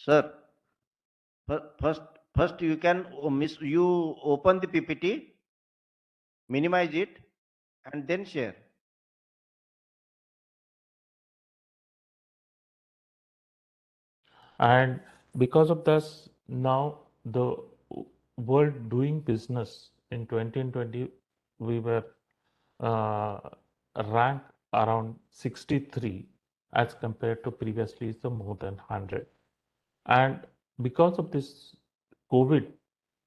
Sir, first, first you can you open the PPT, minimize it, and then share. And because of this, now the world doing business in 2020, we were uh, ranked around 63 as compared to previously the more than 100. And because of this COVID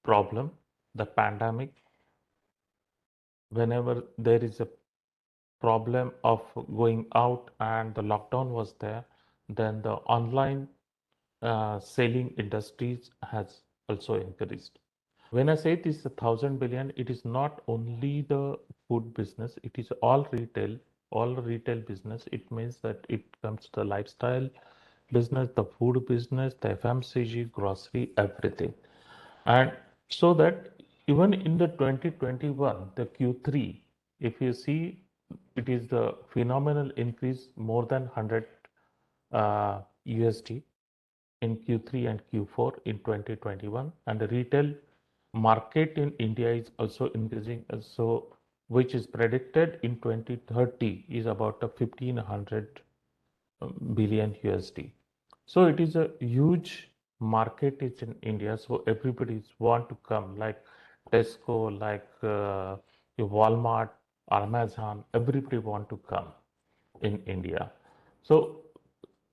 problem, the pandemic, whenever there is a problem of going out and the lockdown was there, then the online selling industries has also increased. When I say this 1,000 billion, it is not only the food business, it is all retail business. It means that it comes to the lifestyle business, the food business, the FMCG, grocery, everything. And so that even in the 2021, the Q3, if you see, it is the phenomenal increase more than 100 USD in Q3 and Q4 in 2021, and the retail market in India is also increasing. So, which is predicted in 2030 is about a 1500 billion USD. So it is a huge market is in India. So everybody want to come, like Tesco, like Walmart, Amazon. Everybody want to come in India. So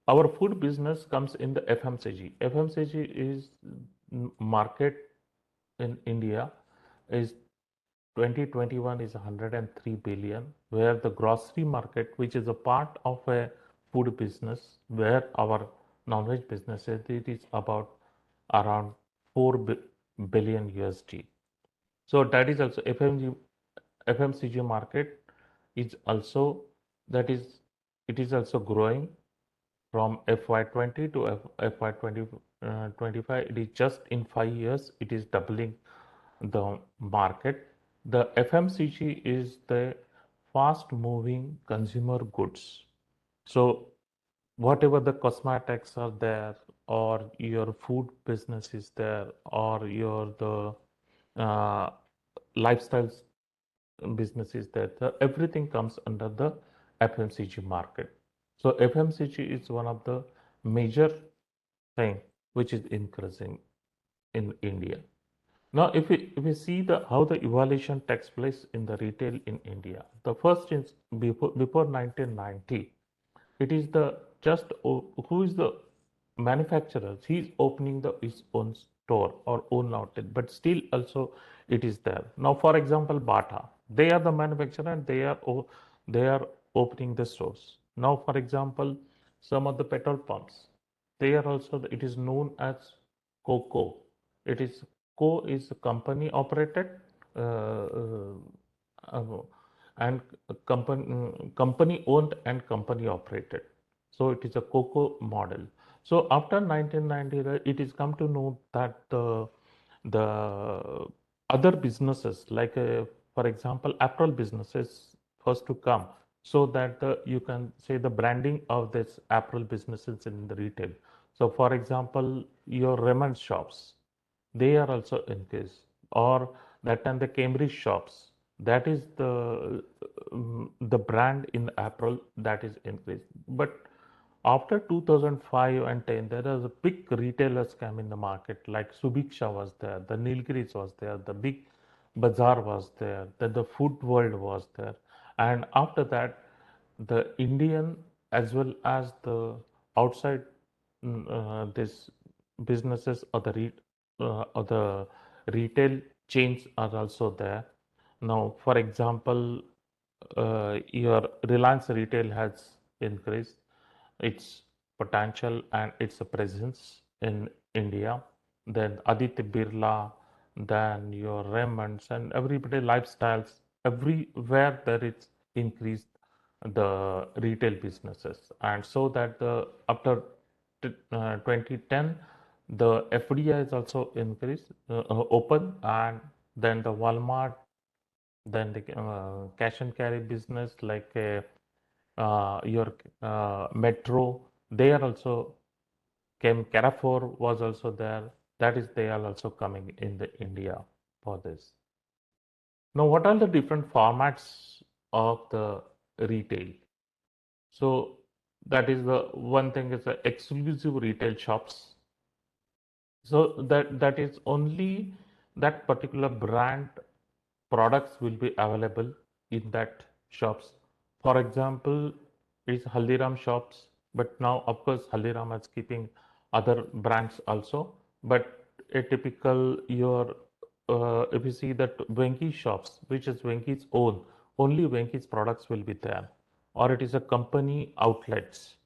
our food business comes in the FMCG. FMCG is market in India is 2021 is 103 billion, where the grocery market, which is a part of a food business, where our non-veg business is, it is about around 4 billion USD. So that is also FMCG market is also that is it is also growing from FY20 to FY25. It is just in 5 years, it is doubling the market. The FMCG is the fast moving consumer goods. So whatever the cosmetics are there, or your food business is there, or your the uh, lifestyle business is there, everything comes under the FMCG market. So FMCG is one of the major thing which is increasing in India. Now, if we see the how the evaluation takes place in the retail in India, the first is before 1990, it is the just who is the manufacturer. He's opening the his own store or own outlet, but still also it is there. Now, for example, Bata, they are the manufacturer and they are opening the stores. Now, for example, some of the petrol pumps, they are also it is known as Coco. It is Co is company operated uh, and company owned and company operated. So it is a COCO model. So after 1990, it is come to know that the other businesses like for example apparel businesses first to come, so that you can say the branding of this apparel businesses in the retail. So for example, your Raymond shops, they are also increased, or that time the Cambridge shops, that is the brand in apparel that is increased. But after 2005 and 10, there was a big retailers came in the market, like Subiksha was there, the Nilgiris was there, the big Bazaar was there, then the Food World was there, and after that the Indian as well as the outside this businesses or or the retail chains are also there. Now, for example, your Reliance Retail has increased its potential and its presence in India. Then Aditya Birla, then your Raymonds and everybody lifestyles, everywhere there is increased the retail businesses. And so that the after 2010, the FDI is also increased, open, and then the Walmart, then the cash and carry business like your metro, they are also came Carrefour was also there. That is, they are also coming in the India for this. Now, what are the different formats of the retail? So that is the one thing is the exclusive retail shops. So that is only that particular brand products will be available in that shops. For example, is Haldiram shops, but now of course Haldiram is keeping other brands also. But a typical your if you see that Venki shops, which is Venki's own, only Venki's products will be there, or it is a company outlets.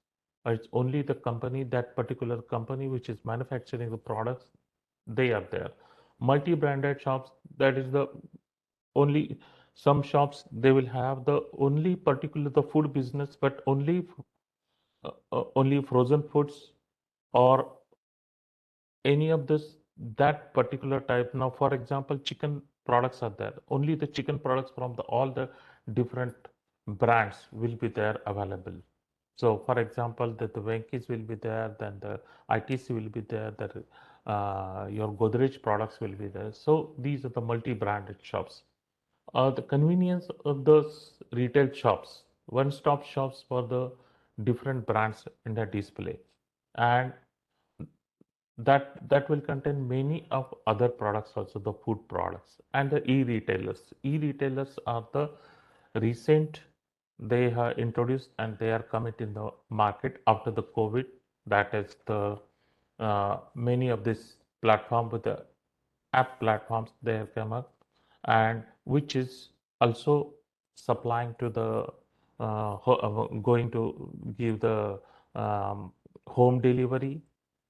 Or it's only the company, that particular company which is manufacturing the products, they are there. Multi-branded shops, that is the only some shops they will have the only particular the food business, but only frozen foods or any of this that particular type. Now, for example, chicken products are there. Only the chicken products from all the different brands will be there available. So, for example, the Venkis will be there, then the ITC will be there, that your Godrej products will be there. So, these are the multi-branded shops. The convenience of those retail shops, one-stop shops for the different brands in the display, and that will contain many of other products also, the food products. And the e-retailers are the recent, they have introduced and they are coming in the market after the COVID. That is the many of this platform with the app platforms they have come up, and which is also supplying to the going to give the home delivery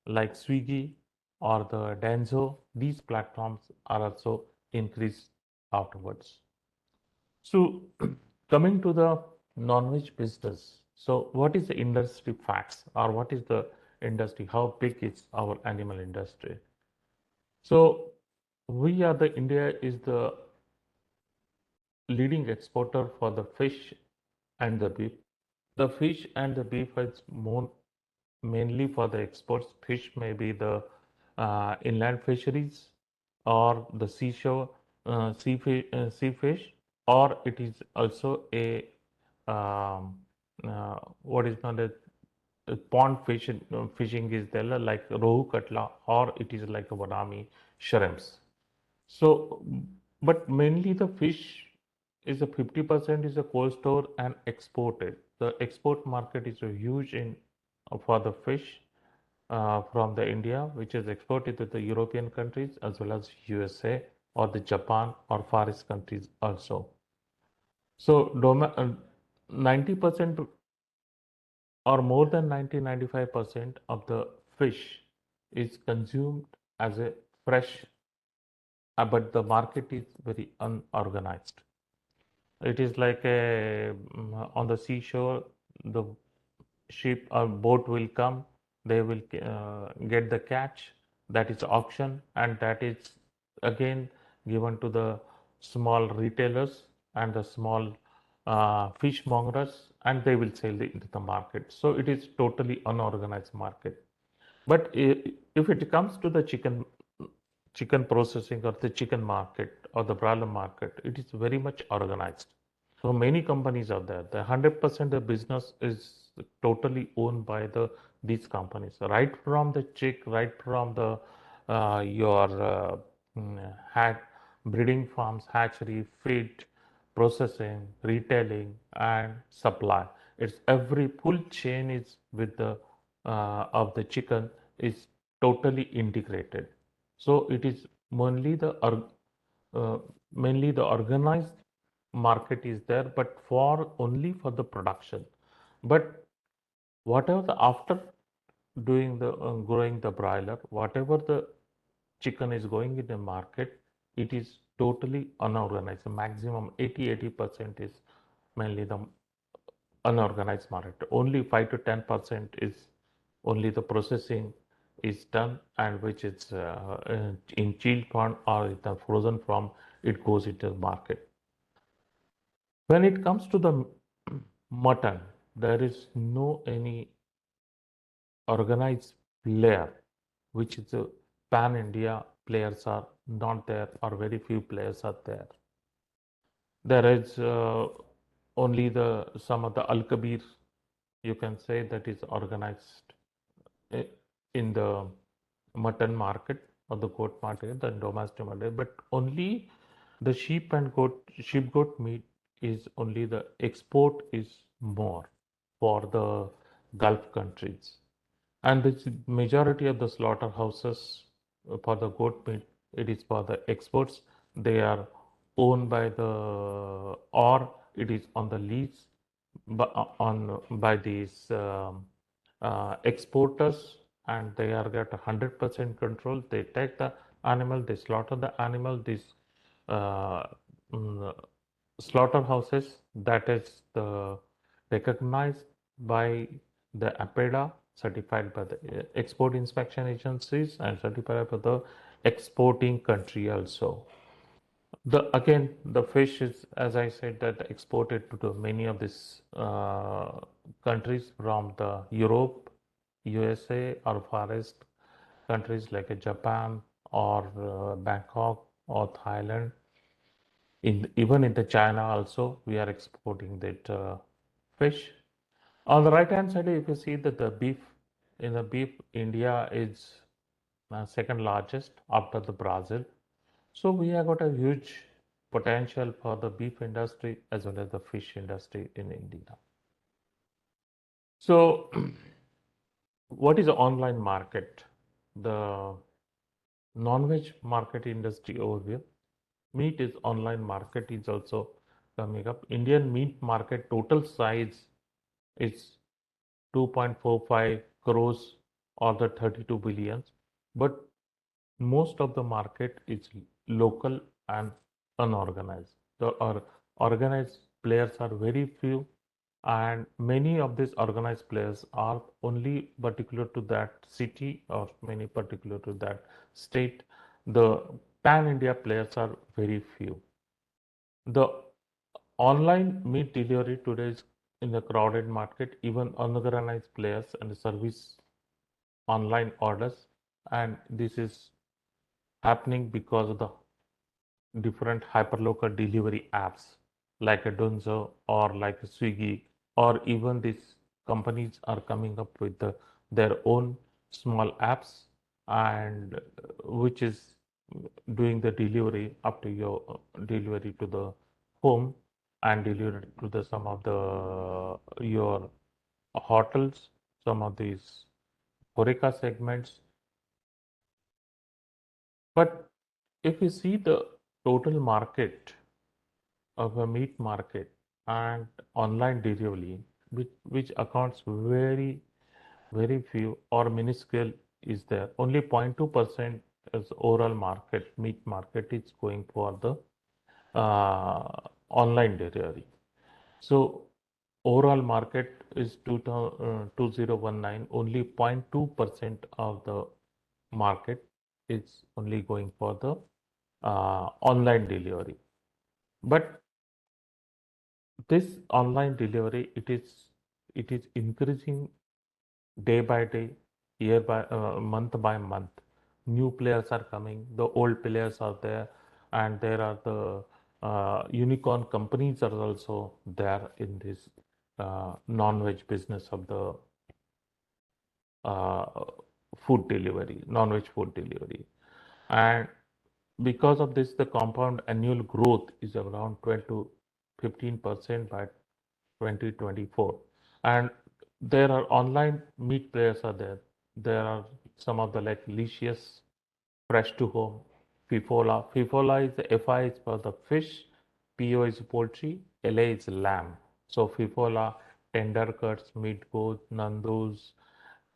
like Swiggy or the Denso. These platforms are also increased afterwards. So coming to the non-veg business, so what is the industry facts, or what is the industry, how big is our animal industry? So we are the India is the leading exporter for the fish and the beef. The fish and the beef is more mainly for the exports. Fish may be the inland fisheries or the seashore sea fish, or it is also a what is known as pond fishing is there like rohu katla, or it is like a wanami shrimps. So, but mainly the fish is a 50% is a cold store and exported. The export market is a huge in for the fish from the India, which is exported to the European countries as well as USA or the Japan or Far East countries also. So 90% or more than 95% of the fish is consumed as a fresh, but the market is very unorganized. It is like on the seashore, the ship or boat will come, they will get the catch, that is auction, and that is again given to the small retailers and the small fishmongers, and they will sell into the market. So it is totally unorganized market. But if it comes to the chicken processing or the chicken market or the broiler market, it is very much organized. So many companies are there. The 100% of business is totally owned by these companies. Right from the chick, right from the your hat breeding farms, hatchery, feed, processing, retailing, and supply. It's every full chain is with the of the chicken is totally integrated. So it is mainly uh, mainly the organized market is there, but for only for the production. But whatever the after doing the growing the broiler, whatever the chicken is going in the market, it is totally unorganized. The maximum 80% is mainly the unorganized market. Only 5 to 10% is only the processing is done, and which is in chilled form or in the frozen form, it goes into the market. When it comes to the mutton, there is no any organized player, which is a pan-India players are not there, or very few players are there. There is only the some of the Al Kabir, you can say, that is organized in the mutton market or the goat market, the domestic market, but only the sheep goat meat is only the export is more for the Gulf countries. And the majority of the slaughterhouses for the goat meat, it is for the exports. They are owned by the, or it is on the lease by these exporters, and they are get 100% control. They take the animal, they slaughter the animal. These uh, mm, slaughterhouses, that is the recognized by the APEDA, certified by the export inspection agencies, and certified by the exporting country also. The again, the fish is, as I said, that exported to the many of these countries from the Europe, USA, or Far East countries like Japan or Bangkok or Thailand. Even in the China also, we are exporting that fish. On the right hand side, if you see that the beef, in the beef, India is second largest after the Brazil. So we have got a huge potential for the beef industry as well as the fish industry in India. So what is the online market? The non-veg market industry overview. Meat is online market is also coming up. Indian meat market total size is 2.45 crores or the 32 billions, but most of the market is local and unorganized. The organized players are very few, and many of these organized players are only particular to that city or many particular to that state. The pan India players are very few. The online meat delivery today is in the crowded market, even unorganized players and service online orders, and this is happening because of the different hyperlocal delivery apps like a Dunzo or like a Swiggy, or even these companies are coming up with their own small apps, and which is doing the delivery up to your delivery to the home, and delivery to the some of the your hotels, some of these horeca segments. But if you see the total market of a meat market and online delivery, which accounts very few or minuscule is there. Only 0.2% is overall market, meat market is going for the online delivery. So overall market is 2019, only 0.2% of the market is only going for the online delivery. But this online delivery, it is increasing day by day, year by month by month. New players are coming, the old players are there, and there are the unicorn companies are also there in this non-veg business of the uh, food delivery, non-veg food delivery. And because of this, the compound annual growth is around 12 to 15% by 2024. And there are online meat players are there. There are some of the like Licious, Fresh to Home, Fifola. Fifola is the FI is for the fish, PO is poultry, LA is lamb. So Fifola, Tender Cuts, Meat Goat, Nando's,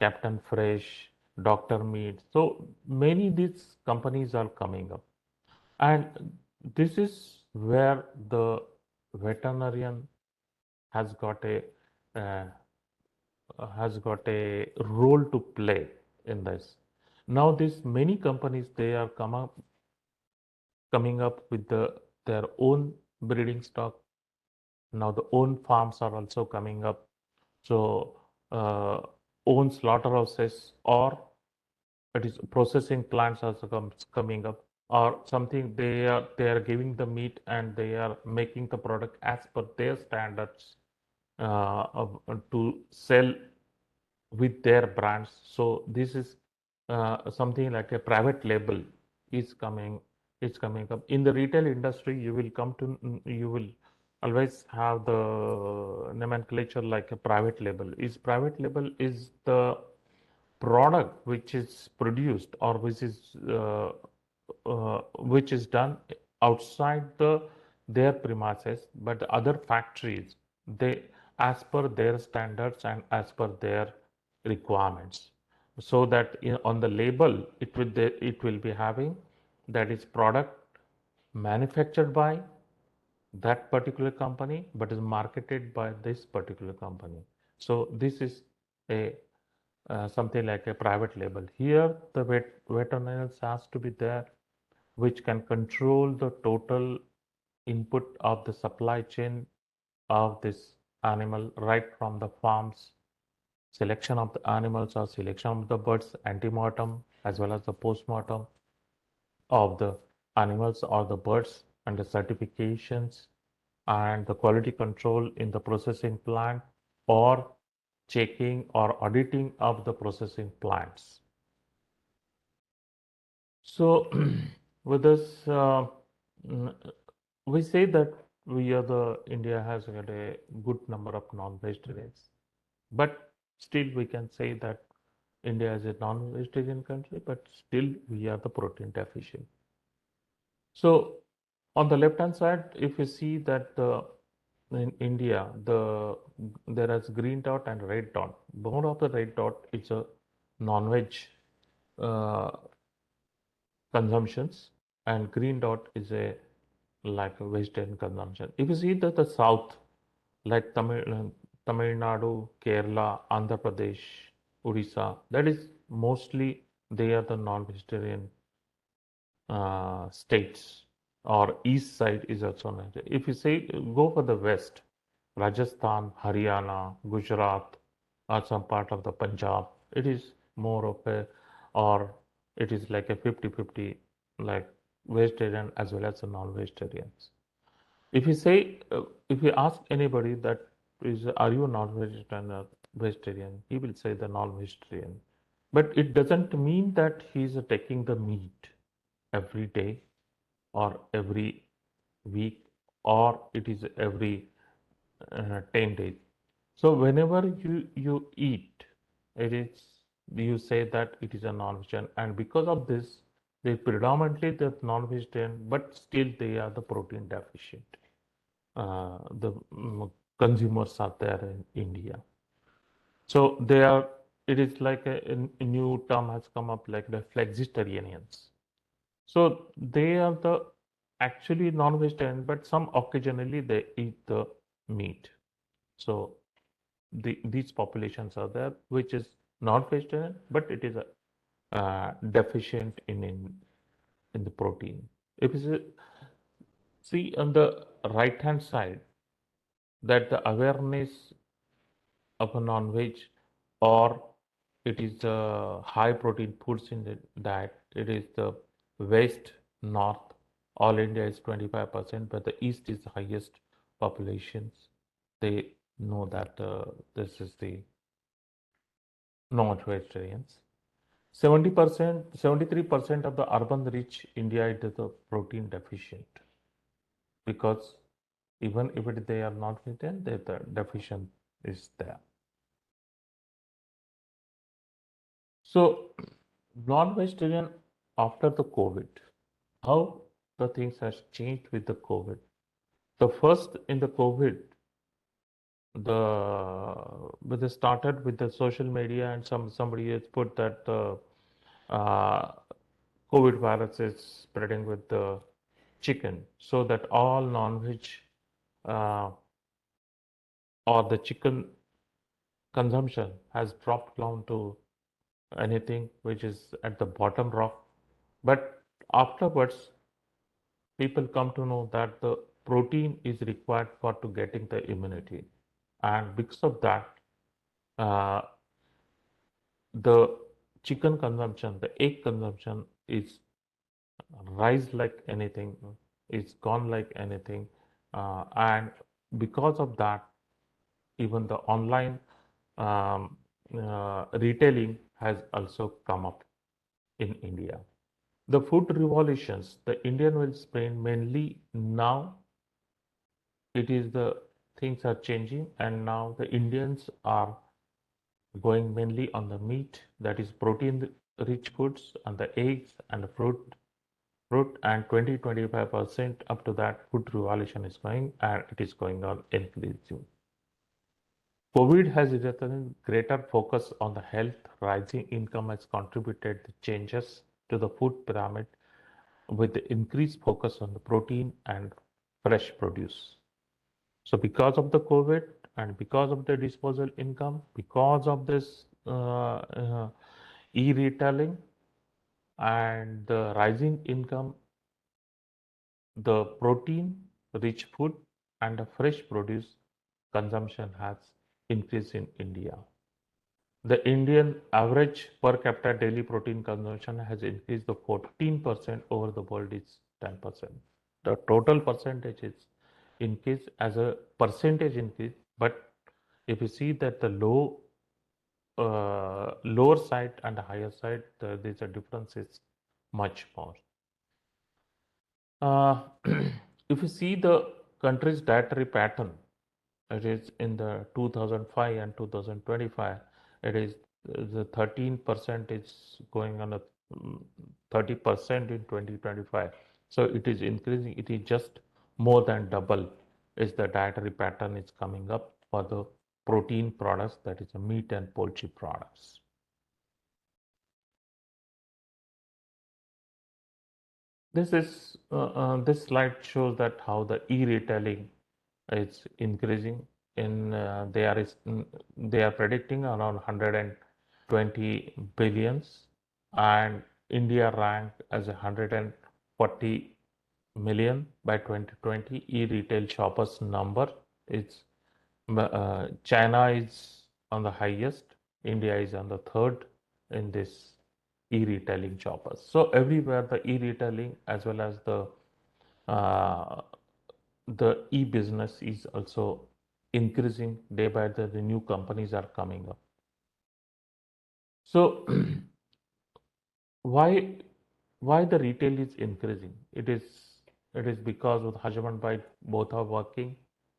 Captain Fresh, Doctor Meat. So many these companies are coming up. And this is where the veterinarian has got a uh, role to play in this. Now, these many companies they are coming up with their own breeding stock. Now, the own farms are also coming up. So, own slaughterhouses or it is processing plants also coming up, or something they are giving the meat and they are making the product as per their standards to sell with their brands. So this is something like a private label is coming is coming up in the retail industry. You will always have the nomenclature like a private label. Is private label is the product which is produced or which is done outside their premises, but the other factories, they as per their standards and as per their requirements, so that on the label it will be having that is product manufactured by that particular company but is marketed by this particular company. So this is a something like a private label. Here, the veterinarians has to be there, which can control the total input of the supply chain of this animal, right from the farms, selection of the animals or selection of the birds, antemortem, as well as the postmortem of the animals or the birds, and the certifications and the quality control in the processing plant, or checking or auditing of the processing plants. So with this, mm, we say that India has got a good number of non-vegetarians, but still we can say that India is a non-vegetarian country, but still we are the protein deficient. So on the left-hand side, if you see that in India, there is green dot and red dot. Both of the red dot is a non-veg uh, consumptions, and green dot is a like a vegetarian consumption. If you see that the south, like Tamil Nadu, Kerala, Andhra Pradesh, Odisha, that is mostly they are the non-vegetarian states, or east side is also not. If you say go for the west, Rajasthan, Haryana, Gujarat, or some part of the Punjab, it is more of a, or it is like a 50-50, like vegetarian as well as the non-vegetarians. If you say, if you ask anybody that is, are you a non-vegetarian or vegetarian, he will say the non-vegetarian. But it doesn't mean that he's taking the meat every day or every week, or it is every 10 days. So whenever you eat, it is, you say that it is a non-vegetarian, and because of this, they predominantly the non-vegetarian, but still they are the protein deficient. The consumers are there in India. So they are. It is like a new term has come up, like the flexitarians. So they are the actually non-vegetarian, but some occasionally they eat the meat. So these populations are there, which is not vegetarian, but it is deficient in the protein. If you see on the right hand side, that the awareness of a non-veg, or it is the high protein foods in the diet, it is the west, north, all India is 25%, but the east is the highest populations. They know that this is the non-vegetarians. 70%, 73% of the urban rich India it is the protein deficient, because even if they are not vegetarian, the deficient is there. So non-vegetarian after the COVID, how the things has changed with the COVID. The first in the COVID, when they started with the social media, and somebody has put that the uh, COVID virus is spreading with the chicken, so that all non-veg uh, or the chicken consumption has dropped down to anything which is at the bottom rock. But afterwards, people come to know that the protein is required for to getting the immunity, and because of that, uh, the chicken consumption, the egg consumption is rise like anything, it's gone like anything, and because of that, even the online retailing has also come up in India. The food revolutions, the Indian will spend mainly now. It is the things are changing, and now the Indians are going mainly on the meat, that is protein rich foods, and the eggs and the fruit, and 20-25% up to that food revolution is going, and it is going on increasing. COVID has resulted greater focus on the health. Rising income has contributed the changes to the food pyramid with the increased focus on the protein and fresh produce. So because of the COVID and because of the disposable income, because of this e-retailing and the rising income, the protein rich food and the fresh produce consumption has increased in India. The Indian average per capita daily protein consumption has increased to 14%, over the world is 10%. The total percentage is increase as a percentage increase, but if you see that the lower side and the higher side, there's a difference is much more. If you see the country's dietary pattern, it is in the 2005 and 2025, it is the 13% is going on a 30% in 2025. So it is increasing. It is just more than double is the dietary pattern is coming up for the protein products, that is the meat and poultry products. This slide shows that how the e-retailing is increasing. They are predicting around 120 billions, and India ranked as 140 million by 2020. E-retail shoppers number is China is on the highest, India is on the third in this e-retailing shoppers. So everywhere the e-retailing as well as uh, the e-business is also increasing day by day. The new companies are coming up. So why the retail is increasing? It is because of husband by both are working,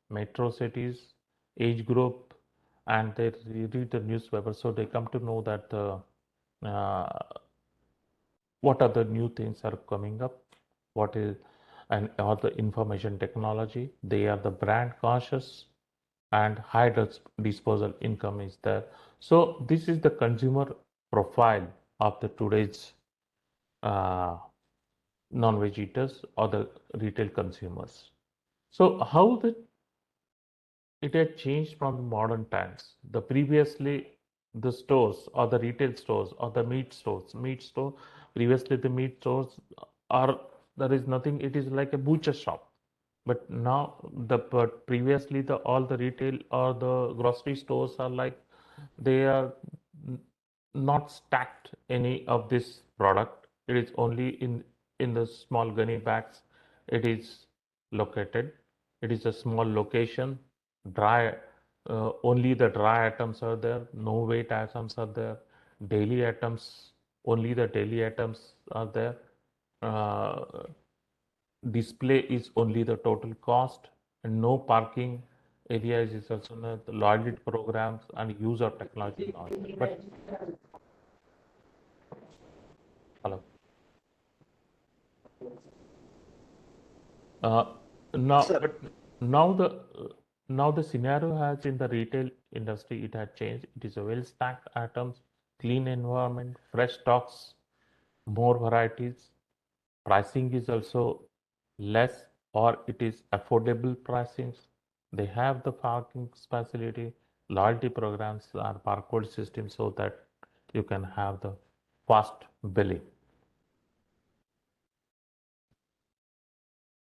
metro cities, age group, and they read the newspaper, so they come to know that uh, what are the new things are coming up, what is and all the information technology. They are the brand conscious, and high disposal income is there. So this is the consumer profile of the today's uh, non-veg eaters or the retail consumers. So how it had changed from the modern times. The previously the stores or the retail stores or the meat store, previously the meat stores are, there is nothing, it is like a butcher shop. But now but previously the all the retail or the grocery stores are like, they are not stacked any of this product. It is only in the small gunny bags. It is located. It is a small location. Dry, only the dry items are there. No weight items are there. Daily items, only the daily items are there. Uh, Display is only the total cost, and no parking areas is also not, the loyalty programs and use of technology knowledge. But hello. Uh, Yes, now, sir. but now the now the scenario has in the retail industry, it had changed. It is a well stacked items, clean environment, fresh stocks, more varieties. Pricing is also less, or it is affordable pricings. They have the parking facility, loyalty programs or barcode system, so that you can have the fast billing.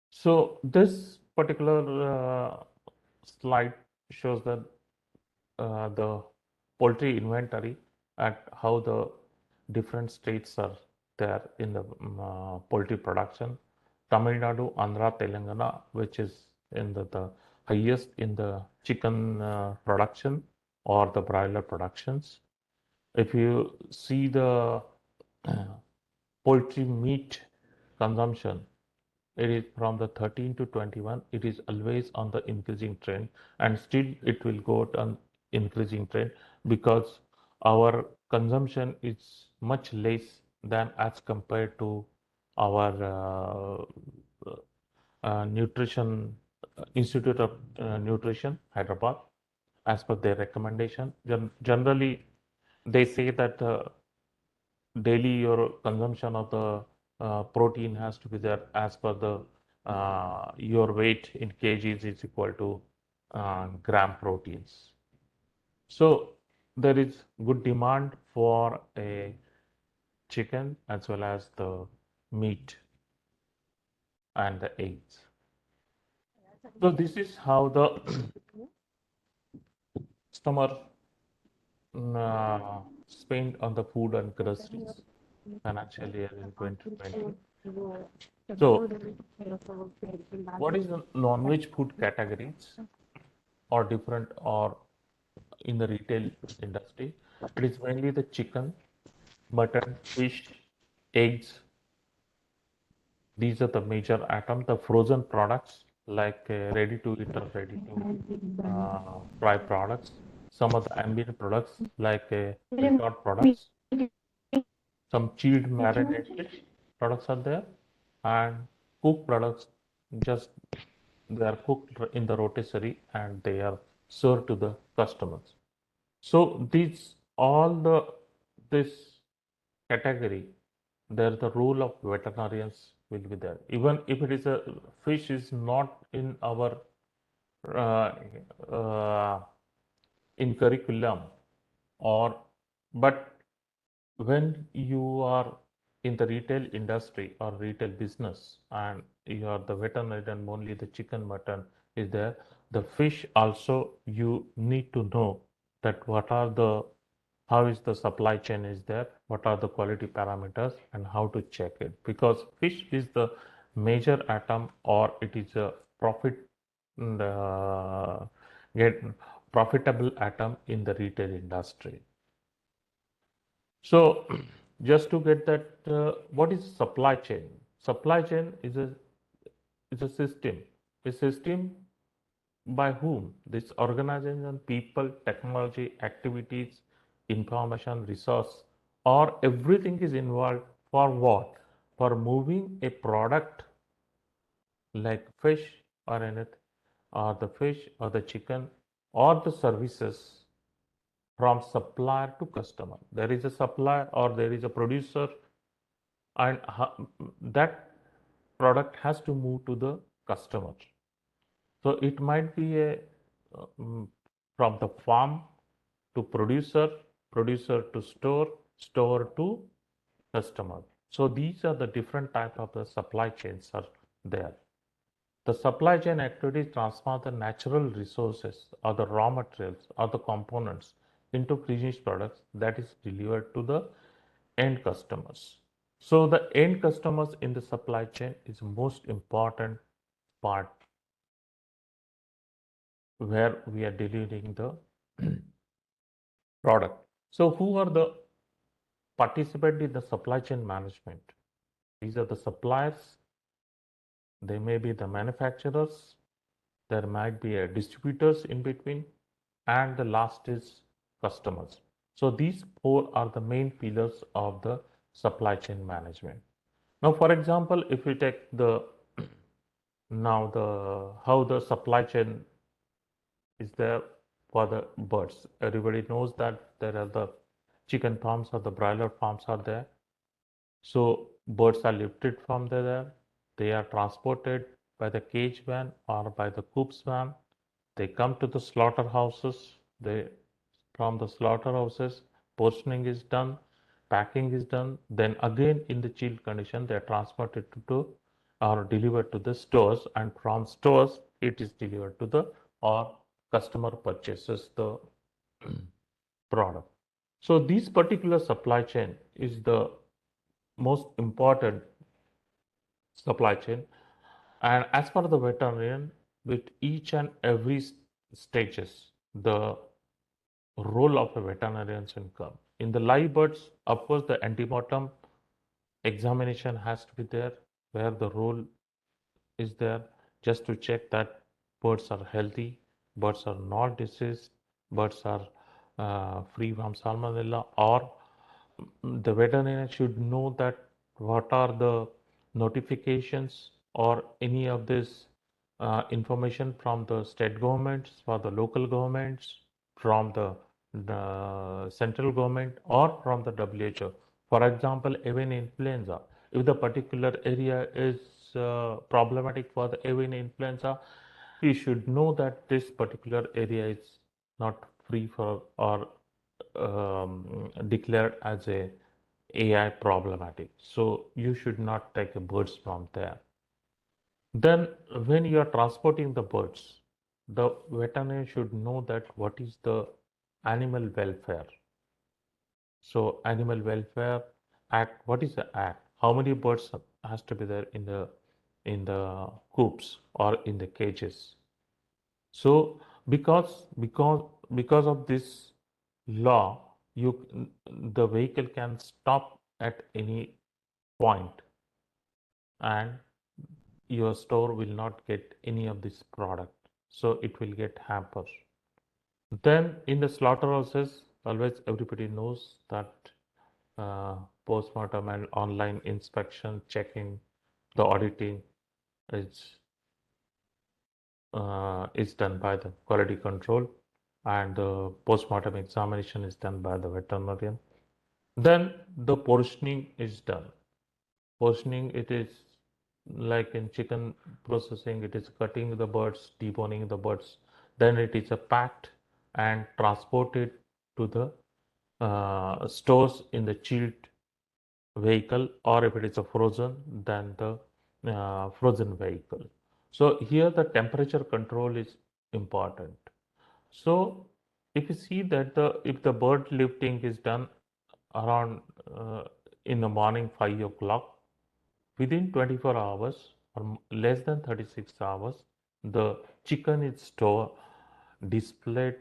So this particular slide shows that the poultry inventory at how the different states are there in the poultry production. Tamil Nadu, Andhra, Telangana, which is in the highest in the chicken production or the broiler productions. If you see the poultry meat consumption, it is from the 13 to 21, it is always on the increasing trend, and still it will go on increasing trend because our consumption is much less than as compared to our nutrition Institute of Nutrition, Hyderabad, as per their recommendation. Generally, they say that daily your consumption of the protein has to be there as per the your weight in kgs is equal to gram proteins. So there is good demand for a chicken as well as the meat and the eggs. So this is how the customer spend on the food and groceries financial year in 2020. So, what is the non-veg food categories or different or in the retail industry? It is mainly the chicken, mutton, fish, eggs. These are the major items. The frozen products like ready to eat or ready to fry products. Some of the ambient products like retort products. Some chilled marinated products are there, and cooked products just they are cooked in the rotisserie and they are served to the customers. So these all the this category, there the role of veterinarians will be there. Even if it is a fish is not in our uh, uh, in curriculum or but when you are in the retail industry or retail business and you are the veterinarian, only the chicken mutton is there, the fish also you need to know that what are the how is the supply chain is there, what are the quality parameters and how to check it, because fish is the major atom or it is a profit get profitable atom in the retail industry. So just to get that, what is supply chain? Supply chain is a system by whom this organization, people, technology, activities, information, resource, or everything is involved for what? For moving a product like fish or anything, or the fish or the chicken or the services from supplier to customer. There is a supplier or there is a producer, and that product has to move to the customer. So it might be a um, from the farm to producer, producer to store, store to customer. So these are the different type of the supply chains are there. The supply chain activities transfer the natural resources or the raw materials or the components into finished products that is delivered to the end customers. So the end customers in the supply chain is most important part where we are delivering the product. So who are the participant in the supply chain management? These are the suppliers, they may be the manufacturers, there might be a distributors in between, and the last is customers. So these four are the main pillars of the supply chain management. Now, for example, if we take the now the how the supply chain is there for the birds. Everybody knows that there are the chicken farms or the broiler farms are there. So birds are lifted from there. They are transported by the cage van or by the coops van. They come to the slaughterhouses. They from the slaughterhouses, portioning is done, packing is done. Then again in the chilled condition, they are transported to or delivered to the stores, and from stores it is delivered to the or customer purchases the product. So this particular supply chain is the most important supply chain. And as for the veterinarian, with each and every stages, the role of a veterinarian's income. In the live birds, of course, the antemortem examination has to be there, where the role is there just to check that birds are healthy, birds are not diseased, birds are free from salmonella, or the veterinarian should know that what are the notifications or any of this information from the state governments, for the local governments, from the central government, or from the WHO. For example, avian influenza. If the particular area is problematic for the avian influenza, we should know that this particular area is not free for or declared as a AI problematic. So you should not take birds from there. Then when you are transporting the birds, the veterinarian should know that what is the animal welfare. So animal welfare act, what is the act? How many birds has to be there in the coops or in the cages? So because of this law, the vehicle can stop at any point and your store will not get any of this product. So it will get hampered. Then in the slaughterhouses, always everybody knows that uh, postmortem and online inspection, checking, the auditing is done by the quality control, and the postmortem examination is done by the veterinarian. Then the portioning is done. Portioning, it is like in chicken processing, it is cutting the birds, deboning the birds. Then it is packed and transported to the stores in the chilled vehicle, or if it is a frozen, then the frozen vehicle. So here the temperature control is important. So if you see that if the bird lifting is done around in the morning 5 o'clock, within 24 hours or less than 36 hours, the chicken is store displayed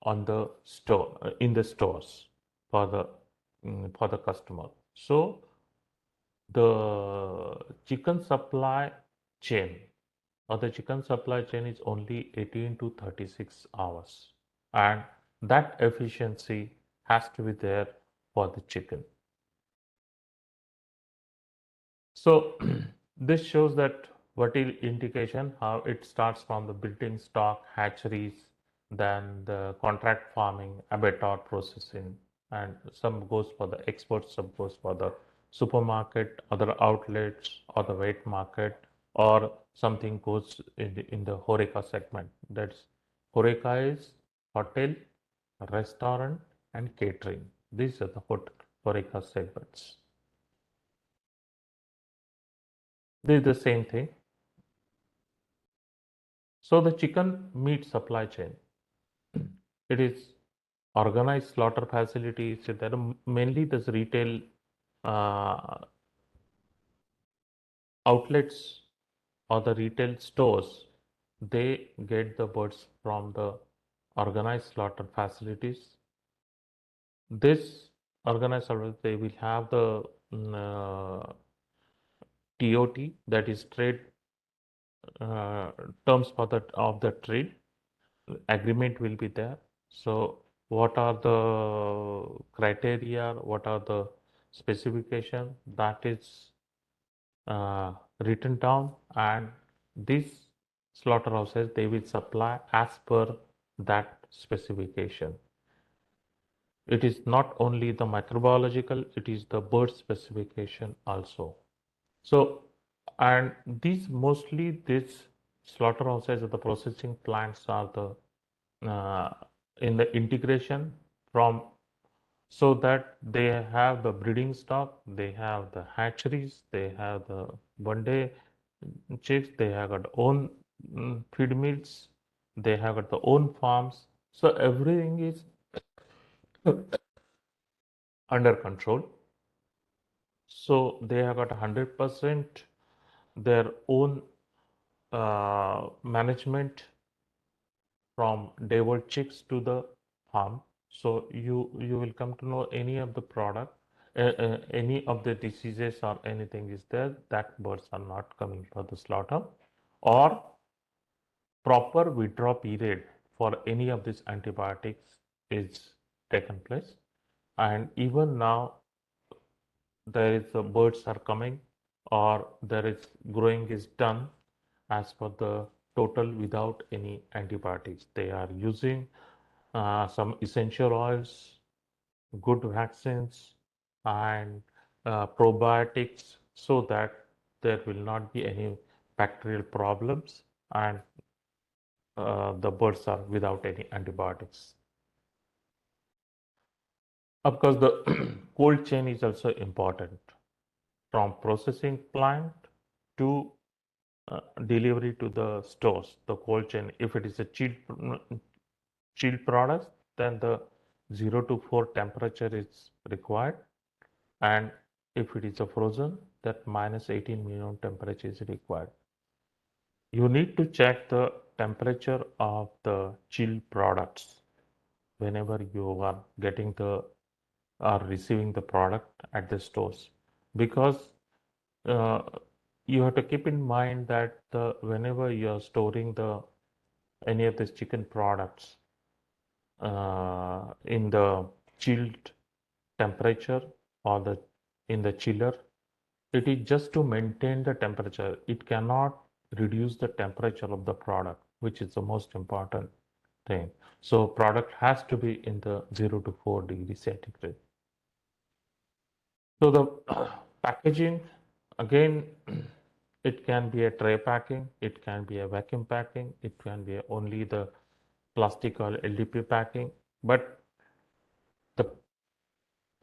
on the store in the stores for the customer. So the chicken supply chain the chicken supply chain is only 18 to 36 hours, and that efficiency has to be there for the chicken. So this shows that vertical indication, how it starts from the building stock, hatcheries, then the contract farming, abattoir processing, and some goes for the export, some goes for the supermarket, other outlets, or the wet market, or something goes in the Horeca segment. That's Horeca is hotel, restaurant, and catering. These are the Horeca segments. This is the same thing. So the chicken meat supply chain, it is organized slaughter facilities. There are mainly this retail uh, outlets or the retail stores. They get the birds from the organized slaughter facilities. This organized slaughter, they will have the TOT, that is trade uh, terms for that of the trade agreement will be there. So what are the criteria, what are the specification, that is written down, and these slaughterhouses, they will supply as per that specification. It is not only the microbiological, it is the bird specification also. So, and these mostly these slaughterhouses or the processing plants are the in the integration from, so that they have the breeding stock, they have the hatcheries, they have the one day chicks, they have got own feed mills, they have got the own farms. So everything is under control. So they have got 100% their own management from devil chicks to the farm. So you will come to know any of the product, any of the diseases or anything is there, that birds are not coming for the slaughter, or proper withdrawal period for any of these antibiotics is taken place. And even now there is birds are coming, or there is growing is done as per the total without any antibiotics. They are using some essential oils, good vaccines, and probiotics, so that there will not be any bacterial problems, and the birds are without any antibiotics. Of course, the cold chain is also important, from processing plant to delivery to the stores. The cold chain, if it is a chilled products, then the 0 to 4 temperature is required, and if it is a frozen, that minus 18 minimum temperature is required. You need to check the temperature of the chilled products whenever you are getting the or receiving the product at the stores, because uh, you have to keep in mind that whenever you are storing the any of these chicken products in the chilled temperature, or the in the chiller, it is just to maintain the temperature. It cannot reduce the temperature of the product, which is the most important thing. So product has to be in the 0 to 4 degrees centigrade. So the packaging, again, it can be a tray packing, it can be a vacuum packing, it can be only the plastic or LDP packing. But the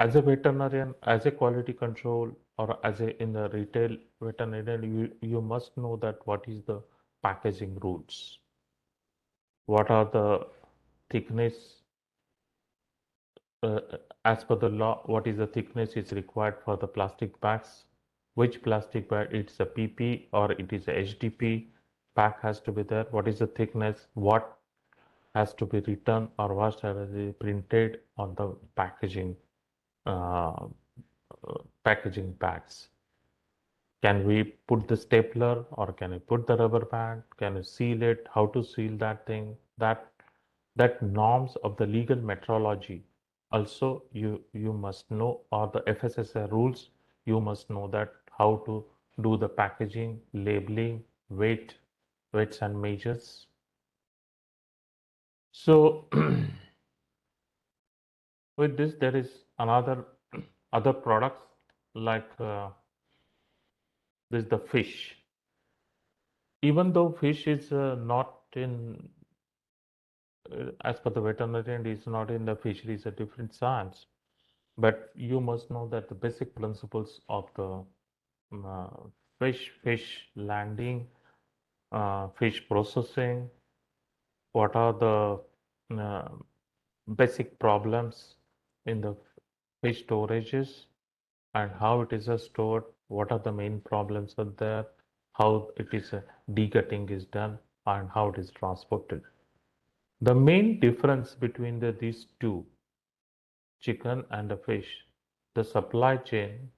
as a veterinarian, as a quality control, or as a in the retail veterinarian, you must know that what is the packaging rules, what are the thickness, uh, as per the law, what is the thickness is required for the plastic bags, which plastic bag, it's a PP or it is a HDP pack has to be there, what is the thickness, what has to be written or what has to be printed on the uh, packaging bags. Can we put the stapler, or can we put the rubber band? Can you seal it? How to seal that thing? That norms of the legal metrology also you must know, or the FSSAI rules, you must know that how to do the packaging, labeling, weights and measures. So with this there is another other products like this, the fish. Even though fish is not in as per the veterinarian is not in the fishery, is a different science, but you must know that the basic principles of the uh, fish landing, fish processing, what are the uh, basic problems in the fish storages, and how it is stored, what are the main problems are there, how it is degutting is done, and how it is transported. The main difference between these two, chicken and the fish, the supply chain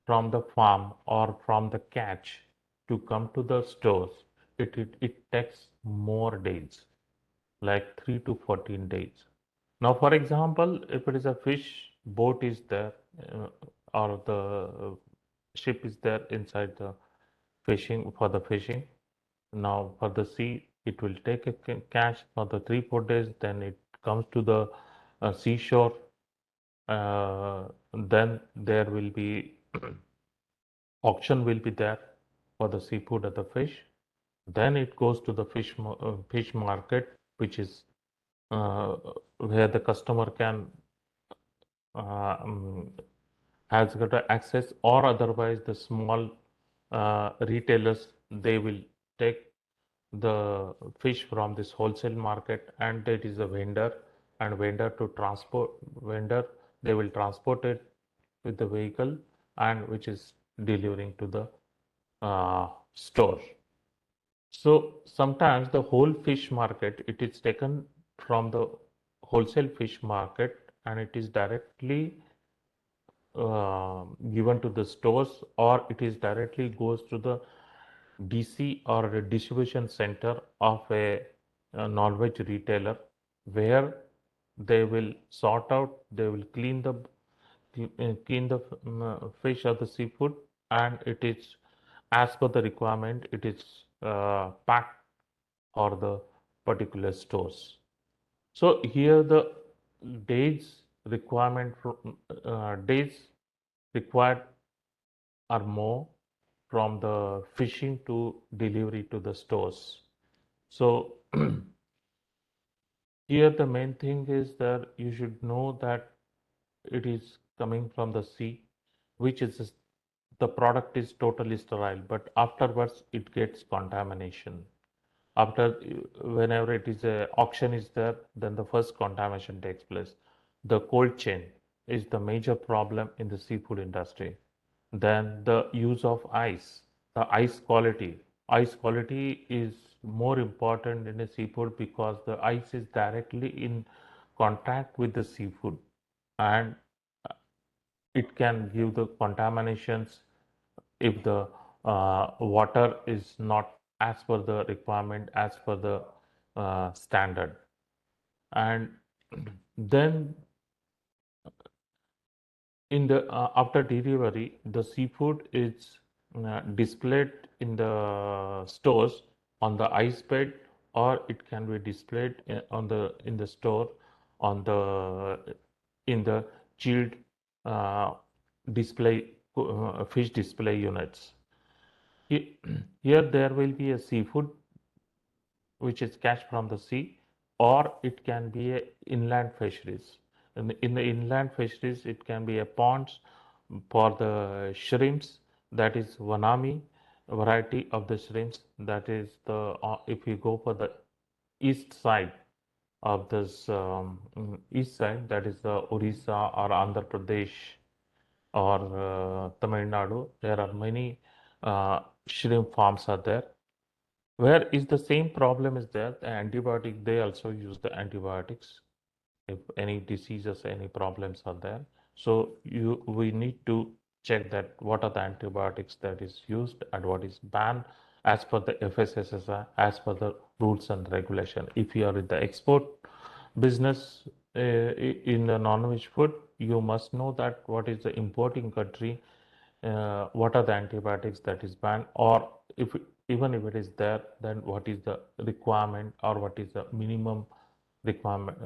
from the farm or from the catch to come to the stores, it takes more days, like 3 to 14 days. Now, for example, if it is a fish boat is there, uh, or the ship is there inside the fishing for the fishing. Now, for the sea, it will take a catch for the 3 4 days. Then it comes to the seashore. Then there will be auction will be there for the seafood or the fish. Then it goes to the fish market, which is uh, where the customer can um, has got access, or otherwise the small retailers, they will take the fish from this wholesale market, and it is a vendor, and vendor, they will transport it with the vehicle and which is delivering to the store. So sometimes the whole fish market, it is taken from the wholesale fish market and it is directly given to the stores, or it is directly goes to the DC or a distribution center of a non-veg retailer, where they will sort out, they will clean the fish or the seafood, and it is as per the requirement, it is packed for the particular stores. So here the days requirement for days required are more from the fishing to delivery to the stores. So here the main thing is that you should know that it is coming from the sea, which is the product is totally sterile, but afterwards it gets contamination. After whenever it is a auction is there, then the first contamination takes place. The cold chain is the major problem in the seafood industry. Then the use of ice, the ice quality is more important in a seafood because the ice is directly in contact with the seafood, and it can give the contaminations if the water is not as per the requirement, as per the standard. And then in the after delivery, the seafood is displayed in the stores on the ice bed, or it can be displayed on the in the store on the in the chilled uh, display fish display units. Here there will be a seafood which is catch from the sea, or it can be a inland fisheries. In the inland fisheries, it can be a ponds for the shrimps, that is Vanami variety of the shrimps. That is the if you go for the east side of this east side, that is the Orissa or Andhra Pradesh or Tamil Nadu, there are many shrimp farms are there, where is the same problem is there. The antibiotic, they also use the antibiotics if any diseases, any problems are there. So we need to check that what are the antibiotics that is used and what is banned as per the FSSSI, as per the rules and regulation. If you are in the export business in the non-veg food, you must know that what is the importing country, what are the antibiotics that is banned, or if even if it is there, then what is the requirement or what is the minimum requirement,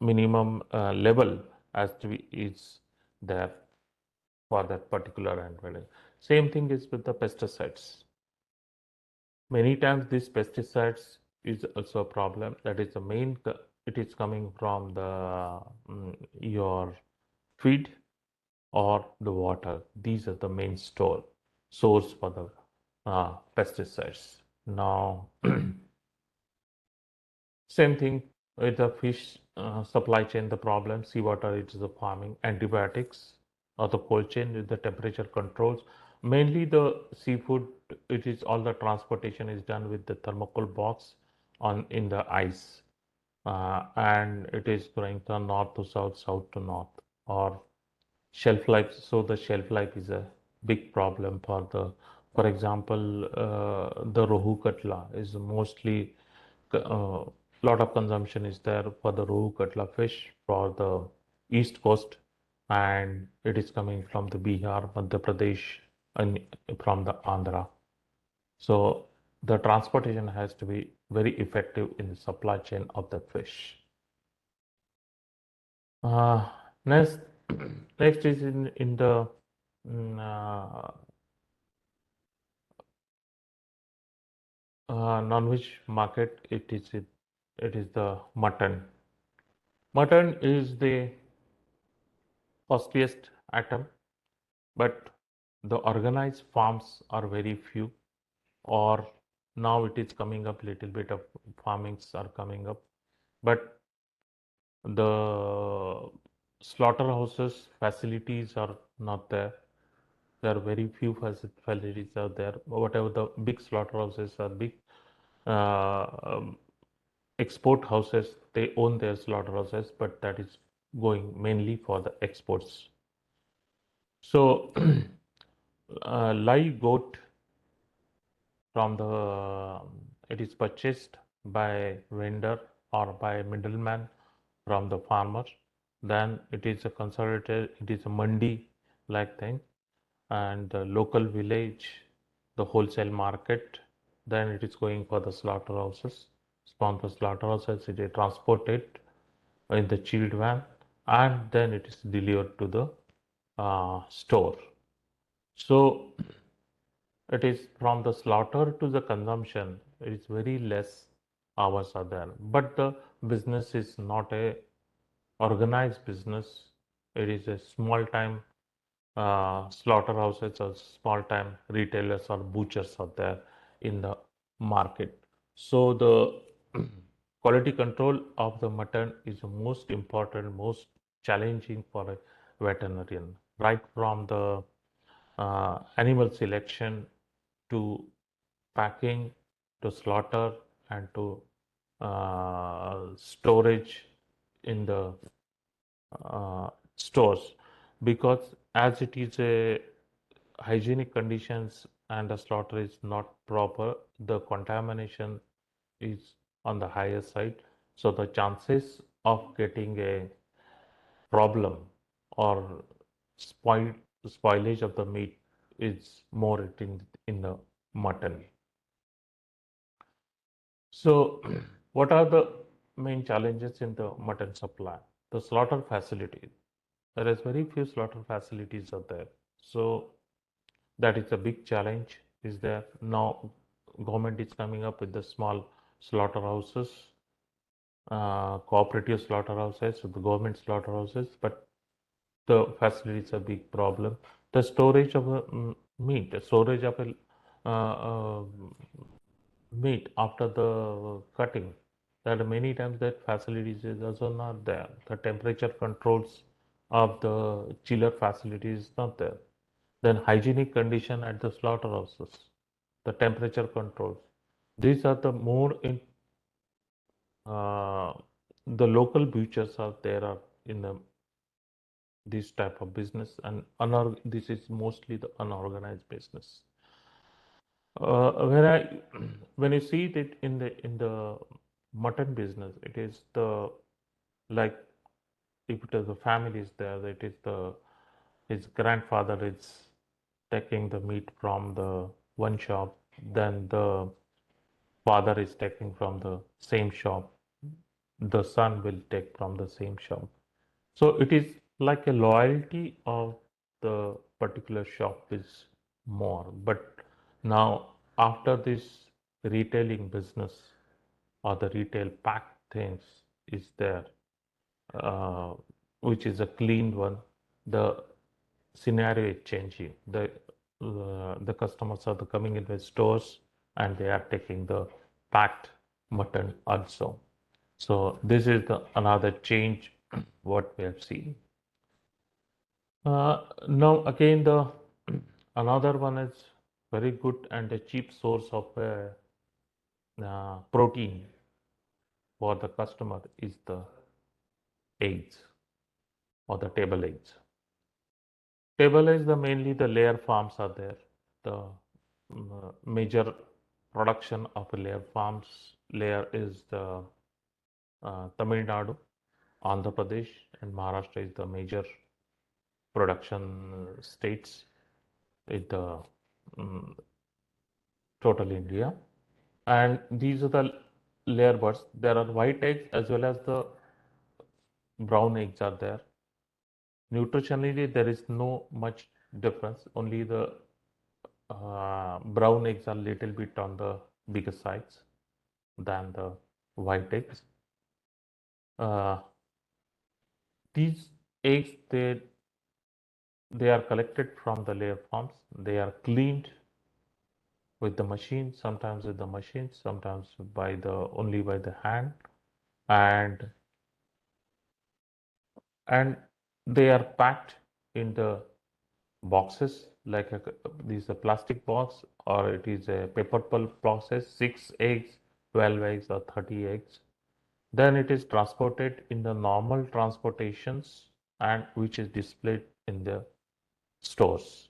minimum level as to be is there for that particular antibiotic. Same thing is with the pesticides. Many times these pesticides is also a problem. That is the main, it is coming from the your feed or the water. These are the main source for the pesticides. Now, same thing with the fish supply chain, the problem, seawater, it is the farming, antibiotics, or the cold chain with the temperature controls. Mainly the seafood, it is all the transportation is done with the thermocol box on in the ice. And it is going from north to south, south to north, or shelf life. So the shelf life is a big problem for the, for example, the rohu katla is mostly lot of consumption is there for the rohu katla fish for the east coast, and it is coming from the Bihar, Madhya Pradesh, and from the Andhra. So the transportation has to be very effective in the supply chain of the fish. Uh, next, next is in the mm, non-veg market. It is the mutton. Mutton is the costliest item, but the organized farms are very few, or now it is coming up little bit of farmings are coming up, but The slaughterhouses facilities are not there. There are very few facilities are there. Whatever the big slaughterhouses are big uh, um, export houses, they own their slaughterhouses, but that is going mainly for the exports. So live goat from the it is purchased by vendor or by middleman from the farmer. Then it is a consolidated, it is a mandi like thing, and the local village, the wholesale market. Then it is going for the slaughterhouses. From the slaughterhouses, it is transported in the chilled van, and then it is delivered to the store. So it is from the slaughter to the consumption, it is very less hours are there. But the business is not a organized business. It is a small time slaughterhouses or small time retailers or butchers are there in the market. So the quality control of the mutton is the most important, most challenging for a veterinarian, right from the animal selection to packing to slaughter and to storage in the stores, because as it is a hygienic conditions and the slaughter is not proper, the contamination is on the higher side. So the chances of getting a problem or spoil spoilage of the meat is more in the mutton. So what are the main challenges in the mutton supply? The slaughter facility. There is very few slaughter facilities are there. So that is a big challenge is there. Now government is coming up with the small slaughterhouses, cooperative slaughterhouses, the government slaughterhouses, but the facility is a big problem. The storage of meat, the storage of meat after the cutting, that many times that facilities is also not there. The temperature controls of the chiller facility is not there. Then hygienic condition at the slaughterhouses, the temperature controls. These are the more in uh, the local butchers are there are in the this type of business, and this is mostly the unorganized business. When I when you see that in the mutton business, it is the like if it is the family is there, it is the his grandfather is taking the meat from the one shop, then the father is taking from the same shop, the son will take from the same shop. So it is like a loyalty of the particular shop is more. But now after this retailing business or the retail pack things is there, uh, which is a clean one, the scenario is changing. The customers are coming in the stores and they are taking the packed mutton also. So this is the another change what we have seen. Now again the another one is very good and a cheap source of protein for the customer is the eggs or the table eggs. Table eggs, the mainly the layer farms are there. The major production of layer farms layer is the Tamil Nadu, Andhra Pradesh, and Maharashtra is the major production states in the um, total India. And these are the layer birds. There are white eggs as well as the brown eggs are there. Nutritionally, there is no much difference. Only the brown eggs are little bit on the bigger sides than the white eggs. Uh, these eggs, they are collected from the layer farms. They are cleaned with the machine, sometimes with the machine, sometimes by the only by the hand, and and they are packed in the boxes like this a plastic box, or it is a paper pulp boxes, 6 eggs, 12 eggs, or 30 eggs. Then it is transported in the normal transportations, and which is displayed in the stores.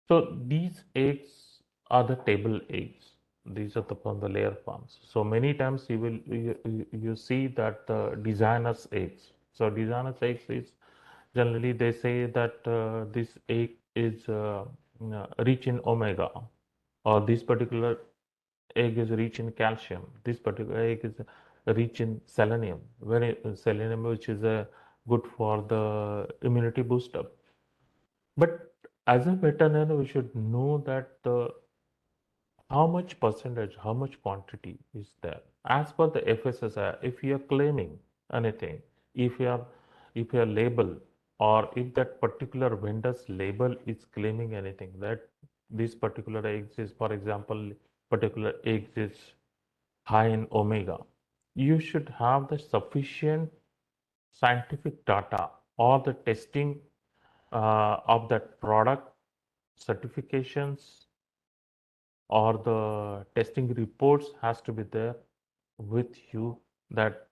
So these eggs are the table eggs. These are the from the layer farms. So many times you see that the designer's eggs. So designer's eggs is generally they say that this egg is rich in omega, or this particular egg is rich in calcium. This particular egg is rich in selenium, very selenium, which is good for the immunity booster. But as a veterinarian, we should know that how much percentage, how much quantity is there. As per the FSSI, if you are claiming anything, if you are if your label, or if that particular vendor's label is claiming anything, that this particular eggs is, for example, particular eggs is high in omega, you should have the sufficient scientific data or the testing of that product certifications, or the testing reports has to be there with you, that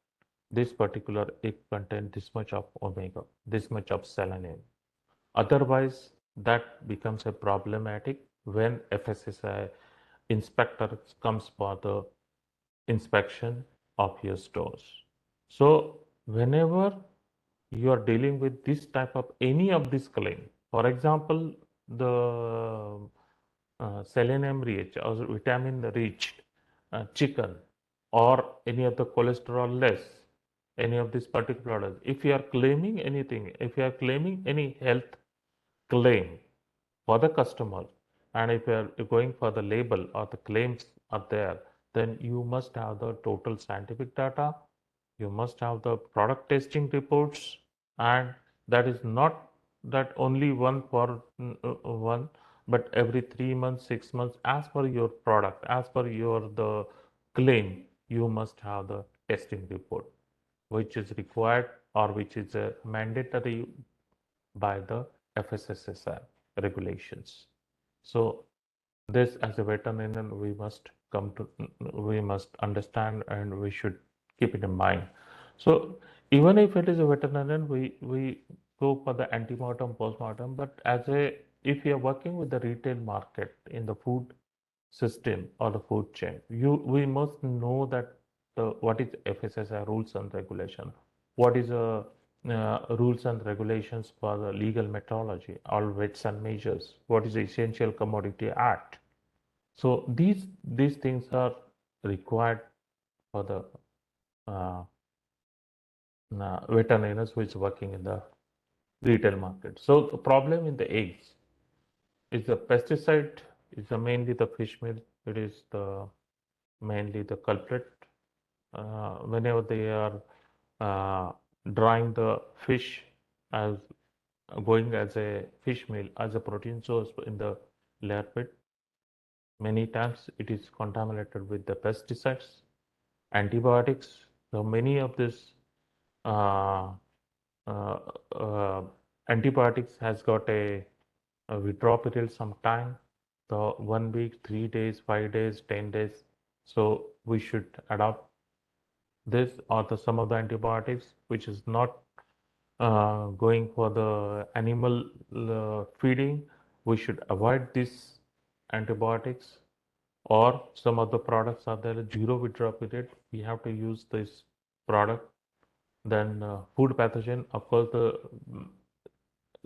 this particular egg contain this much of omega, this much of selenium. Otherwise, that becomes a problematic when FSSI inspector comes for the inspection of your stores. So whenever you are dealing with this type of any of this claim, for example, the selenium rich or vitamin rich chicken, or any of the cholesterol less, any of these particular products, if you are claiming anything, if you are claiming any health claim for the customer, and if you are going for the label or the claims are there, then you must have the total scientific data, you must have the product testing reports, and that is not that only one for one, but every 3 months, 6 months, as per your product, as per your the claim, you must have the testing report, which is required or which is mandatory by the FSSSI regulations. So this, as a veterinarian, we must understand, and we should keep it in mind. So even if it is a veterinarian, we go for the antemortem, postmortem. But as a if you are working with the retail market in the food system or the food chain, we must know that what is FSSI rules and regulation, what is rules and regulations for the legal methodology, all weights and measures, what is the Essential Commodity Act. So these things are required for the uh, veterinarians who is working in the retail market. So the problem in the eggs is the pesticide, is mainly the fish meal. It is the mainly the culprit. Whenever they are uh, drying the fish as going as a fish meal, as a protein source in the layer pit, many times it is contaminated with the pesticides, antibiotics. So many of this uh, uh, uh, antibiotics has got a withdrawal period sometime. So 1 week, 3 days, 5 days, 10 days. So we should adopt this or the some of the antibiotics which is not going for the animal feeding. We should avoid these antibiotics, or some of the products are there zero withdrawal period. We have to use this product. Then food pathogen, of course, the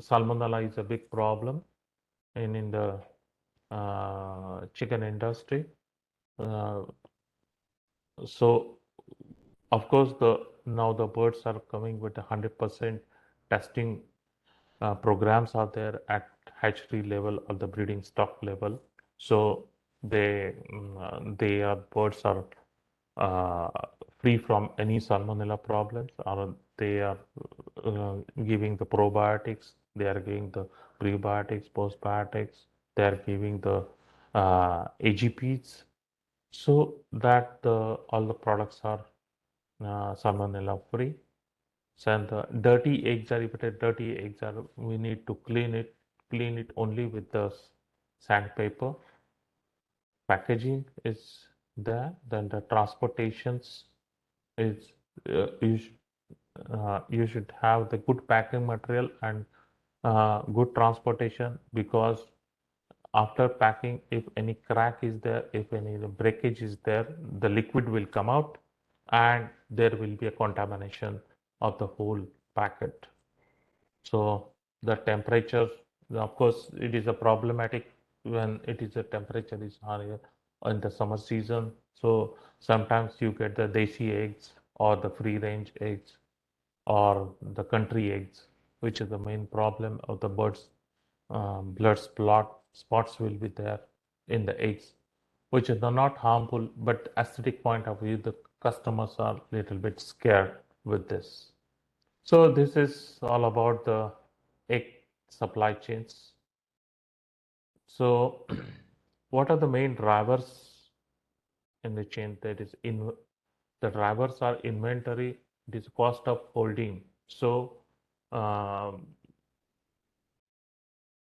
salmonella is a big problem in the chicken industry. Uh, so of course now the birds are coming with 100% testing programs are there at hatchery level or the breeding stock level. So they are birds are uh, free from any salmonella problems, or they are uh, giving the probiotics, they are giving the prebiotics, postbiotics, they are giving the AGPs, so that all the products are salmonella free. And the dirty eggs are, if it is dirty eggs are, we need to clean it only with the sandpaper. Packaging is there, then the transportations is you should have the good packing material and good transportation, because after packing, if any crack is there, if any breakage is there, the liquid will come out and there will be a contamination of the whole packet. So the temperature, of course, it is a problematic when it is a temperature is higher in the summer season. So sometimes you get the desi eggs or the free range eggs or the country eggs, which is the main problem of the birds. Blood spots will be there in the eggs, which are not harmful, but aesthetic point of view, the customers are a little bit scared with this. So this is all about the egg supply chains. So what are the main drivers in the chain? That is, in the drivers are inventory, it is cost of holding. So um,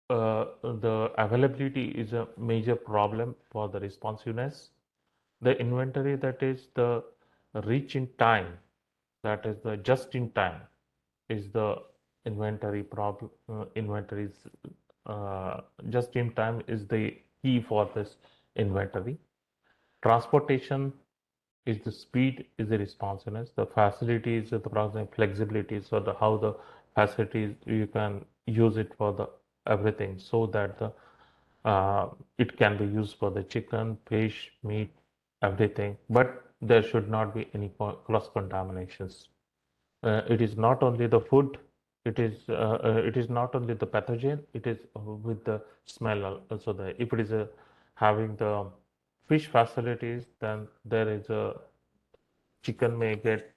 the availability is a major problem for the responsiveness. The inventory, that is the reach in time, that is the just in time, is the inventory problem. Inventories just in time is the key for this inventory. Transportation is the speed, is the responsiveness. The facility is the processing flexibility, so the how the facilities you can use it for the everything, so that the it can be used for the chicken, fish, meat, everything, but there should not be any cross contaminations. It is not only the food, it is not only the pathogen, it is with the smell also. The if it is having the fish facilities, then there is a chicken may get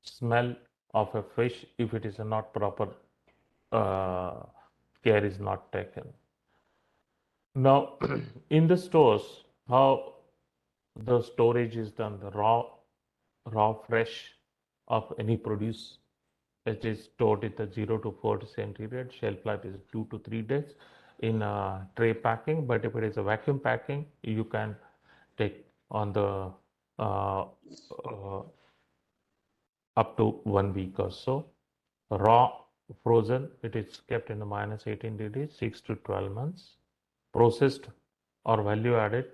smell of a fish if it is not proper uh, care is not taken. Now, in the stores, how the storage is done, the raw fresh of any produce, it is stored at the 0 to 40 centigrade. Shelf life is 2 to 3 days in tray packing. But if it is a vacuum packing, you can take on the uh, uh, up to 1 week or so. Raw frozen, it is kept in the minus 18 degrees, 6 to 12 months. Processed or value added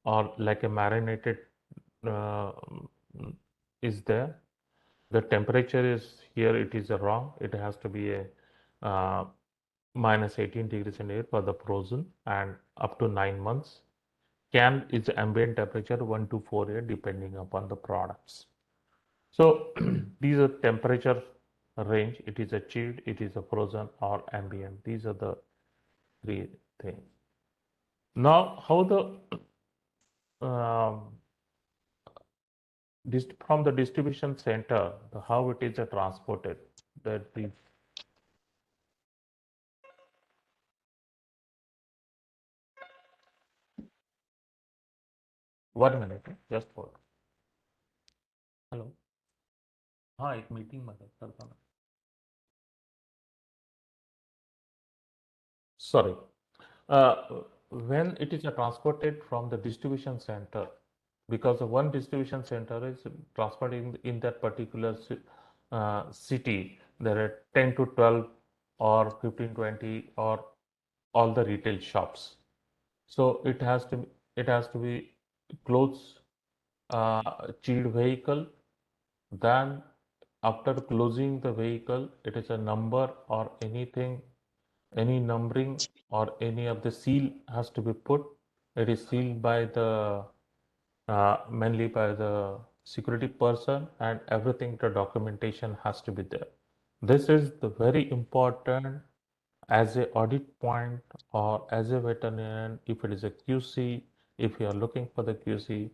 or like a marinated uh, is there. The temperature is here, it is wrong. It has to be a minus 18 degrees centigrade for the frozen and up to 9 months. Can is ambient temperature 1 to 4 years depending upon the products. So these are temperature range. It is a chilled, it is a frozen or ambient. These are the three things. Now, how the from the distribution center, how it is transported? That the 1 minute, just hold. Hello. हाँ एक meeting में करता हूँ. Sorry. When it is transported from the distribution center, because one distribution center is transporting in that particular city, there are 10 to 12 or 15, 20 or all the retail shops. So it has to be close chilled vehicle. Then after closing the vehicle, it is a number or anything, any numbering or any of the seal has to be put. It is sealed by the mainly by the security person, and everything, the documentation has to be there. This is the very important as a audit point or as a veterinarian. If it is a QC, if you are looking for the QC,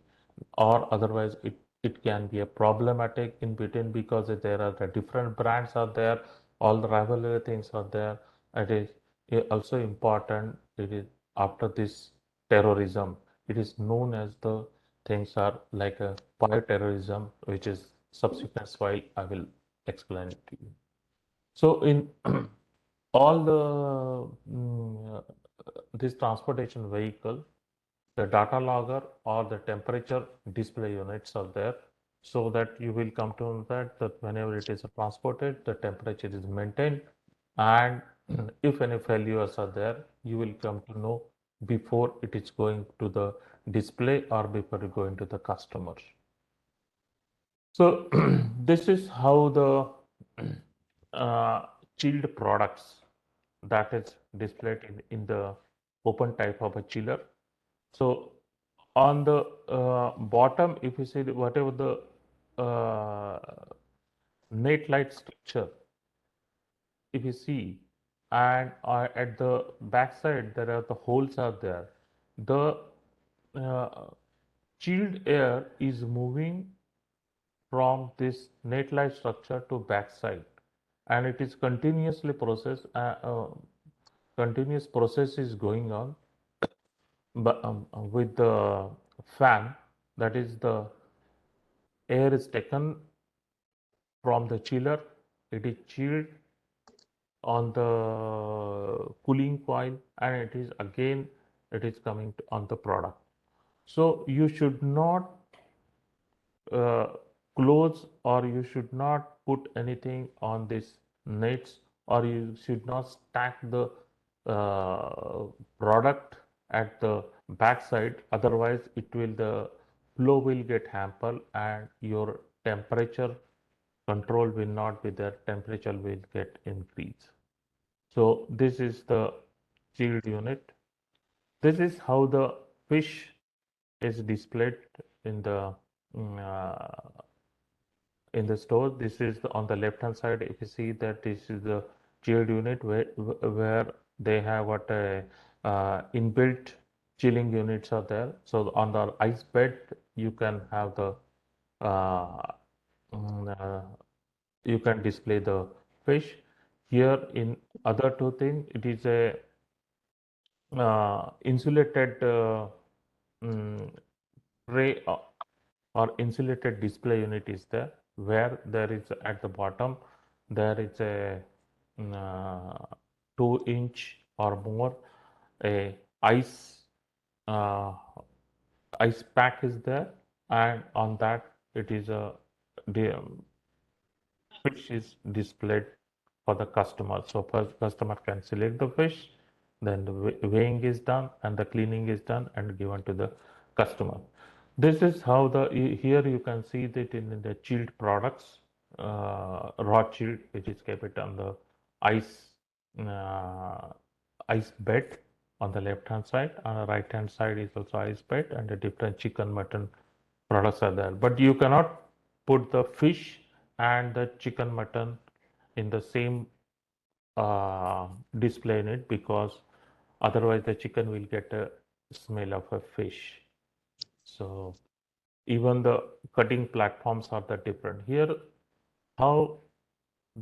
or otherwise it can be a problematic in between, because there are the different brands are there, all the rivalry things are there. It is also important. It is after this terrorism, it is known as the things are like a bioterrorism, which is subsequent while I will explain it to you. So in all this transportation vehicle, the data logger or the temperature display units are there, so that you will come to know that whenever it is transported, the temperature is maintained, and if any failures are there, you will come to know before it is going to the display or before it going to the customer. So this is how the chilled products that is displayed in the open type of a chiller. So on the bottom, if you see whatever the net light structure, if you see, and at the back side there are the holes are there. The uh, chilled air is moving from this net light structure to back side, and it is continuously process. Continuous process is going on, but with the fan, that is the air is taken from the chiller, it is chilled on the cooling coil, and it is coming on the product. So you should not uh, close, or you should not put anything on this nets, or you should not stack the product at the back side, otherwise it will the flow will get hampered and your temperature control will not be there, temperature will get increased. So this is the chilled unit. This is how the fish is displayed in the mm, uh, in the store. This is on the left hand side. If you see that this is the chilled unit where they have what a inbuilt chilling units are there. So on the ice bed you can have the uh, mm, uh, you can display the fish. Here in other two things, it is a insulated mm, tray or insulated display unit is there, where there is at the bottom there is a mm, uh, 2-inch or more a ice uh, ice pack is there, and on that it is a the fish is displayed for the customer. So first customer can select the fish, then the weighing is done and the cleaning is done and given to the customer. This is how the here you can see that in the chilled products, raw chilled, which is kept on the ice uh, ice bed on the left hand side. On the right hand side is also ice bed, and the different chicken, mutton products are there. But you cannot put the fish and the chicken, mutton in the same display in it, because otherwise the chicken will get a smell of a fish. So even the cutting platforms are the different. Here, how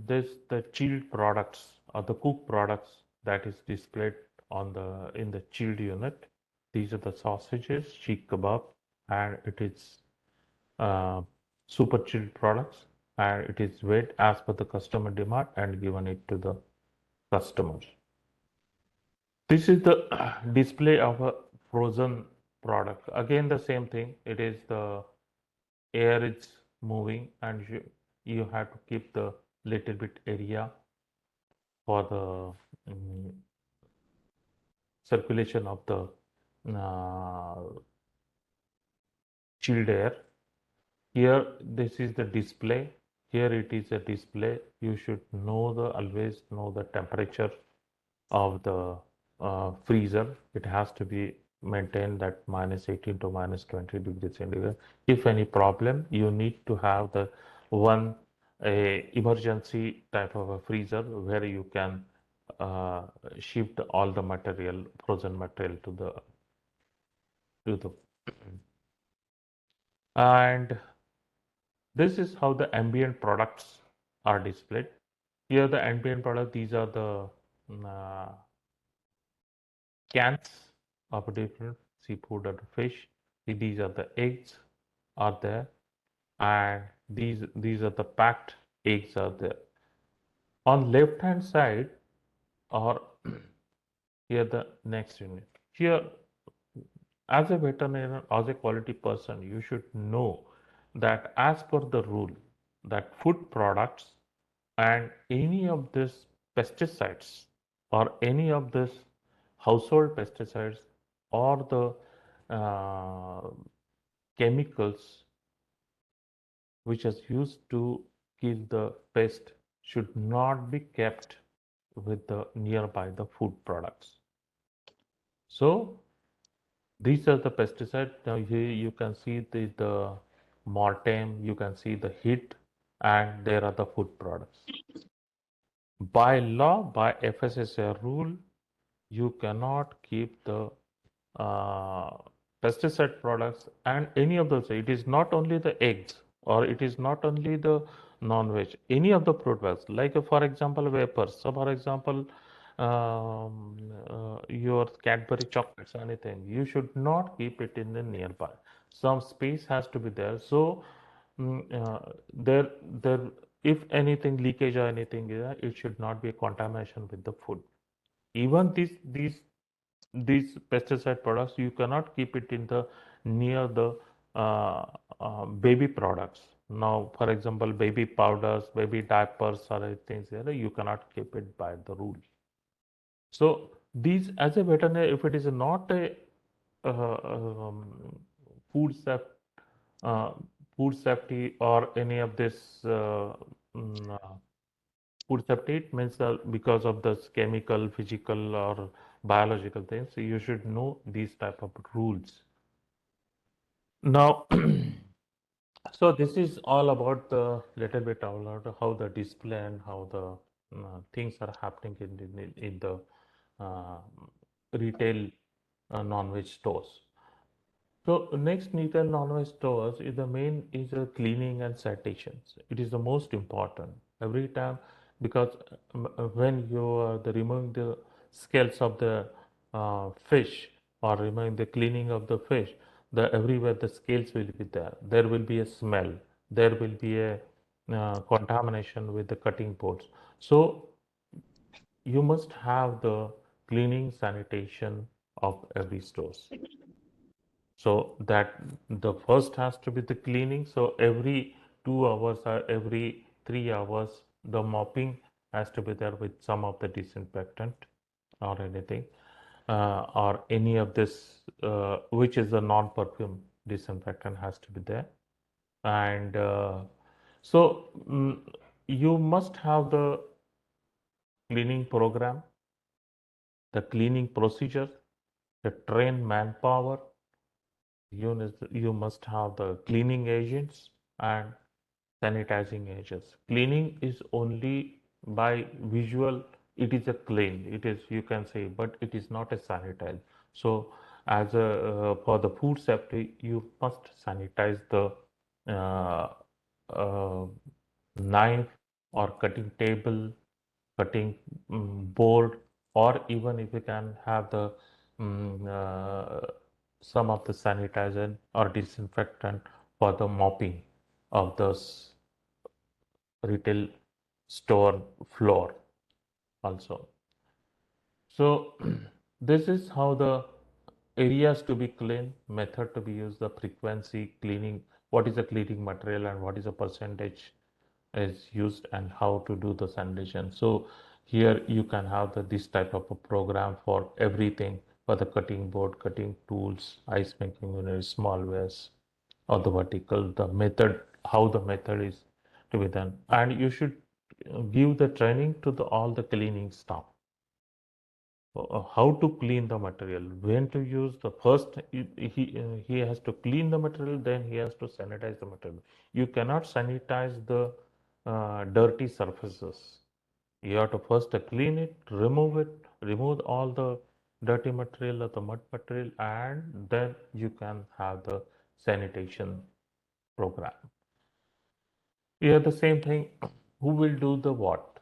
the chilled products or the cooked products that is displayed on the in the chilled unit. These are the sausages, sheikh kebab, and it is super chilled products, and it is weighed as per the customer demand and given it to the customers. This is the display of a frozen product. Again, the same thing. It is the air is moving, and you have to keep the little bit area for the circulation of the chilled air. Here, this is the display. Here it is a display. You should always know the temperature of the freezer. It has to be maintained at -18 to -20 degrees centigrade. If any problem, you need to have the one a emergency type of a freezer where you can uh, shift all the material, frozen material to the and this is how the ambient products are displayed. Here the ambient product, these are the uh, cans of different seafood or fish. These are the eggs are there, and these are the packed eggs are there. On left hand side, or here the next unit. Here, as a veterinarian, as a quality person, you should know that as per the rule, that food products and any of these pesticides or any of this household pesticides or the chemicals which is used to kill the pest should not be kept with the nearby the food products. So these are the pesticides. Now here you can see the Mortem, you can see the heat, and there are the food products. By law, by FSSAI rule, you cannot keep the uh, pesticide products and any of those. It is not only the eggs or it is not only the non-veg, any of the products, like for example, vapors. So for example, your Cadbury chocolates, anything, you should not keep it in the nearby. Some space has to be there. So there, if anything leakage or anything is there, it should not be a contamination with the food. Even these pesticide products, you cannot keep it in the near the baby products. Now, for example, baby powders, baby diapers, or things there, you cannot keep it by the rule. So these, as a veterinary, if it is not a food safety, uh, food safety or any of this mm, uh, food safety, it means because of this chemical, physical, or biological things, so you should know these type of rules. Now, so this is all about the little bit about how the display and how the things are happening in the uh, retail non-veg stores. So next retail non-veg stores is the main is cleaning and sanitations. It is the most important every time because when you are removing the scales of the fish or removing the cleaning of the fish, the everywhere the scales will be there. There will be a smell. There will be a contamination with the cutting boards. So you must have the cleaning sanitation of every stores. So that the first has to be the cleaning. So every 2 hours or every 3 hours, the mopping has to be there with some of the disinfectant or anything, or any of this, which is the non-perfume disinfectant has to be there. And so you must have the cleaning program, the cleaning procedure, the trained manpower. You must have the cleaning agents and sanitizing agents. Cleaning is only by visual, it is a clean, it is, you can say, but it is not a sanitize. So as a for the food safety, you must sanitize the uh, uh, knife or cutting table, cutting board, or even if you can have the um, uh, some of the sanitizer or disinfectant for the mopping of those retail store floor also. So this is how the areas to be cleaned, method to be used, the frequency, cleaning, what is the cleaning material and what is the percentage is used and how to do the sanitation. So here you can have this type of a program for everything, for the cutting board, cutting tools, ice making units, small wares, or the vertical, the method, how the method is to be done. And you should give the training to all the cleaning staff. How to clean the material, when to use the first, he has to clean the material, then he has to sanitize the material. You cannot sanitize the dirty surfaces. You have to first clean it, remove all the dirty material or the mud material, and then you can have the sanitation program. Here the same thing, who will do the what?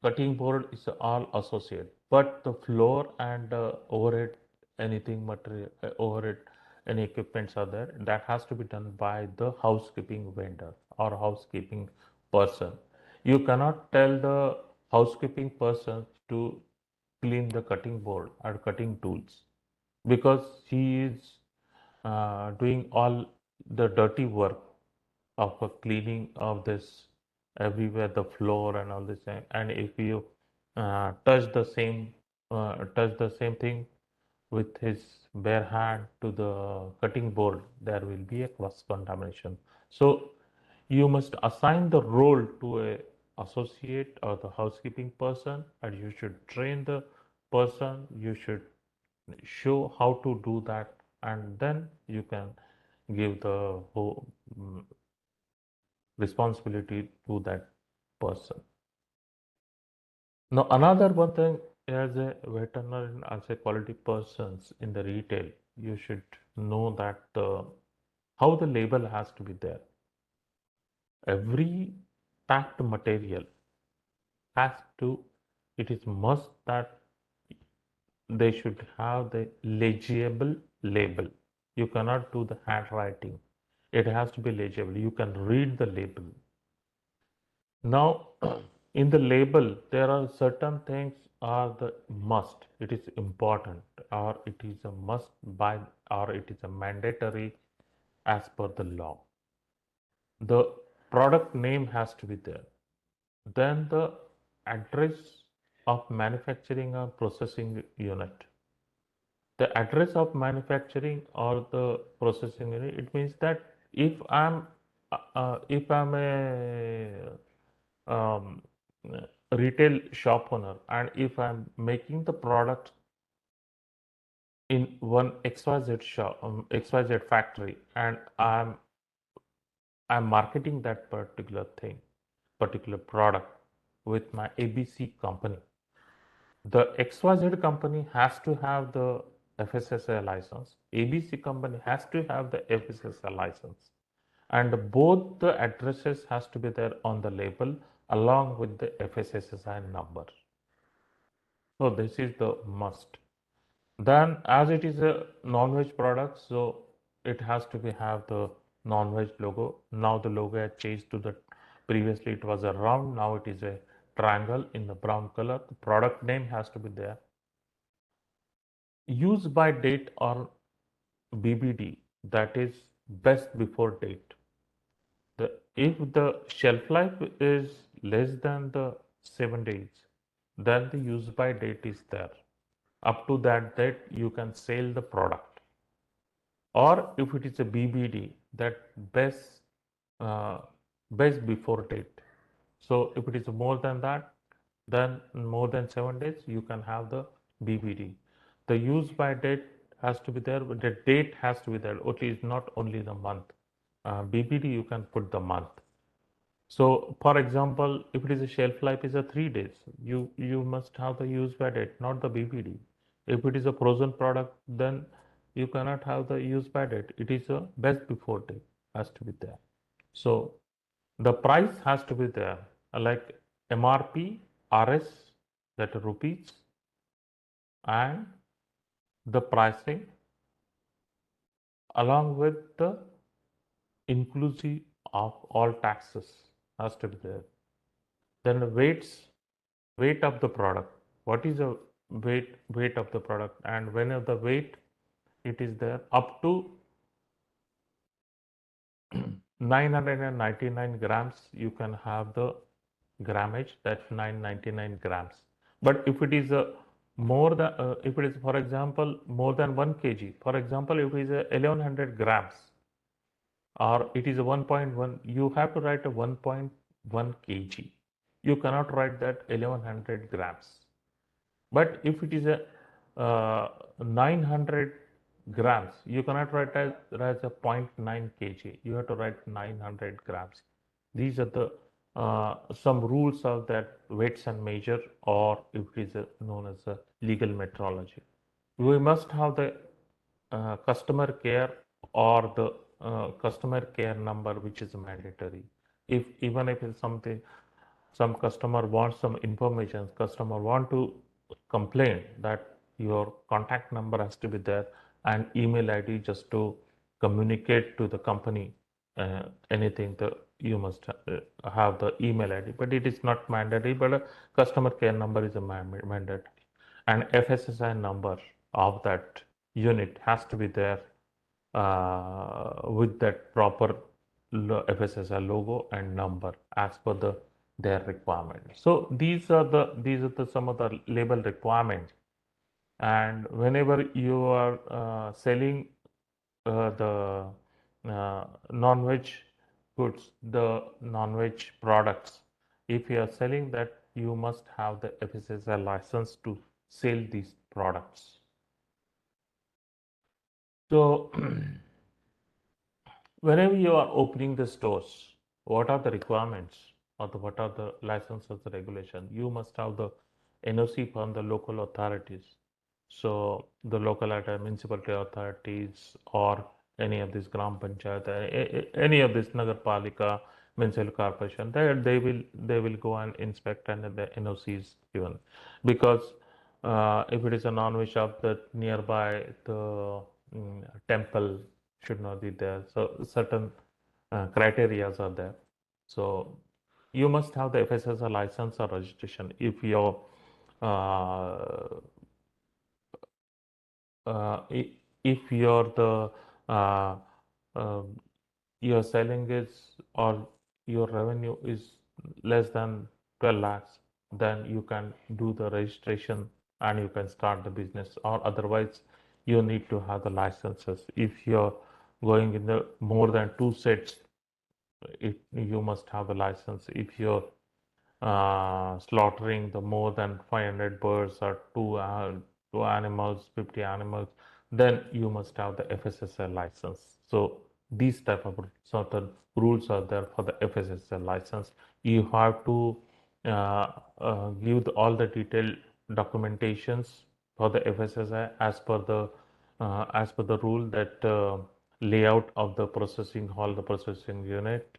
Cutting board is all associated, but the floor and overhead, anything material, overhead, any equipments are there, that has to be done by the housekeeping vendor or housekeeping person. You cannot tell the housekeeping person to clean the cutting board or cutting tools because he is doing all the dirty work of cleaning of this everywhere, the floor and all this. And if you touch the same thing with his bare hand to the cutting board, there will be a cross contamination. So you must assign the role to a associate or the housekeeping person, and you should train the person. You should show how to do that, and then you can give the whole responsibility to that person. Now, another one thing, as a veterinarian, as a quality persons in the retail, you should know that how the label has to be there. Every packed material has to, it is must that they should have the legible label. You cannot do the handwriting. It has to be legible. You can read the label. Now, in the label, there are certain things are the must. It is important, or it is a must by, or it is a mandatory as per the law. The product name has to be there. Then the address of manufacturing or processing unit. The address of manufacturing or the processing unit, it means that if I'm a um, retail shop owner, and if I'm making the product in one XYZ shop, XYZ factory, and I'm marketing that particular thing, particular product with my ABC company, the XYZ company has to have the FSSAI license. ABC company has to have the FSSAI license, and both the addresses has to be there on the label along with the FSSAI number. So this is the must. Then, as it is a non-veg product, so it has to be have the non-veg logo. Now the logo has changed to the, previously it was a round, now it is a triangle in the brown color. The product name has to be there. Use by date or BBD, that is best before date. If the shelf life is less than the 7 days, then the use by date is there. Up to that date, you can sell the product. Or if it is a BBD, that best uh, best before date. So if it is more than that, then more than 7 days, you can have the BBD. The use by date has to be there, but the date has to be there. Okay, it's not only the month. BBD, you can put the month. So, for example, if it is a shelf life is a 3 days, you must have the use by date, not the BBD. If it is a frozen product, then you cannot have the use by date. It is a best before date has to be there. So the price has to be there, like MRP, RS, that rupees, and the pricing along with the inclusive of all taxes has to be there. Then the weight of the product. What is the weight of the product? And when of the weight it is there up to 999 grams, you can have the grammage, that's 999 grams. But if it is a more than if it is, for example, more than 1 kg, for example, if it is a 1100 grams or it is a 1.1, you have to write a 1.1 kg. You cannot write that 1100 grams. But if it is a 900 grams, you cannot write as a zero point 0.9 kg. You have to write 900 grams. These are the some rules of that weights and measure, or if it is known as a legal metrology. We must have the customer care or the customer care number, which is mandatory. If even if it's something, some customer wants some information, customer want to complain, that your contact number has to be there and email ID just to communicate to the company anything. The you must have the email ID, but it is not mandatory. But a customer care number is a mandatory, and FSSI number of that unit has to be there with that proper FSSI logo and number as per their requirement. So these are the some of the label requirements. And whenever you are selling the non-veg goods, the non-veg products, if you are selling that, you must have the FSSI license to sell these products. So whenever you are opening the stores, what are the requirements or what are the licenses, the regulation? You must have the NOC from the local authorities. So the local municipality authorities or any of these gram panchayat, any of this nagar palika, municipal corporation, they will go and inspect, and the NOC is given. Because if it is a non-veg shop that nearby the temple should not be there. So certain criterias are there. So you must have the FSSI license or registration if your uh, if you're the uh, uh, your selling is or your revenue is less than 12 lakhs, then you can do the registration and you can start the business, or otherwise you need to have the licenses. If you're going in the more than two sets, you must have the license. If you're slaughtering the more than 500 birds or two animals, 50 animals, then you must have the FSSI license. So these type of certain rules are there for the FSSI license. You have to give all the detailed documentations for the FSSI as per the rule that layout of the processing hall, the processing unit,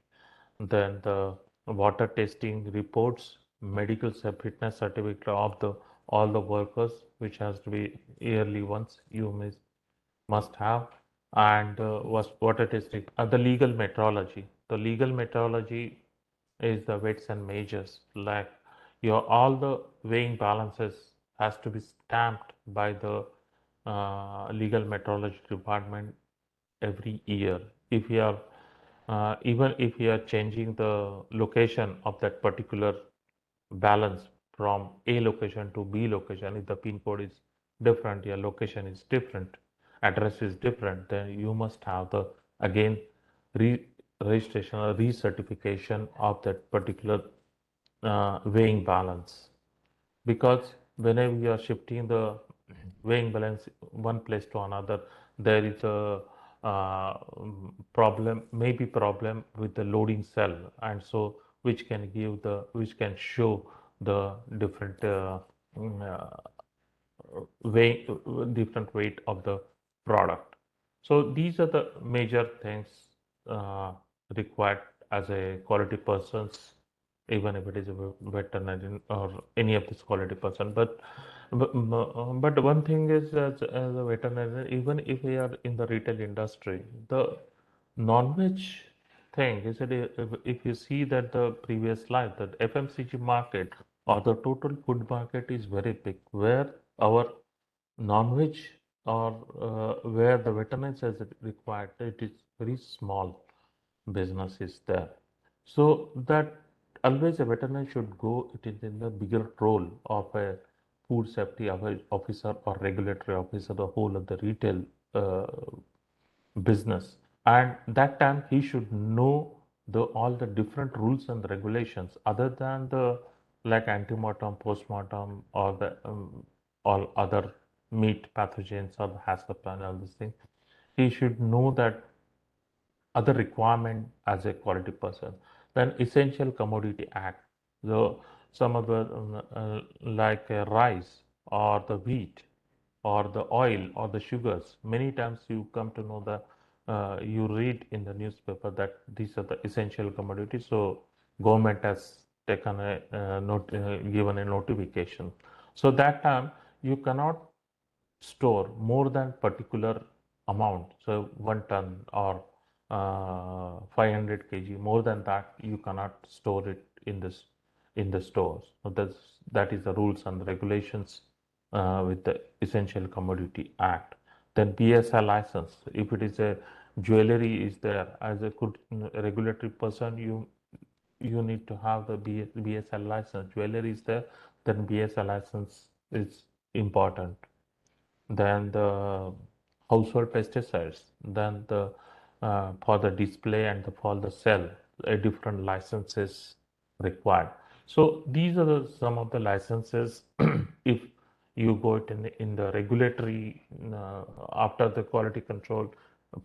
then the water testing reports, medical fitness certificate of the all the workers, which has to be yearly once you must have, and was water testing. The legal metrology. The legal metrology is the weights and measures. Like your all the weighing balances has to be stamped by the legal metrology department every year. If you are even if you are changing the location of that particular balance from A location to B location, if the pin code is different, your location is different, address is different, then you must have the again re registration or recertification of that particular weighing balance. Because whenever you are shifting the weighing balance one place to another, there is a problem, maybe problem with the loading cell, and so which can show the different mm, weight, different weight of the product. So these are the major things uh, required as a quality persons, even if it is a veterinarian or any of this quality person. But one thing is, as a veterinarian, even if we are in the retail industry, the non-veg thing is that if you see that the previous slide, that FMCG market or the total food market is very big, where our non-veg or where the veterinary is required, it is very small business is there. So that always a veterinary should go it is in the bigger role of a food safety officer or regulatory officer, the whole of the retail uh, business. And that time he should know the all the different rules and regulations other than the like antemortem, postmortem, or the all other meat pathogens or the HACCP and all these things. He should know that other requirement as a quality person. Then Essential Commodity Act. So some of the like rice or the wheat or the oil or the sugars. Many times you come to know that you read in the newspaper that these are the essential commodities. So government has taken a given a notification. So that time you cannot store more than particular amount. So 1 ton or 500 kg. More than that, you cannot store it in the stores. So that is the rules and regulations with the Essential Commodity Act. Then BSI license. If it is a jewelry is there, as a good regulatory person, you need to have the BSI license. Jewelry is there, then BSI license is important. Then the household pesticides, then the for the display and for the sell, a different licenses required. So these are some of the licenses. If you go it in the regulatory after the quality control,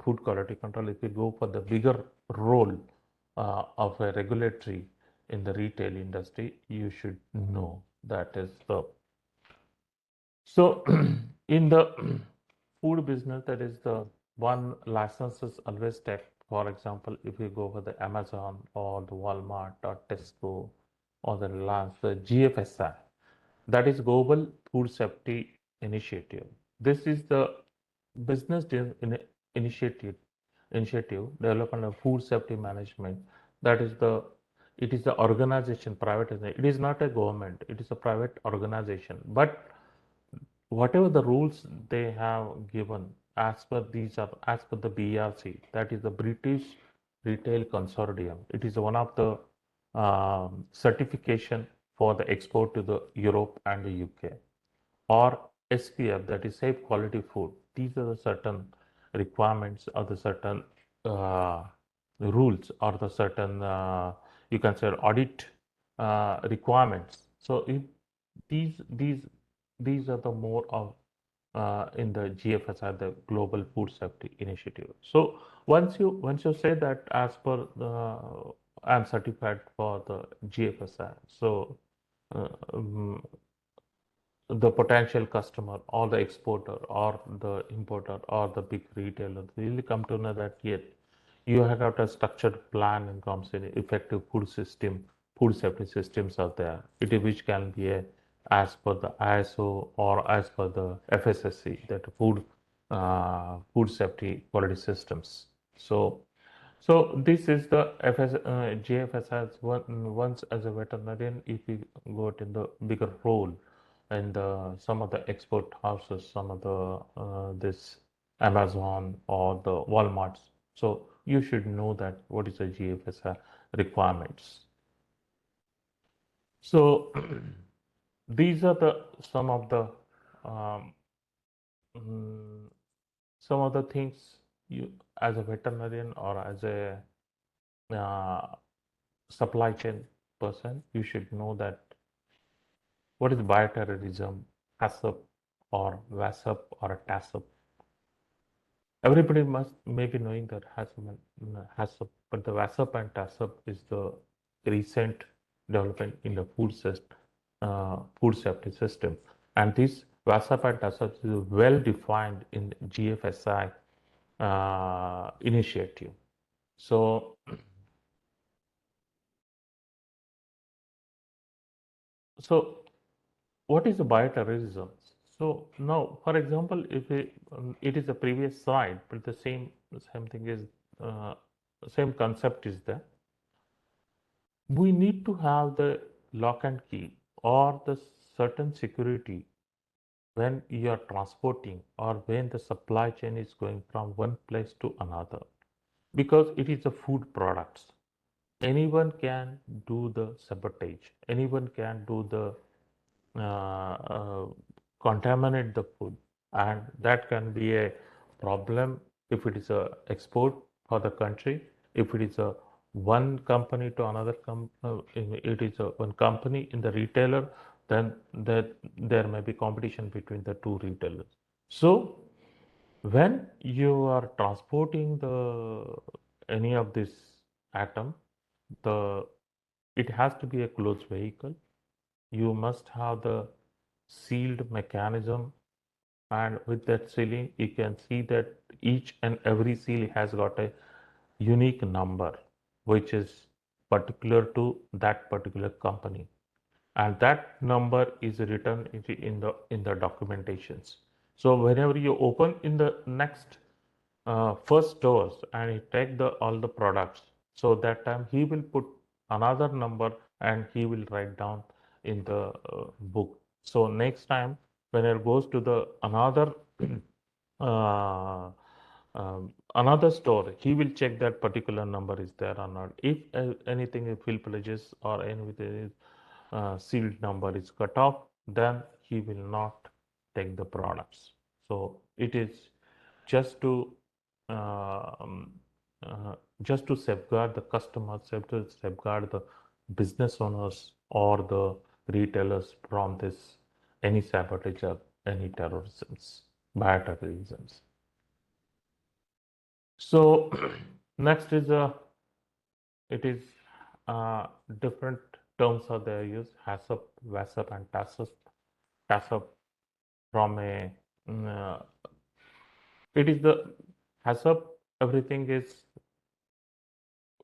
food quality control, if you go for the bigger role of a regulatory in the retail industry, you should know that is the so in the food business, that is the one license is always take. For example, if you go for the Amazon or the Walmart or Tesco or the Reliance, the GFSI, that is Global Food Safety Initiative. This is the business initiative development of food safety management. That is the it is the organization private. It is not a government. It is a private organization, but whatever the rules they have given as per these are as per the BRC, that is the British Retail Consortium. It is one of the certification for the export to the Europe and the UK, or SQF, that is safe quality food. These are the certain requirements or the certain uh, rules or the certain you can say audit requirements. So if these these these are the more of in the GFSI, the Global Food Safety Initiative. So once you say that as per I'm certified for the GFSI, so um, the potential customer or the exporter or the importer or the big retailer really come to know that yet you have got a structured plan and comes in effective food safety systems are there, which can be as per the ISO or as per the FSSC, that food safety quality systems. So this is the GFS as once as a veterinarian. If you got in the bigger role and some of the export houses, some of the this Amazon or the Walmarts. So you should know that what is the GFS requirements. So these are the some of the um, mm, some of the things you as a veterinarian or as a uh, supply chain person, you should know that what is bioterrorism, HACCP or WASP or a TACCP. Everybody must may be knowing that HACCP, but the WASP and TACCP is the recent development in the food safety system. And this WASP and TACCP is well defined in GFSI initiative. So so what is the bioterrorism? So now, for example, if it is a previous slide, but the same thing is uh, same concept is there. We need to have the lock and key or the certain security when you are transporting or when the supply chain is going from one place to another, because it is a food products. Anyone can do the sabotage. Anyone can do the uh, uh, contaminate the food, and that can be a problem if it is a export for the country. If it is a one company to another it is a one company in the retailer, then that there may be competition between the two retailers. So when you are transporting the any of this atom, the it has to be a closed vehicle. You must have the sealed mechanism, and with that sealing you can see that each and every seal has got a unique number which is particular to that particular company, and that number is written in the documentations. So whenever you open in the next first stores and he take all the products. So that time he will put another number and he will write down in the book. So next time when it goes to the another uh, another store, he will check that particular number is there or not. If anything, if fill pledges or anything sealed number is cut off, then he will not take the products. So it is just to um, just to safeguard the customers, to safeguard the business owners or the retailers from this any sabotage or any terrorisms, bioterrorisms. So next is it is different terms are there used HACCP, WASP, and TACCP. TACCP from a it is the HACCP. Everything is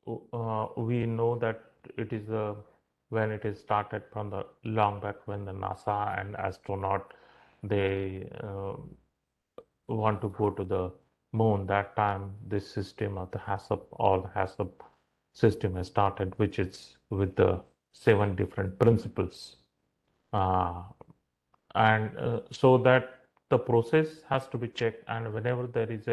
we know that it is when it is started from the long back when the NASA and astronaut they want to go to the moon. That time this system of the HACCP, all the HACCP system has started, which is with the 7 different principles. Uh, and so that the process has to be checked, and whenever there is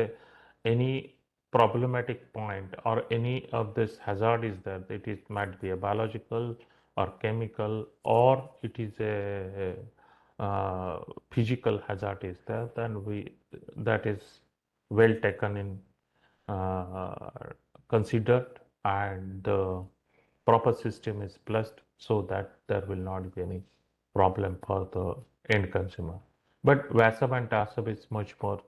any problematic point or any of this hazard is there, it might be a biological or chemical or it is a physical hazard is there, then we that is well taken in uh, considered and the proper system is blessed so that there will not be any problem for the end consumer. But WASAP and TASAP is much more,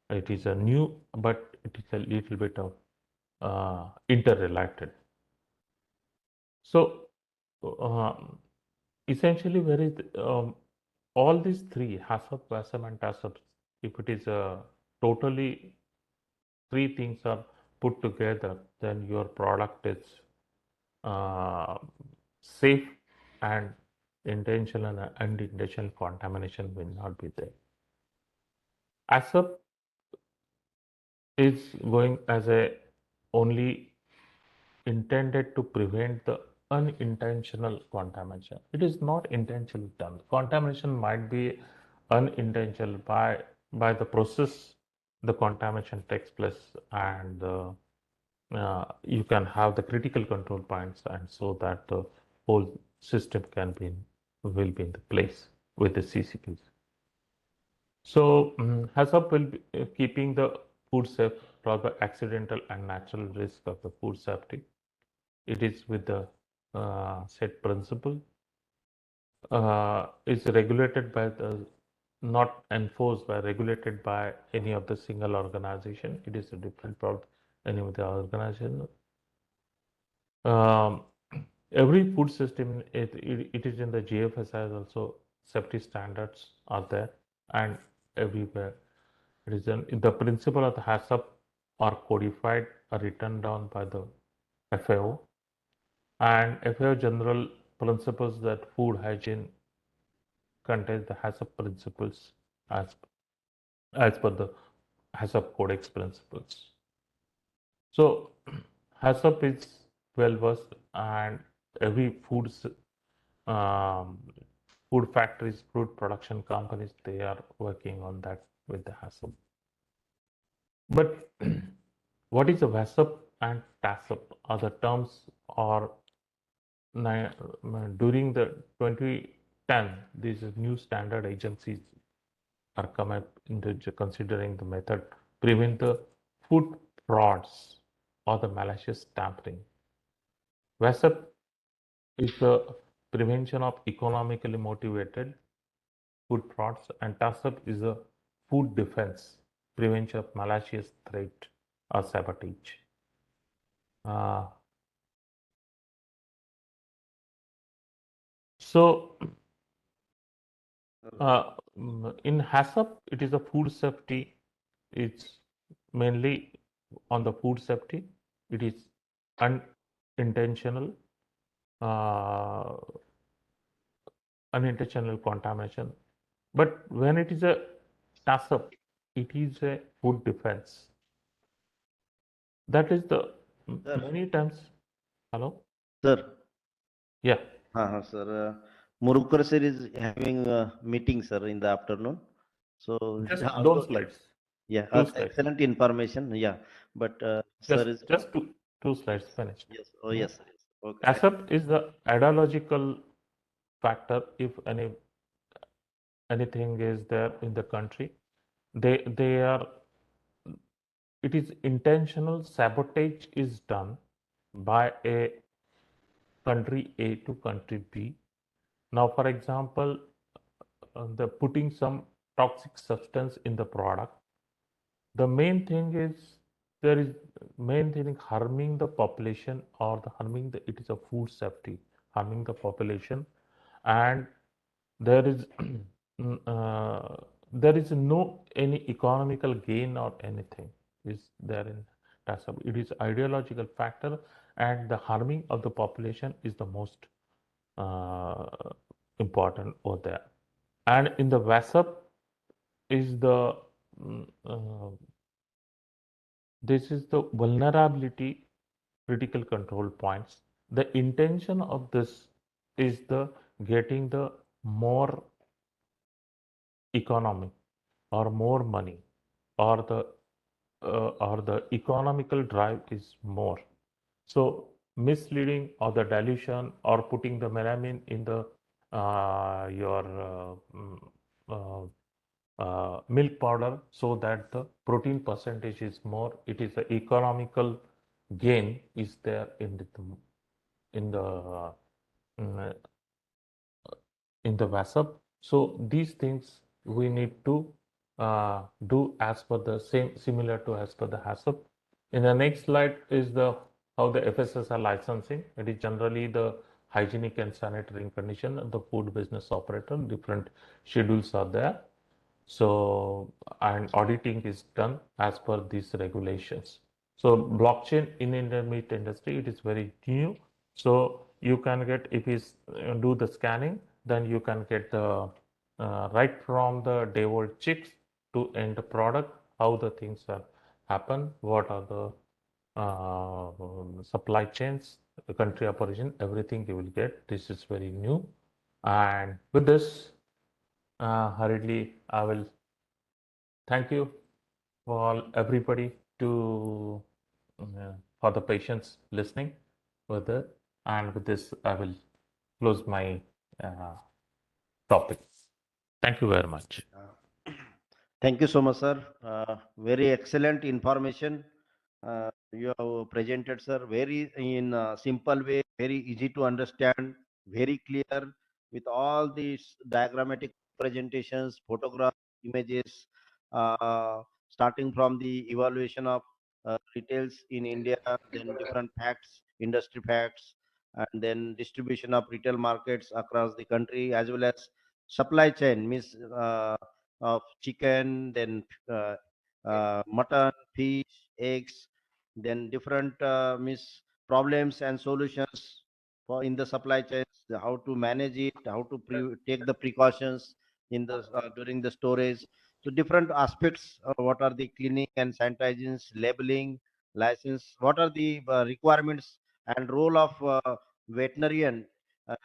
it is a new, but it is a little bit of interrelated. So essentially, where is all these three, HACCP, WASAP, and TASAP, if it is totally three things are put together, then your product is uh, safe and intentional and unintentional contamination will not be there. ASAP is going as a only intended to prevent the unintentional contamination. It is not intentionally done. Contamination might be unintentional by the process the contamination takes place and you can have the critical control points and so that the whole system can be will be in the place with the CCPs. So HACCP will be keeping the food safe for the accidental and natural risk of the food safety. It is with the set principle. It's regulated by the not enforced by regulated by any of the single organization. It is a different from any of the organization. Um, every food system it is in the GFSI also safety standards are there and everywhere it is the principle of the HACCP are codified are written down by the FAO and FAO general principles that food hygiene contains the HACCP principles as as per the HACCP codex principles. So HACCP is well versed and every um, food factories, food production companies, they are working on that with the HACCP. But what is a WASP and TACCP are the terms or during the 2010, these new standard agencies are come up into considering the method prevent the food frauds or the malicious tampering. WASP is the prevention of economically motivated food frauds and TACCP is a food defense, prevention of malicious threat or sabotage. Uh, so in HACCP, it is a food safety. It's mainly on the food safety. It is unintentional, uh, unintentional contamination. But when it is a TACCP, it is a food defense. That is the Sir. many times. Hello? Sir. Yeah. Sir. Murukar sir is having a meeting, sir, in the afternoon. So, Just don't although, slides. yeah, Two slides. excellent information. Yeah, but sir is Just two slides finished. yes. Oh, Yeah. yes, sir. Yes. Okay. Asset is the ideological factor if anything is there in the country. They are it is intentional sabotage is done by a country A to country B. Now, for example, the putting some toxic substance in the product. The main thing is there is main thing harming the population or the harming the it is a food safety harming the population, and there is uh, there is no any economical gain or anything is there in TASAB. It is ideological factor, and the harming of the population is the most uh, important over there. And in the WhatsApp is the this is the vulnerability critical control points. The intention of this is the getting the more economy or more money or the economical drive is more. So misleading or the dilution or putting the melamine in the your milk powder so that the protein percentage is more. It is the economical gain is there in the mm, in the WhatsApp. So these things we need to do as per the same similar to as per the HACCP. In the next slide is the how the FSSR licensing. It is generally the hygienic and sanitary condition of the food business operator. Different schedules are there. So, and auditing is done as per these regulations. So, blockchain in intermediate industry, it is very new. So, you can get, if you do the scanning, then you can get the right from the day old chicks to end product, how the things are happen, what are the supply chains, the country operation, everything you will get. This is very new. And with this, hurriedly, I will thank you for everybody to for the patience listening with it. And with this, I will close my uh, topic. Thank you very much. Thank you so much, sir. Very excellent information you have presented, sir. Very in a simple way, very easy to understand, very clear with all these diagrammatic presentations, photographs, images, starting from the evaluation of retails in India, then different facts, industry facts, and then distribution of retail markets across the country, as well as supply chain, means of chicken, then mutton, fish, eggs, then different means problems and solutions for in the supply chains, how to manage it, how to take the precautions in the during the storage. So different aspects, what are the cleaning and sanitizing, labeling, license, what are the requirements and role of veterinarian.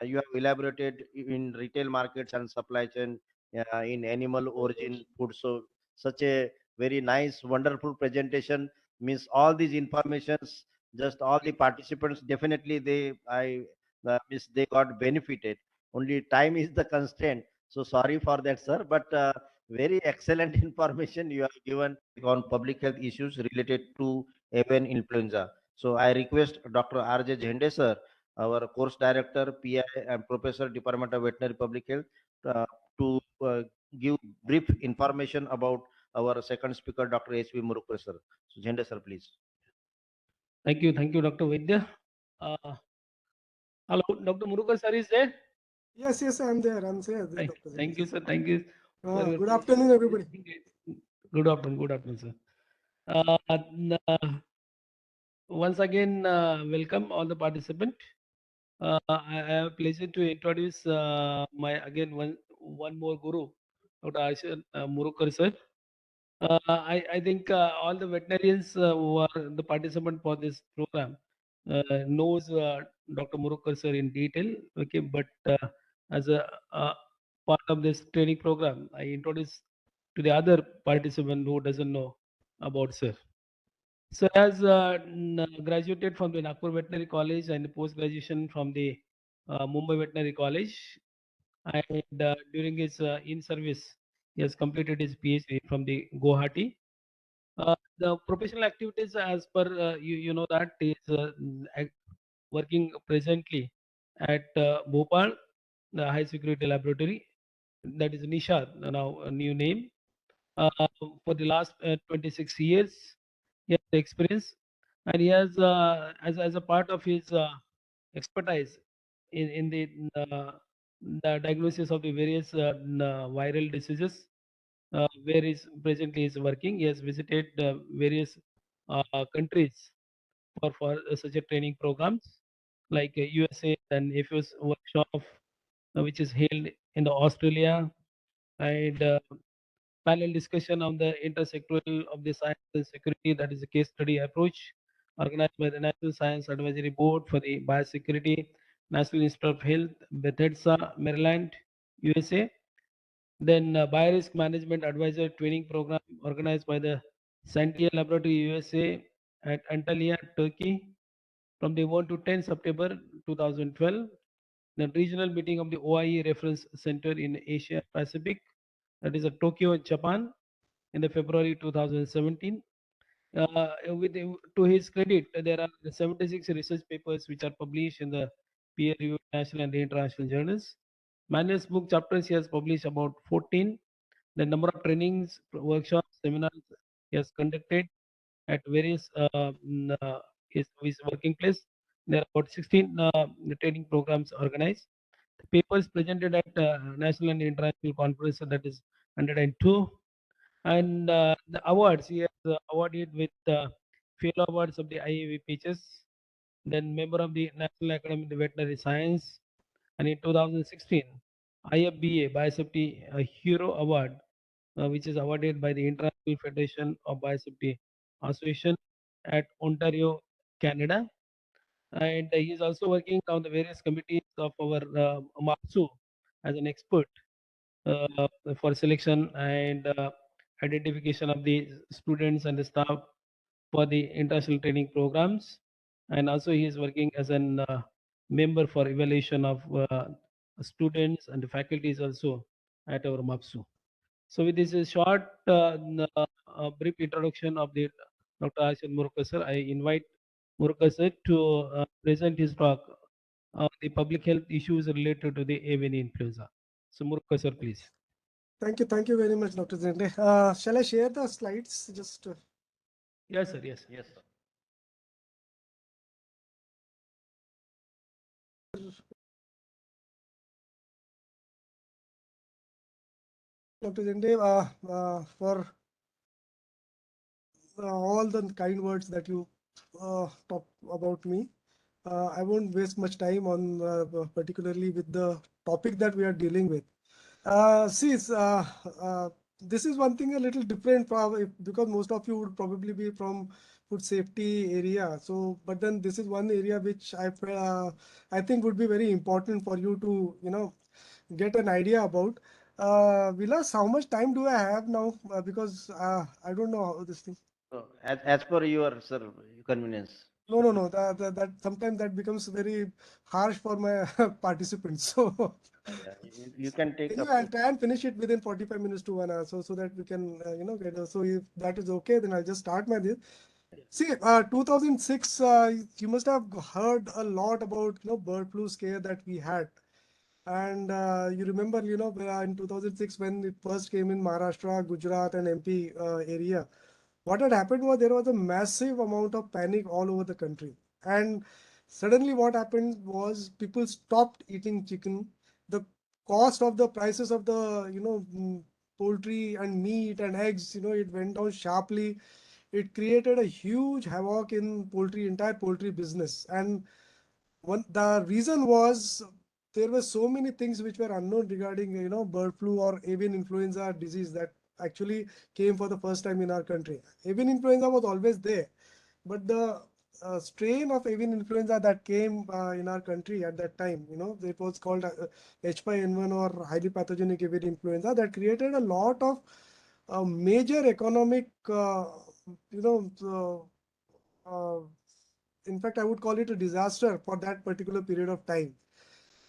You have elaborated in retail markets and supply chain in animal origin food. So such a very nice, wonderful presentation. Means all these informations, just all the participants definitely miss they got benefited. Only time is the constraint. So sorry for that, sir. But very excellent information you have given on public health issues related to avian influenza. So I request Dr. R.J. Jhende, sir, our course director, PI, and Professor, Department of Veterinary Public Health, to give brief information about our second speaker, Dr. H.V. Murukar, sir. So, Jhende, sir, please. Thank you, Dr. Vaidya. Hello, Dr. Murukar sir is there? Yes, I'm there, Dr. Thank you, sir. Thank you. Good afternoon, everybody. Good afternoon, sir. Once again, welcome all the participants. I have pleasure to introduce my again one more guru, Dr. Murukar sir. I think all the veterinarians who are the participant for this program knows Dr. Murukar sir in detail. Okay, but as a part of this training program, I introduce to the other participant who doesn't know about sir. So as graduated from the Nagpur Veterinary College and post graduation from the Mumbai Veterinary College, and during his in service, he has completed his PhD from the Guwahati. The professional activities, as per you know that is working presently at Bhopal, the high security laboratory. That is Nishad, now a new name. Uh, for the last 26 years, he has the experience, and he has as a part of his expertise in the diagnosis of the various viral diseases where is presently is working. He has visited various countries for such a training programs like USA and FUS workshop, which is held in the Australia, and panel discussion on the intersectoral of the science and security. That is a case study approach organized by the National Science Advisory Board for the Biosecurity, National Institute of Health, Bethesda, Maryland, USA. Then Biorisk Management Advisor Training Program organized by the Santia Laboratory USA at Antalya, Turkey from the 1 to 10 September 2012. The regional meeting of the OIE Reference Center in Asia Pacific, that is at Tokyo, Japan, in the February 2017. To his credit, there are 76 research papers which are published in the peer-reviewed national and international journals. Manual's book chapters he has published about 14. The number of trainings, workshops, seminars he has conducted at various his working place. There are about 16 training programs organized. The papers presented at national and international conferences, that is 102. And the awards, he has awarded with Fellow Awards of the IAV Peaches, then member of the National Academy of Veterinary Science, and in 2016, IFBA Biosafety Hero Award, which is awarded by the International Federation of Biosafety Association at Ontario, Canada. And he is also working on the various committees of our MAPSU as an expert for selection and identification of the students and the staff for the international training programs. And also he is working as an member for evaluation of students and the faculties also at our MAPSU. So with this short brief introduction of the Dr. Ashad Murukar sir, I invite Murukar sir to present his talk on the public health issues related to the avian influenza. So Murukar sir, please. Thank you very much, Dr. Zende. Shall I share the slides? Just Yes, sir. Yes. Yes. Dr. Zende, for all the kind words that you talk about me. I won't waste much time on particularly with the topic that we are dealing with. This is one thing a little different because most of you would probably be from food safety area. So, but then this is one area which I think would be very important for you to get an idea about. Vilas, how much time do I have now? Because I don't know how this thing. So, as per your, sir, convenience. No. That sometimes that becomes very harsh for my participants. So Yeah, you can take anyway, up I'll try and finish it within 45 minutes to 1 hour, so that we can get. So if that is okay, then I'll just start my this. See, 2006, you must have heard a lot about bird flu scare that we had. And you remember, in 2006 when it first came in Maharashtra, Gujarat, and MP area, what had happened was there was a massive amount of panic all over the country. And suddenly what happened was people stopped eating chicken. The cost of the prices of the, poultry and meat and eggs, it went down sharply. It created a huge havoc in entire poultry business. And the reason was there were so many things which were unknown regarding bird flu or avian influenza disease that actually came for the first time in our country. Avian influenza was always there, but the strain of avian influenza that came in our country at that time, it was called H5N1 or highly pathogenic avian influenza, that created a lot of major economic, in fact, I would call it a disaster for that particular period of time.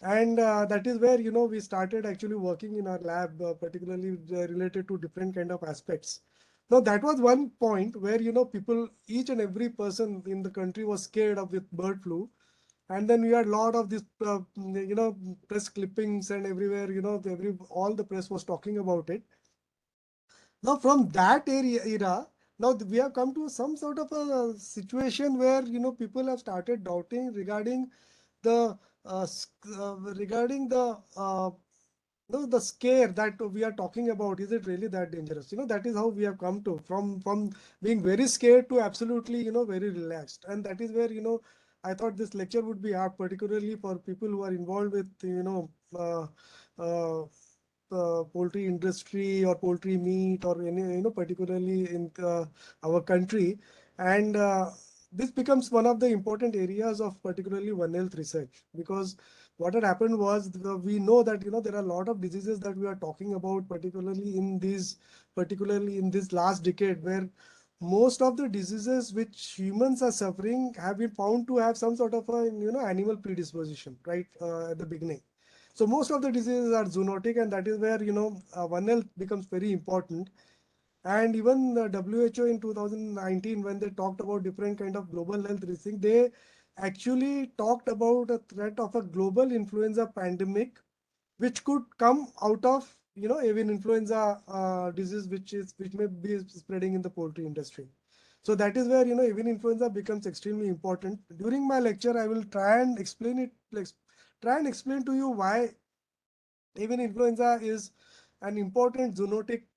And that is where, we started actually working in our lab, particularly related to different kind of aspects. Now, that was one point where, people, each and every person in the country was scared of with bird flu. And then we had a lot of this, press clippings and everywhere, all the press was talking about it. Now, from that era, now we have come to some sort of a situation where, people have started doubting regarding the regarding the scare that we are talking about. Is it really that dangerous? That is how we have come to, from being very scared to absolutely, very relaxed. And that is where, I thought this lecture would be apt, particularly for people who are involved with, poultry industry or poultry meat or any, particularly in our country. And this becomes one of the important areas of particularly One Health research, because what had happened was, we know that, there are a lot of diseases that we are talking about, particularly in this last decade, where most of the diseases which humans are suffering have been found to have some sort of a, animal predisposition, right, at the beginning. So most of the diseases are zoonotic, and that is where, One Health becomes very important. And even the WHO in 2019, when they talked about different kind of global health risks, they actually talked about a threat of a global influenza pandemic, which could come out of, avian influenza disease, which may be spreading in the poultry industry. So that is where, avian influenza becomes extremely important. During my lecture, I will try and explain it, try and explain to you why avian influenza is an important zoonotic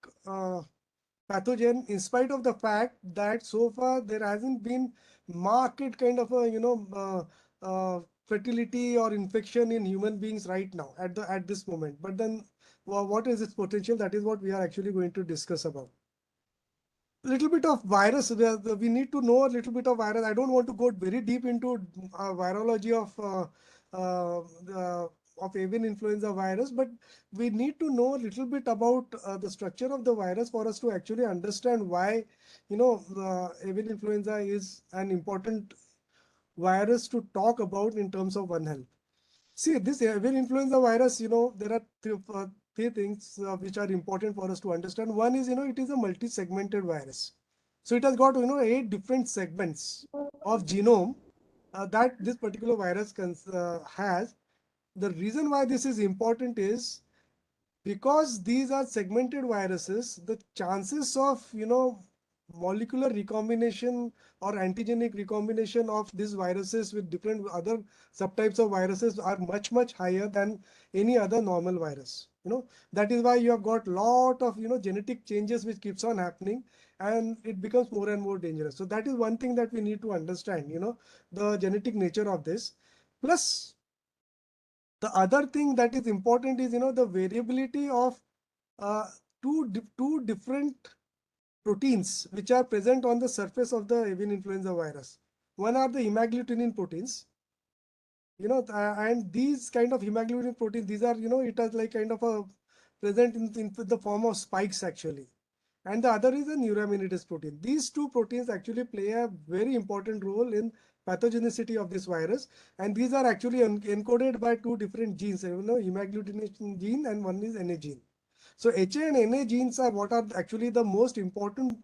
pathogen, in spite of the fact that so far there hasn't been marked kind of a, fertility or infection in human beings right now at this moment. But then, what is its potential? That is what we are actually going to discuss about. Little bit of virus. We need to know a little bit of virus. I don't want to go very deep into virology of avian influenza virus, but we need to know a little bit about the structure of the virus for us to actually understand why, avian influenza is an important virus to talk about in terms of One Health. See, this avian influenza virus, there are three things which are important for us to understand. One is, it is a multi-segmented virus. So it has got, 8 different segments of genome that this particular virus has. The reason why this is important is because these are segmented viruses, the chances of, molecular recombination or antigenic recombination of these viruses with different other subtypes of viruses are much, much higher than any other normal virus. That is why you have got lot of, genetic changes which keeps on happening, and it becomes more and more dangerous. So that is one thing that we need to understand, the genetic nature of this. Plus, the other thing that is important is, the variability of two different proteins which are present on the surface of the avian influenza virus. One are the hemagglutinin proteins, and these kind of hemagglutinin proteins, these are, it is like kind of a present in the form of spikes actually. And the other is the neuraminidase protein. These two proteins actually play a very important role in pathogenicity of this virus. And these are actually encoded by two different genes, hemagglutinin gene and one is NA gene. So HA and NA genes are what are actually the most important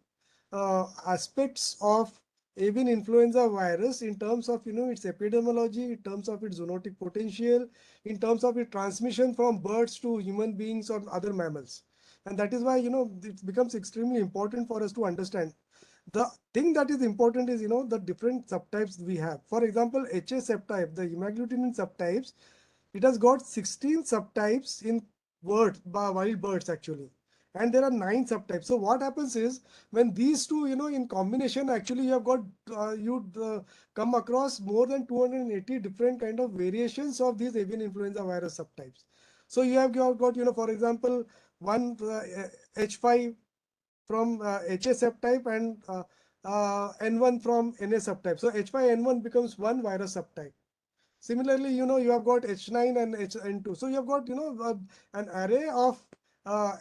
aspects of avian influenza virus in terms of, its epidemiology, in terms of its zoonotic potential, in terms of its transmission from birds to human beings or other mammals. And that is why, it becomes extremely important for us to understand. The thing that is important is, the different subtypes we have. For example, HA subtype, the hemagglutinin subtypes, it has got 16 subtypes in wild birds actually. And there are 9 subtypes. So what happens is, when these two, in combination, actually you have got, come across more than 280 different kind of variations of these avian influenza virus subtypes. So you have got, for example, one H5 from HA subtype and N1 from NA subtype. So H5N1 becomes one virus subtype. Similarly, you have got H9 and HN2. So you have got, an array of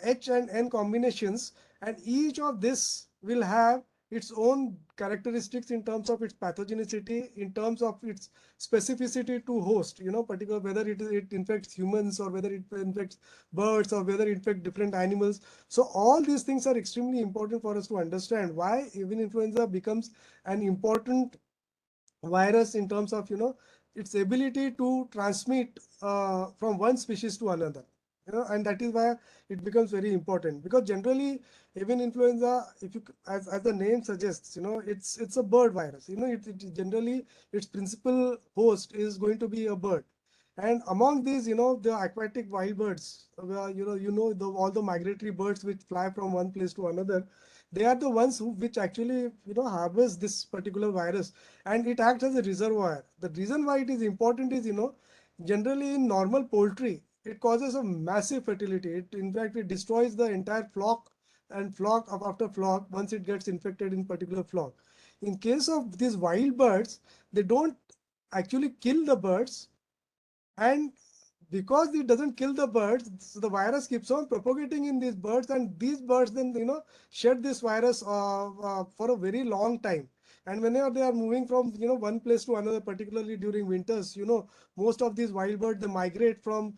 H and N combinations, and each of this will have its own characteristics in terms of its pathogenicity, in terms of its specificity to host, particular whether it infects humans or whether it infects birds or whether it infects different animals. So all these things are extremely important for us to understand why avian influenza becomes an important virus in terms of its ability to transmit from one species to another, and that is why it becomes very important, because generally avian influenza, if you as the name suggests, it's a bird virus. It generally its principal host is going to be a bird, and among these, the aquatic wild birds, all the migratory birds which fly from one place to another, they are the ones which actually harvest this particular virus, and it acts as a reservoir. The reason why it is important is, generally in normal poultry, it causes a massive fertility. In fact, it destroys the entire flock and flock after flock once it gets infected in particular flock. In case of these wild birds, they don't actually kill the birds, and because it doesn't kill the birds, so the virus keeps on propagating in these birds, and these birds then shed this virus for a very long time. And whenever they are moving from one place to another, particularly during winters, most of these wild birds, they migrate from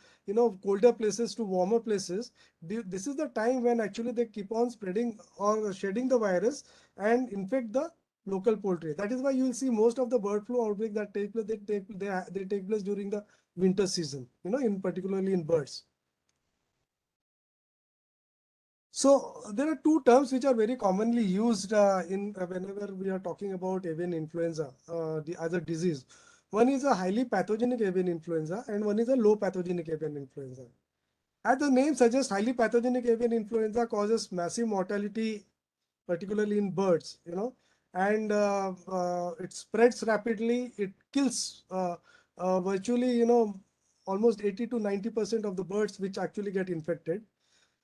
colder places to warmer places. This is the time when actually they keep on spreading or shedding the virus and infect the local poultry. That is why you will see most of the bird flu outbreaks that take place, they take place during the winter season, in particularly in birds. So there are two terms which are very commonly used in whenever we are talking about avian influenza as a disease. One is a highly pathogenic avian influenza and one is a low pathogenic avian influenza. As the name suggests, highly pathogenic avian influenza causes massive mortality, particularly in birds, and it spreads rapidly. It kills virtually, almost 80 to 90% of the birds which actually get infected.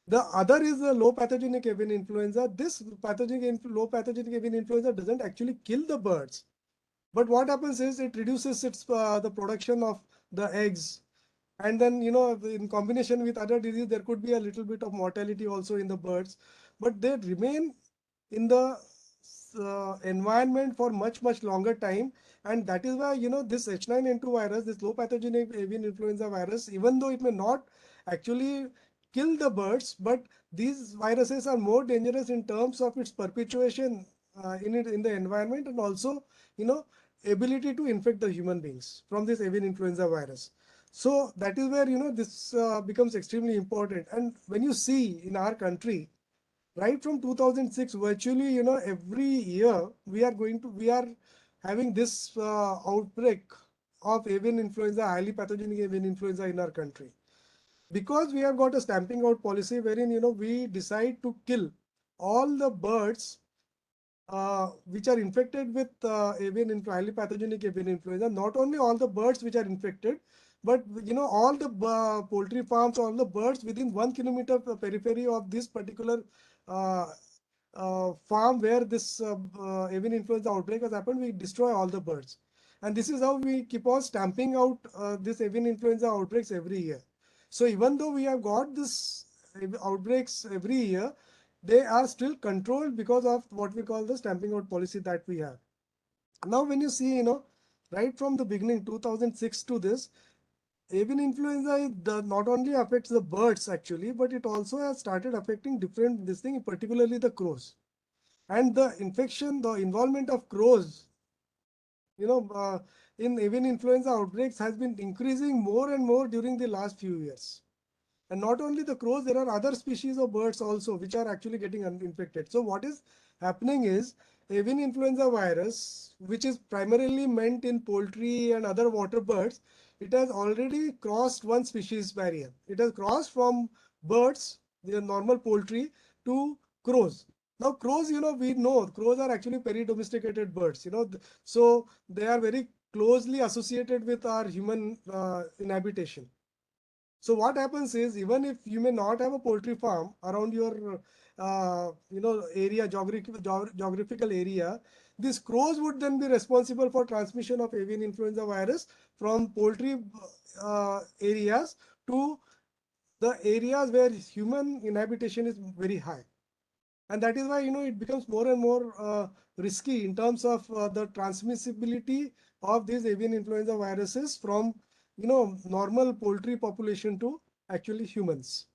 The other is the low pathogenic avian influenza. This low pathogenic avian influenza doesn't actually kill the birds, but what happens is it reduces the production of the eggs, and then in combination with other disease there could be a little bit of mortality also in the birds, but they remain in the environment for much longer time. And that is why this H9N2 virus, this low pathogenic avian influenza virus, even though it may not actually kill the birds, but these viruses are more dangerous in terms of its perpetuation in the environment, and also ability to infect the human beings from this avian influenza virus. So that is where this becomes extremely important. And when you see in our country, right from 2006, virtually every year we are having this outbreak of avian influenza, highly pathogenic avian influenza in our country, because we have got a stamping out policy wherein we decide to kill all the birds which are infected with highly pathogenic avian influenza. Not only all the birds which are infected, but all the poultry farms, all the birds within 1 kilometer periphery of this particular uh, farm where this avian influenza outbreak has happened, we destroy all the birds. And this is how we keep on stamping out this avian influenza outbreaks every year. So even though we have got this outbreaks every year, they are still controlled because of what we call the stamping out policy that we have. Now, when you see, right from the beginning, 2006 to this, avian influenza not only affects the birds actually, but it also has started affecting different this thing, particularly the crows. And the involvement of crows, in avian influenza outbreaks has been increasing more and more during the last few years. And not only the crows, there are other species of birds also which are actually getting infected. So what is happening is avian influenza virus, which is primarily meant in poultry and other water birds, it has already crossed one species barrier. It has crossed from birds, the normal poultry, to crows. Now crows, we know crows are actually peri-domesticated birds, so they are very closely associated with our human inhabitation. So what happens is, even if you may not have a poultry farm around your area, geographical area, these crows would then be responsible for transmission of avian influenza virus from poultry areas to the areas where human inhabitation is very high. And that is why, it becomes more and more risky in terms of the transmissibility of these avian influenza viruses from, normal poultry population to actually humans.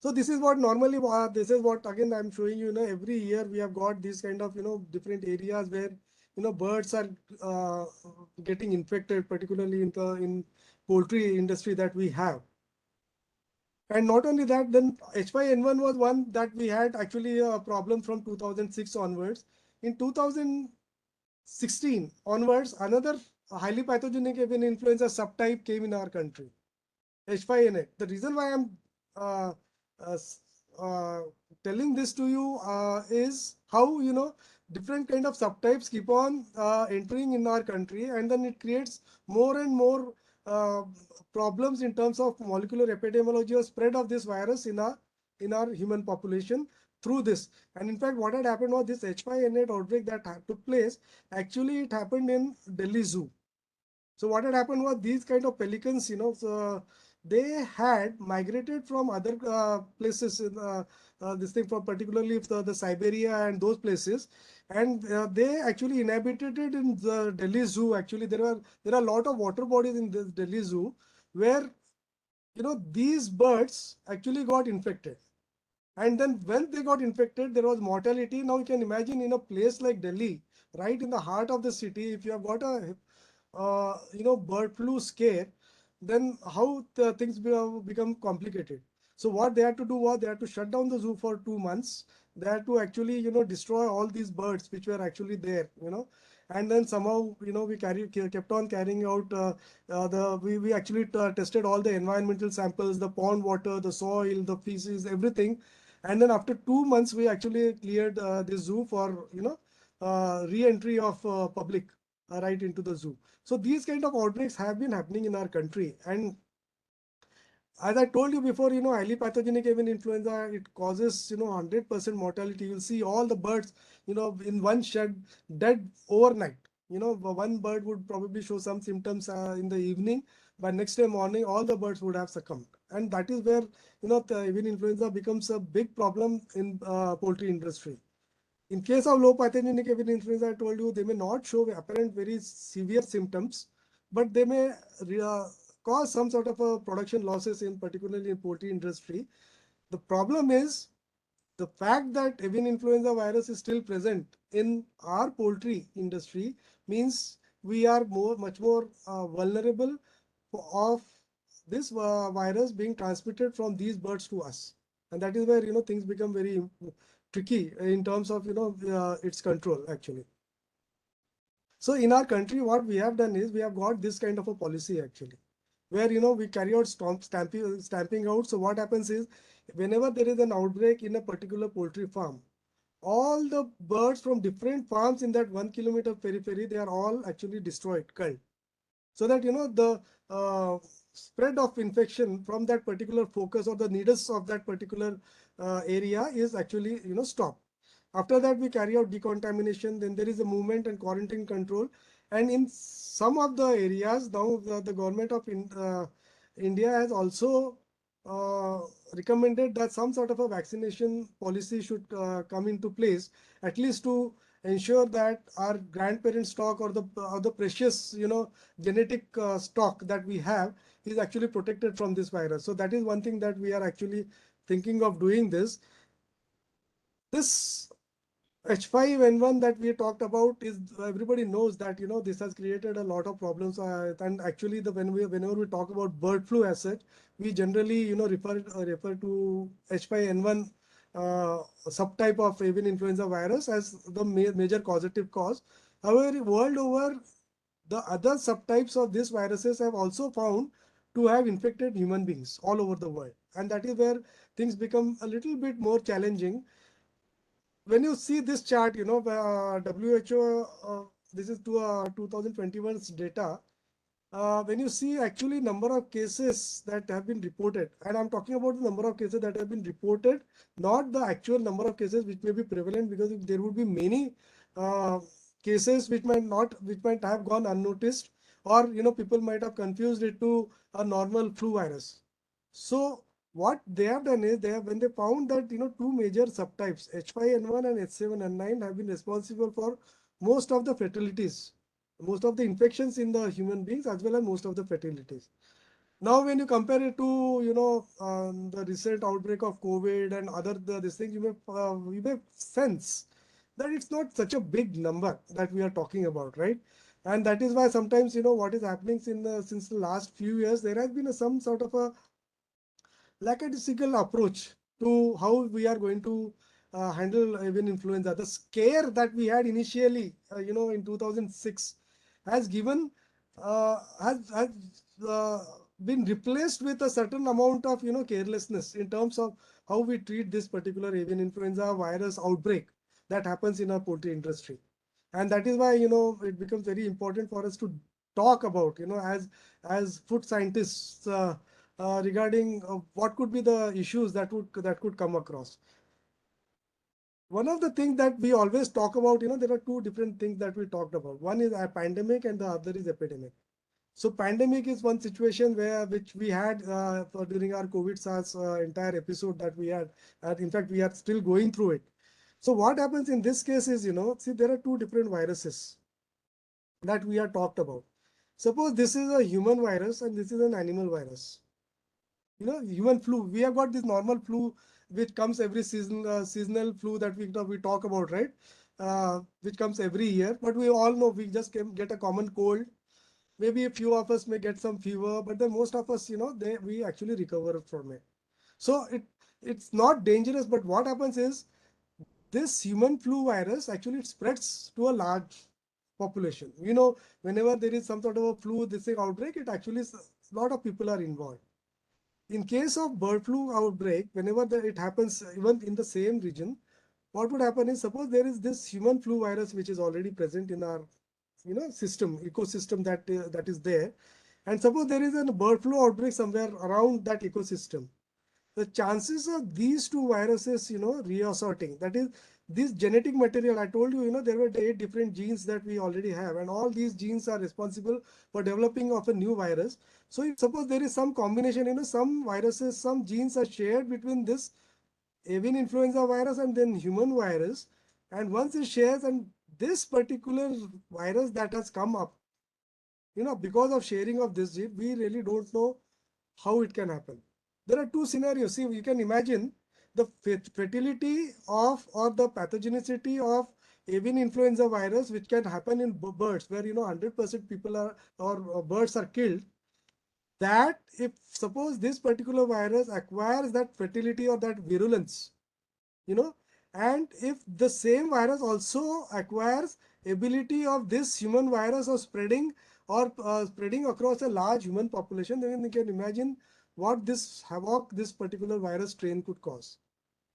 So this is what normally, this is what again I'm showing you, every year we have got these kind of, different areas where, birds are getting infected, particularly in poultry industry that we have. And not only that, then H5N1 was one that we had actually a problem from 2006 onwards. In 2016 onwards, another highly pathogenic avian influenza subtype came in our country, H5N8. The reason why I'm uh, uh, uh, telling this to you is how, different kind of subtypes keep on entering in our country, and then it creates more and more uh, problems in terms of molecular epidemiology or spread of this virus in our human population through this. And in fact, what had happened was this H5N8 outbreak that took place, actually it happened in Delhi Zoo. So what had happened was these kind of pelicans, so they had migrated from other places in this thing, from particularly the Siberia and those places, and they actually inhabited it in the Delhi Zoo. Actually, there are a lot of water bodies in this Delhi Zoo where, these birds actually got infected. And then when they got infected, there was mortality. Now you can imagine in a place like Delhi, right in the heart of the city, if you have got a bird flu scare, then how the things become complicated. So what they had to do was they had to shut down the zoo for 2 months. They had to actually, destroy all these birds which were actually there, and then somehow, we kept on carrying out we actually tested all the environmental samples, the pond water, the soil, the feces, everything. And then after 2 months, we actually cleared the zoo for, re-entry of public right into the zoo. So these kind of outbreaks have been happening in our country. And as I told you before, highly pathogenic avian influenza, it causes, 100% mortality. You'll see all the birds, in one shed dead overnight. One bird would probably show some symptoms in the evening. By next day morning, all the birds would have succumbed. And that is where, the avian influenza becomes a big problem in poultry industry. In case of low pathogenic avian influenza, I told you, they may not show apparent very severe symptoms, but they may cause some sort of a production losses in particularly in poultry industry. The problem is the fact that avian influenza virus is still present in our poultry industry means we are much more vulnerable of this virus being transmitted from these birds to us. And that is where, things become very tricky in terms of, its control actually. So in our country, what we have done is we have got this kind of a policy actually, where, we carry out stamping out. So what happens is whenever there is an outbreak in a particular poultry farm, all the birds from different farms in that 1 kilometer periphery, they are all actually destroyed, culled. So that, the spread of infection from that particular focus or the nidus of that particular area is actually, stopped. After that, we carry out decontamination. Then there is a movement and quarantine control. And in some of the areas, now the government of India has also recommended that some sort of a vaccination policy should come into place, at least to ensure that our grandparent stock or the precious, genetic stock that we have is actually protected from this virus. So that is one thing that we are actually thinking of doing this. This H5N1 that we talked about is, everybody knows that, this has created a lot of problems. And actually, whenever we talk about bird flu as such, we generally, refer to H5N1 subtype of avian influenza virus as the major causative cause. However, world over, the other subtypes of these viruses have also found to have infected human beings all over the world. And that is where things become a little bit more challenging. When you see this chart, WHO, this is to 2021's data. when you see actually number of cases that have been reported, and I'm talking about the number of cases that have been reported, not the actual number of cases which may be prevalent, because if there would be many uh, cases which might have gone unnoticed, or people might have confused it to a normal flu virus. So what they have done is when they found that two major subtypes H5N1 and H7N9 have been responsible for most of the fatalities, most of the infections in the human beings, as well as most of the fatalities. Now, when you compare it to the recent outbreak of COVID and other this thing, you may sense that it's not such a big number that we are talking about, right? And that is why sometimes what is happening since the last few years, there has been some sort of a lackadaisical approach to how we are going to handle avian influenza. The scare that we had initially, in 2006, has given has been replaced with a certain amount of carelessness in terms of how we treat this particular avian influenza virus outbreak that happens in our poultry industry. And that is why it becomes very important for us to talk about as food scientists regarding what could be the issues that could come across. One of the things that we always talk about, there are two different things that we talked about. One is a pandemic and the other is epidemic. So pandemic is one situation which we had during our COVID SARS entire episode that we had. And in fact, we are still going through it. So what happens in this case is, see, there are two different viruses that we are talked about. Suppose this is a human virus and this is an animal virus. Human flu. We have got this normal flu which comes every season, seasonal flu that we talk about, right? Which comes every year. But we all know we just get a common cold. Maybe a few of us may get some fever, but then most of us, we actually recover from it. So it's not dangerous. But what happens is this human flu virus actually it spreads to a large population. Whenever there is some sort of a flu, this thing outbreak, it actually a lot of people are involved. In case of bird flu outbreak, whenever it happens even in the same region, what would happen is suppose there is this human flu virus which is already present in our ecosystem that is there, and suppose there is a bird flu outbreak somewhere around that ecosystem. The chances of these two viruses reassorting, that is this genetic material, I told you, there were 8 different genes that we already have, and all these genes are responsible for developing of a new virus. So if suppose there is some combination, some viruses, some genes are shared between this avian influenza virus and then human virus, and once it shares, and this particular virus that has come up, because of sharing of this gene, we really don't know how it can happen. There are two scenarios. See, you can imagine the fertility of or the pathogenicity of avian influenza virus, which can happen in birds where 100% people are or birds are killed. That if suppose this particular virus acquires that fertility or that virulence, and if the same virus also acquires ability of this human virus of spreading or spreading across a large human population, then you can imagine what this havoc this particular virus strain could cause.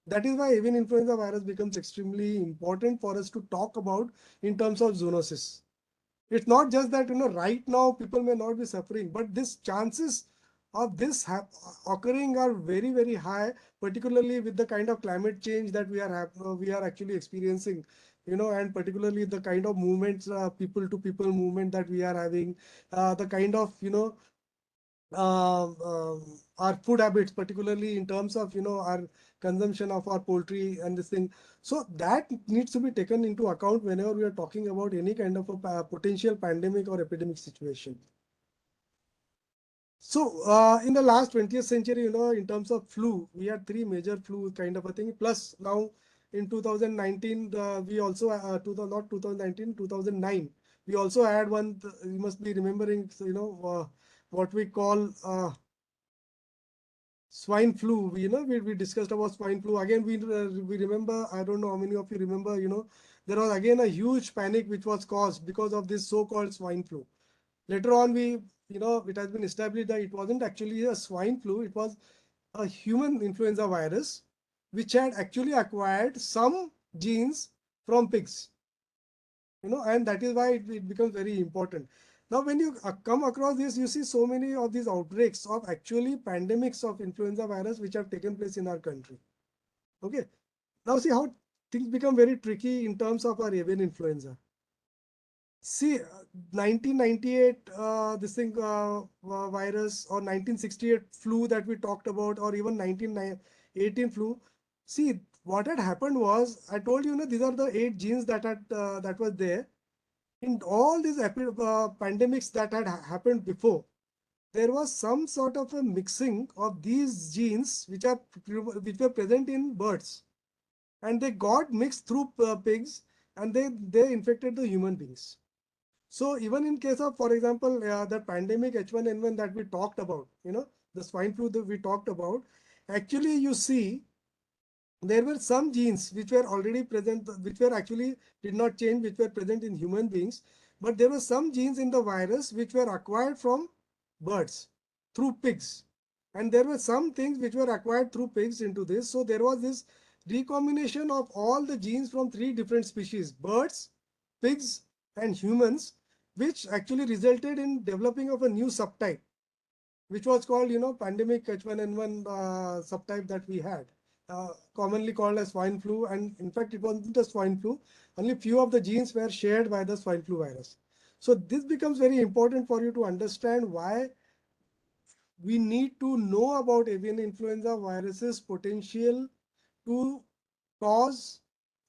That is why avian influenza virus becomes extremely important for us to talk about in terms of zoonosis. It's not just that right now people may not be suffering, but this chances of this occurring are very, very high, particularly with the kind of climate change that we are actually experiencing, and particularly the kind of movements, people to people movement that we are having, the kind of our food habits, particularly in terms of our consumption of our poultry and this thing. So that needs to be taken into account whenever we are talking about any kind of a potential pandemic or epidemic situation. So in the last 20th century, in terms of flu, we had 3 major flu kind of a thing. Plus now in 2019, we also not 2019, 2009, we also had one. You must be remembering, what we call swine flu. We discussed about swine flu again. We remember, I don't know how many of you remember, there was again a huge panic which was caused because of this so-called swine flu. Later on, it has been established that it wasn't actually a swine flu, it was a human influenza virus which had actually acquired some genes from pigs. And that is why it becomes very important. Now, when you come across this, you see so many of these outbreaks of actually pandemics of influenza virus which have taken place in our country. Okay. Now see how things become very tricky in terms of our avian influenza. See, 1998, this thing virus, or 1968 flu that we talked about, or even 1918 flu. See, what had happened was, I told you, these are the 8 genes that that was there. In all these pandemics that had happened before, there was some sort of a mixing of these genes which were present in birds, and they got mixed through pigs, and they infected the human beings. So even in case of, for example, the pandemic H1N1 that we talked about, the swine flu that we talked about, actually you see there were some genes which were already present, which were actually did not change, which were present in human beings, but there were some genes in the virus which were acquired from birds through pigs, and there were some things which were acquired through pigs into this. So there was this recombination of all the genes from 3 different species: birds, pigs, and humans, which actually resulted in developing of a new subtype, which was called, pandemic H1N1 subtype that we had, commonly called as swine flu. And in fact, it wasn't a swine flu. Only few of the genes were shared by the swine flu virus. So this becomes very important for you to understand why we need to know about avian influenza viruses potential to cause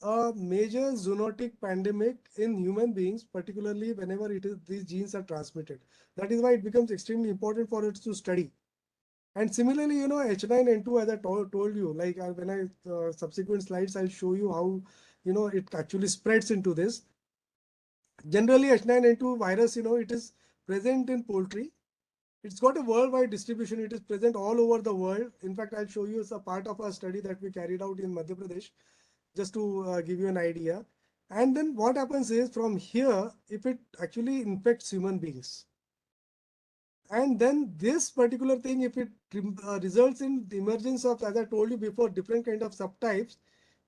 a major zoonotic pandemic in human beings, particularly whenever these genes are transmitted. That is why it becomes extremely important for us to study. And similarly, H9N2, as I told you, like when I subsequent slides, I'll show you how, it actually spreads into this. Generally, H9N2 virus, it is present in poultry. It's got a worldwide distribution. It is present all over the world. In fact, I'll show you as a part of a study that we carried out in Madhya Pradesh, just to give you an idea. And then what happens is, from here, if it actually infects human beings, and then this particular thing, if it results in the emergence of, as I told you before, different kind of subtypes,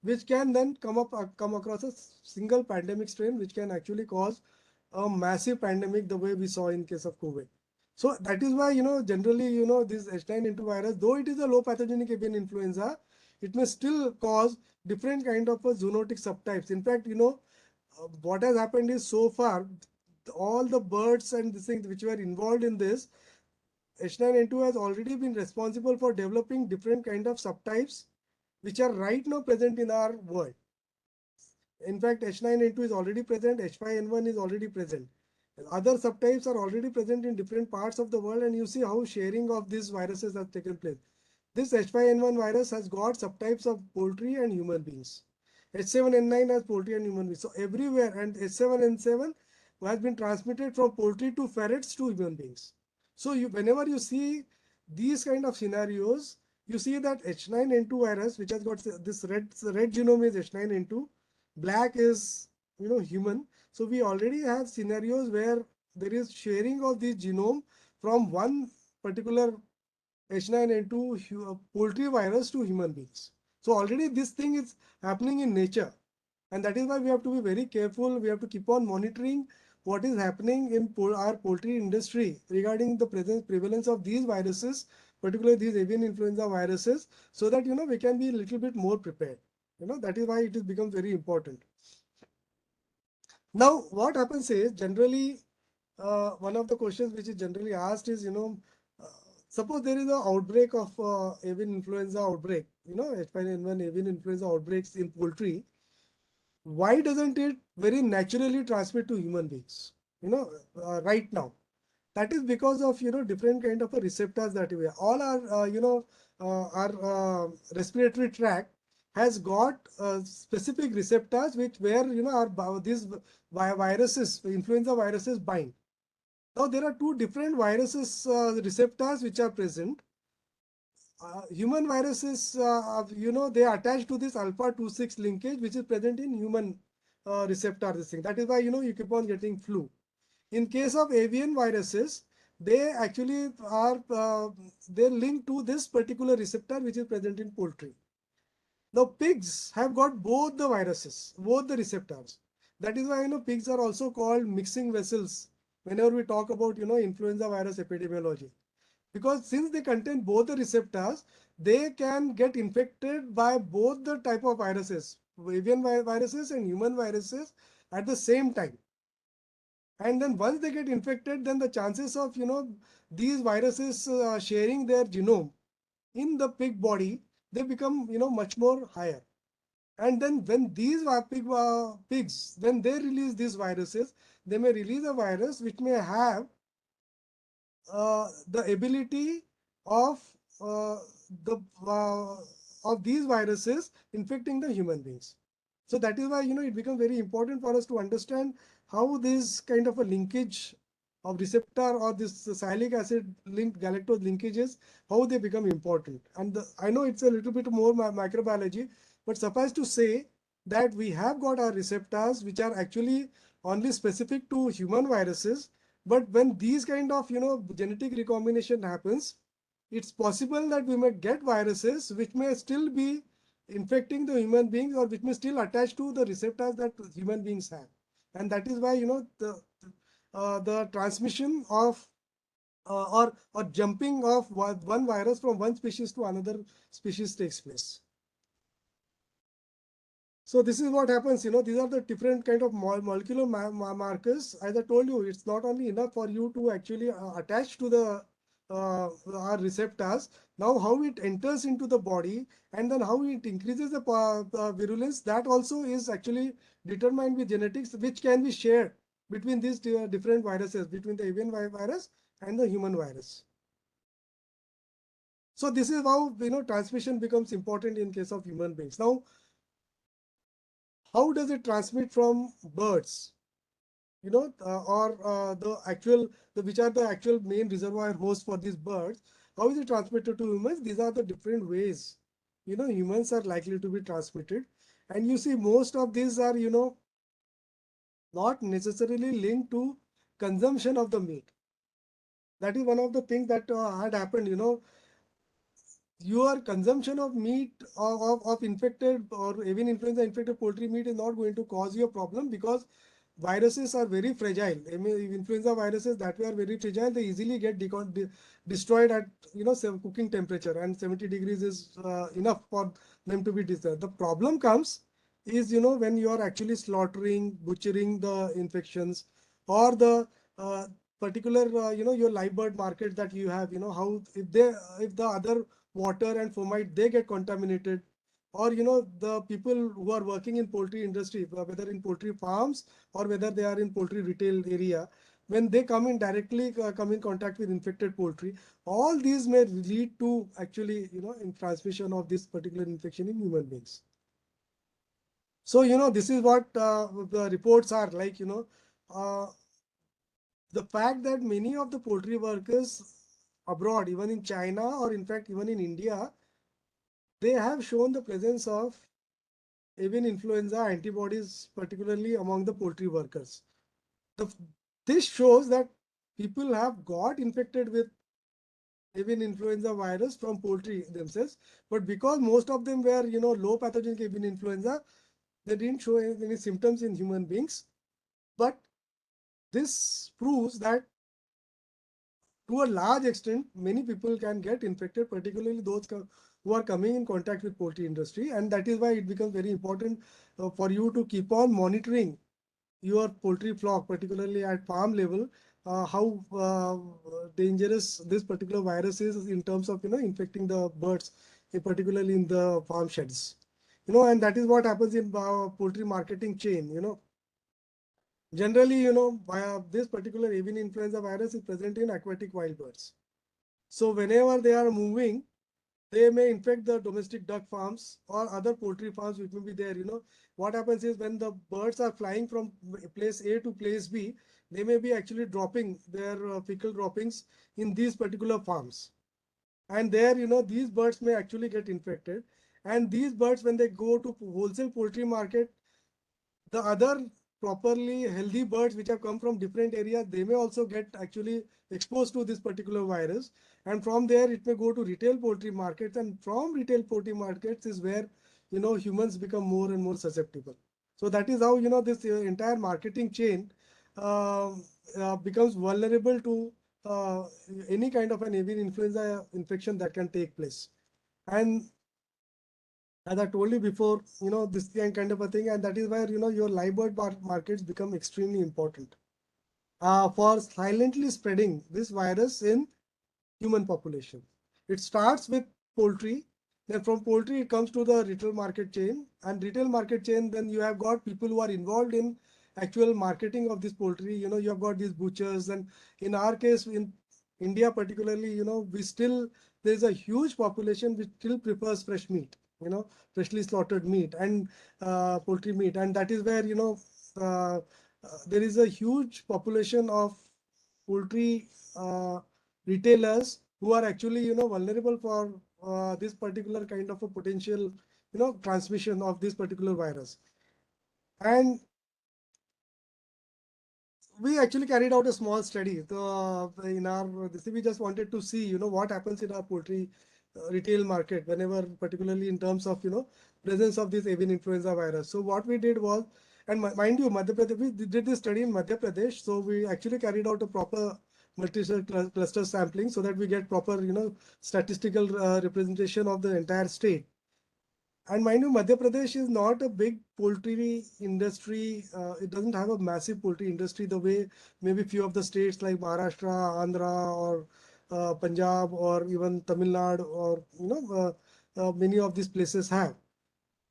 which can then come across a single pandemic strain, which can actually cause a massive pandemic the way we saw in case of COVID. So that is why, generally, this H9N2 virus, though it is a low pathogenic avian influenza, it may still cause different kind of a zoonotic subtypes. In fact, what has happened is, so far, all the birds and the things which were involved in this, H9N2 has already been responsible for developing different kind of subtypes which are right now present in our world. In fact, H9N2 is already present, H5N1 is already present. Other subtypes are already present in different parts of the world, and you see how sharing of these viruses has taken place. This H5N1 virus has got subtypes of poultry and human beings. H7N9 has poultry and human beings. So everywhere, and H7N7 has been transmitted from poultry to ferrets to human beings. So whenever you see these kind of scenarios, you see that H9N2 virus, which has got this red genome is H9N2, black is human. So we already have scenarios where there is sharing of the genome from one particular H9N2 poultry virus to human beings. So already this thing is happening in nature, and that is why we have to be very careful. We have to keep on monitoring what is happening in our poultry industry regarding the prevalence of these viruses, particularly these avian influenza viruses, so that we can be a little bit more prepared. That is why it has become very important. Now, what happens is, generally, one of the questions which is generally asked is, suppose there is an outbreak of avian influenza outbreak, H5N1 avian influenza outbreaks in poultry. Why doesn't it very naturally transmit to human beings? Right now, that is because of different kind of receptors that we have. All our our respiratory tract has got specific receptors which where these viruses, influenza viruses, bind. Now there are two different viruses receptors which are present. Human viruses, they are attached to this alpha 26 linkage, which is present in human receptor. This thing, that is why you keep on getting flu. In case of avian viruses, they actually are they're linked to this particular receptor which is present in poultry. Now pigs have got both the viruses, both the receptors. That is why pigs are also called mixing vessels whenever we talk about, influenza virus epidemiology. Because since they contain both the receptors, they can get infected by both the type of viruses, avian viruses and human viruses at the same time. And then once they get infected, then the chances of, these viruses sharing their genome in the pig body, they become, much more higher. And then when these pigs, when they release these viruses, they may release a virus which may have the ability of the of these viruses infecting the human beings. So that is why, it becomes very important for us to understand how this kind of a linkage of receptor or this sialic acid linked galactose linkages, how they become important. And I know it's a little bit more microbiology, but suffice to say that we have got our receptors which are actually only specific to human viruses. But when these kind of, genetic recombination happens, it's possible that we may get viruses which may still be infecting the human beings, or which may still attach to the receptors that human beings have. And that is why, the transmission of or jumping of one virus from one species to another species takes place. So this is what happens, these are the different kind of molecular markers. As I told you, it's not only enough for you to actually attach to the our receptors. Now how it enters into the body and then how it increases the virulence, that also is actually determined with genetics, which can be shared between these different viruses, between the avian virus and the human virus. So this is how, transmission becomes important in case of human beings. Now, how does it transmit from birds? Which are the actual main reservoir hosts for these birds? How is it transmitted to humans? These are the different ways, humans are likely to be transmitted. And you see, most of these are, not necessarily linked to consumption of the meat. That is one of the things that had happened, your consumption of meat of infected or avian influenza infected poultry meat is not going to cause you a problem, because viruses are very fragile. I mean, influenza viruses that way are very fragile. They easily get destroyed at cooking temperature, and 70 degrees is enough for them to be destroyed. The problem comes is, when you are actually slaughtering, butchering the infections, or the particular your live bird market that you have, how if the other water and fomite they get contaminated, or the people who are working in poultry industry, whether in poultry farms or whether they are in poultry retail area, when they come in directly come in contact with infected poultry, all these may lead to actually in transmission of this particular infection in human beings. So this is what the reports are like. The fact that many of the poultry workers abroad, even in China or in fact even in India, they have shown the presence of avian influenza antibodies, particularly among the poultry workers. This shows that people have got infected with avian influenza virus from poultry themselves, but because most of them were low pathogenic avian influenza, they didn't show any symptoms in human beings. But this proves that to a large extent, many people can get infected, particularly those who are coming in contact with poultry industry. And that is why it becomes very important for you to keep on monitoring your poultry flock, particularly at farm level, how dangerous this particular virus is in terms of infecting the birds, particularly in the farm sheds. And that is what happens in poultry marketing chain. Generally, this particular avian influenza virus is present in aquatic wild birds. So whenever they are moving, they may infect the domestic duck farms or other poultry farms which may be there. What happens is, when the birds are flying from place A to place B, they may be actually dropping their fecal droppings in these particular farms. And there, these birds may actually get infected. And these birds, when they go to wholesale poultry market, the other properly healthy birds which have come from different areas, they may also get actually exposed to this particular virus. And from there, it may go to retail poultry markets. And from retail poultry markets is where, humans become more and more susceptible. So that is how, this entire marketing chain becomes vulnerable to any kind of an avian influenza infection that can take place. And as I told you before, this kind of a thing, and that is where, your live bird markets become extremely important for silently spreading this virus in human population. It starts with poultry, then from poultry it comes to the retail market chain, and retail market chain, then you have got people who are involved in actual marketing of this poultry. You have got these butchers, and in our case, in India particularly, we still, there's a huge population which still prefers fresh meat, freshly slaughtered meat and poultry meat, and that is where, there is a huge population of poultry retailers who are actually, vulnerable for this particular kind of a potential, transmission of this particular virus. And we actually carried out a small study in our this. We just wanted to see, what happens in our poultry retail market whenever, particularly in terms of, presence of this avian influenza virus. So what we did was, and mind you, Madhya Pradesh, we did this study in Madhya Pradesh. So we actually carried out a proper multi-cell cluster sampling so that we get proper, statistical representation of the entire state. And mind you, Madhya Pradesh is not a big poultry industry. It doesn't have a massive poultry industry the way maybe few of the states like Maharashtra, Andhra, or Punjab, or even Tamil Nadu, or many of these places have.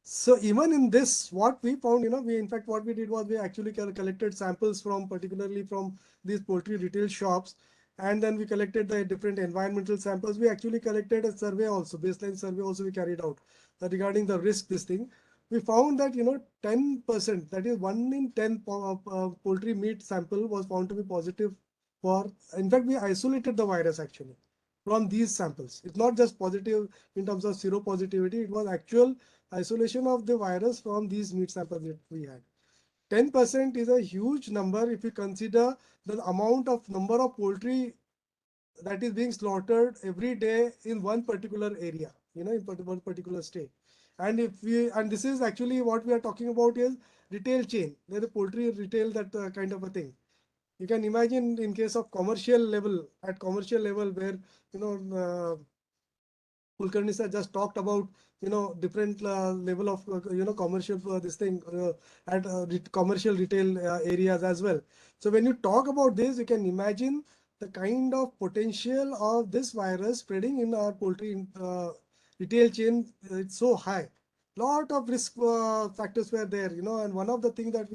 So even in this, what we found, we in fact what we did was we actually collected samples from, particularly from these poultry retail shops, and then we collected the different environmental samples. We actually collected a survey also, baseline survey also we carried out regarding the risk. This thing, we found that 10%, that is 1 in 10 poultry meat sample was found to be positive for. In fact, we isolated the virus actually from these samples. It's not just positive in terms of seropositivity; it was actual isolation of the virus from these meat samples that we had. 10% is a huge number if you consider the amount of number of poultry that is being slaughtered every day in one particular area, in one particular state. And this is actually what we are talking about is retail chain, where the poultry retail, that kind of a thing. You can imagine in case of commercial level, where, Kulkarni sir just talked about, different level of, commercial this thing at commercial retail areas as well. So when you talk about this, you can imagine the kind of potential of this virus spreading in our poultry retail chain. It's so high. Lot of risk factors were there, and one of the things that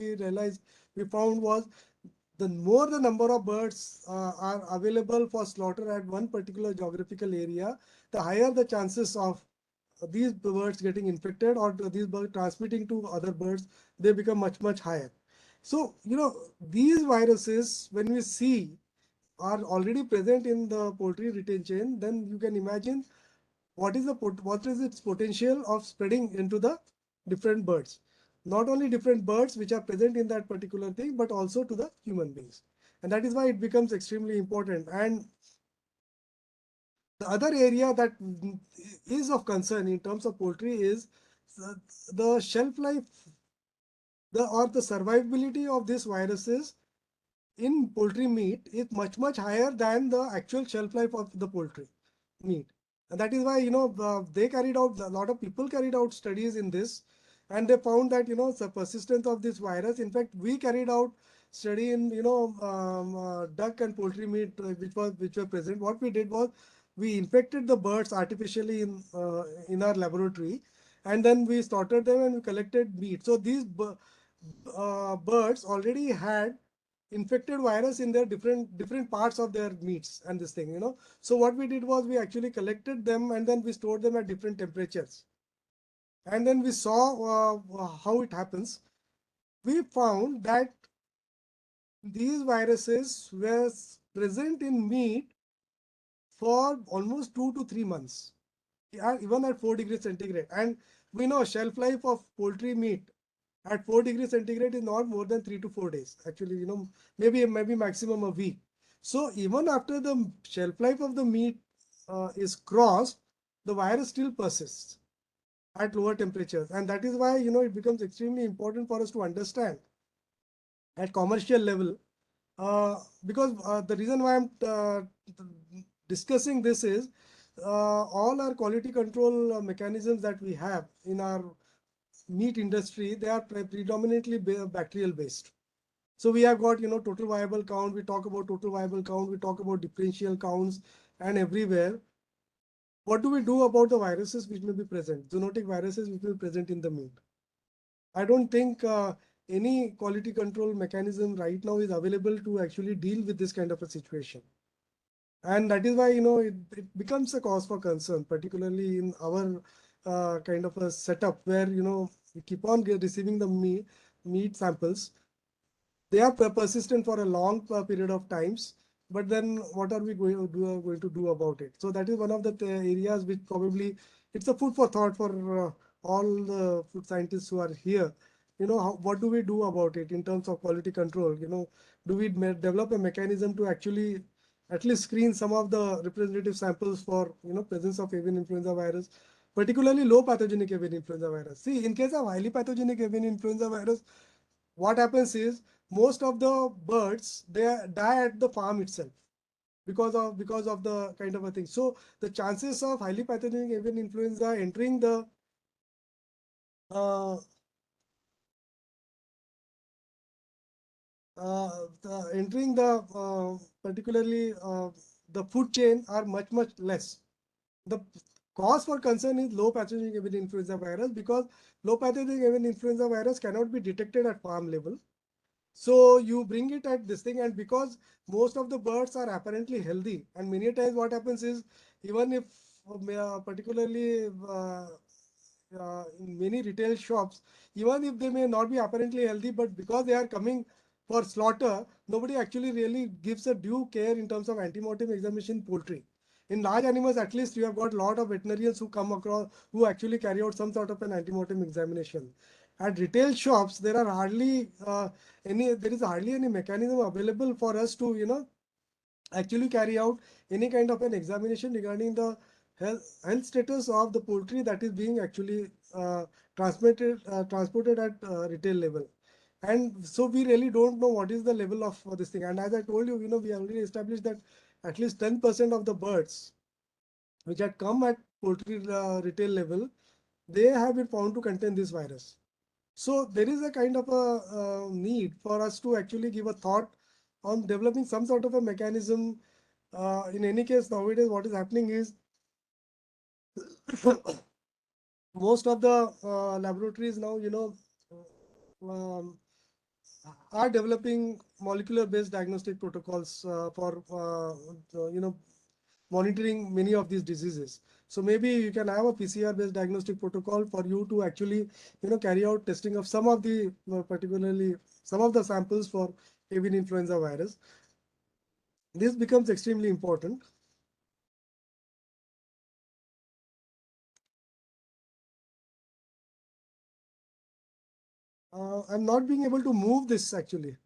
we found was, the more the number of birds are available for slaughter at one particular geographical area, the higher the chances of these birds getting infected, or these birds transmitting to other birds, they become much, much higher. So, these viruses, when we see, are already present in the poultry retail chain, then you can imagine what is its potential of spreading into the different birds. Not only different birds which are present in that particular thing, but also to the human beings. And that is why it becomes extremely important. And the other area that is of concern in terms of poultry is the shelf life, or the survivability of these viruses in poultry meat is much, much higher than the actual shelf life of the poultry meat. And that is why, they carried out, a lot of people carried out studies in this, and they found that, the persistence of this virus. In fact, we carried out study in, duck and poultry meat, which were present. What we did was, we infected the birds artificially in our laboratory, and then we slaughtered them and we collected meat. So these birds already had infected virus in their different parts of their meats and this thing. So what we did was, we actually collected them and then we stored them at different temperatures, and then we saw how it happens. We found that these viruses were present in meat for almost 2 to 3 months, even at 4 degrees centigrade. And we know shelf life of poultry meat at 4 degrees centigrade is not more than 3 to 4 days. Actually, maybe maximum a week. So even after the shelf life of the meat is crossed, the virus still persists at lower temperatures. And that is why, it becomes extremely important for us to understand at commercial level Because the reason why I'm discussing this is all our quality control mechanisms that we have in our meat industry, they are predominantly bacterial based. So we have got, total viable count. We talk about total viable count. We talk about differential counts and everywhere. What do we do about the viruses which may be present, zoonotic viruses which may be present in the meat? I don't think any quality control mechanism right now is available to actually deal with this kind of a situation. And that is why, it becomes a cause for concern, particularly in our kind of a setup where, we keep on receiving the meat samples. They are persistent for a long period of times, but then what are we going to do about it? So that is one of the areas which probably it's a food for thought for all the food scientists who are here. What do we do about it in terms of quality control? Do we develop a mechanism to actually at least screen some of the representative samples for presence of avian influenza virus, particularly low pathogenic avian influenza virus? See, in case of highly pathogenic avian influenza virus, what happens is most of the birds, they die at the farm itself because of the kind of a thing. So the chances of highly pathogenic avian influenza entering the uh, particularly the food chain are much less. The cause for concern is low pathogenic avian influenza virus, because low pathogenic avian influenza virus cannot be detected at farm level. So you bring it at this thing, and because most of the birds are apparently healthy, and many times what happens is, even if particularly in many retail shops, even if they may not be apparently healthy, but because they are coming for slaughter, nobody actually really gives a due care in terms of antemortem examination poultry. In large animals, at least you have got a lot of veterinarians who come across, who actually carry out some sort of an antemortem examination. At retail shops, there are hardly there is hardly any mechanism available for us to actually carry out any kind of an examination regarding the health status of the poultry that is being actually transported at retail level. And so we really don't know what is the level of this thing. And as I told you, we already established that at least 10% of the birds which had come at poultry retail level, they have been found to contain this virus. So there is a kind of a need for us to actually give a thought on developing some sort of a mechanism. In any case, nowadays what is happening is most of the laboratories now, um, are developing molecular based diagnostic protocols for monitoring many of these diseases. So maybe you can have a PCR based diagnostic protocol for you to actually carry out testing of some of the particularly some of the samples for avian influenza virus. This becomes extremely important. I'm not being able to move this actually.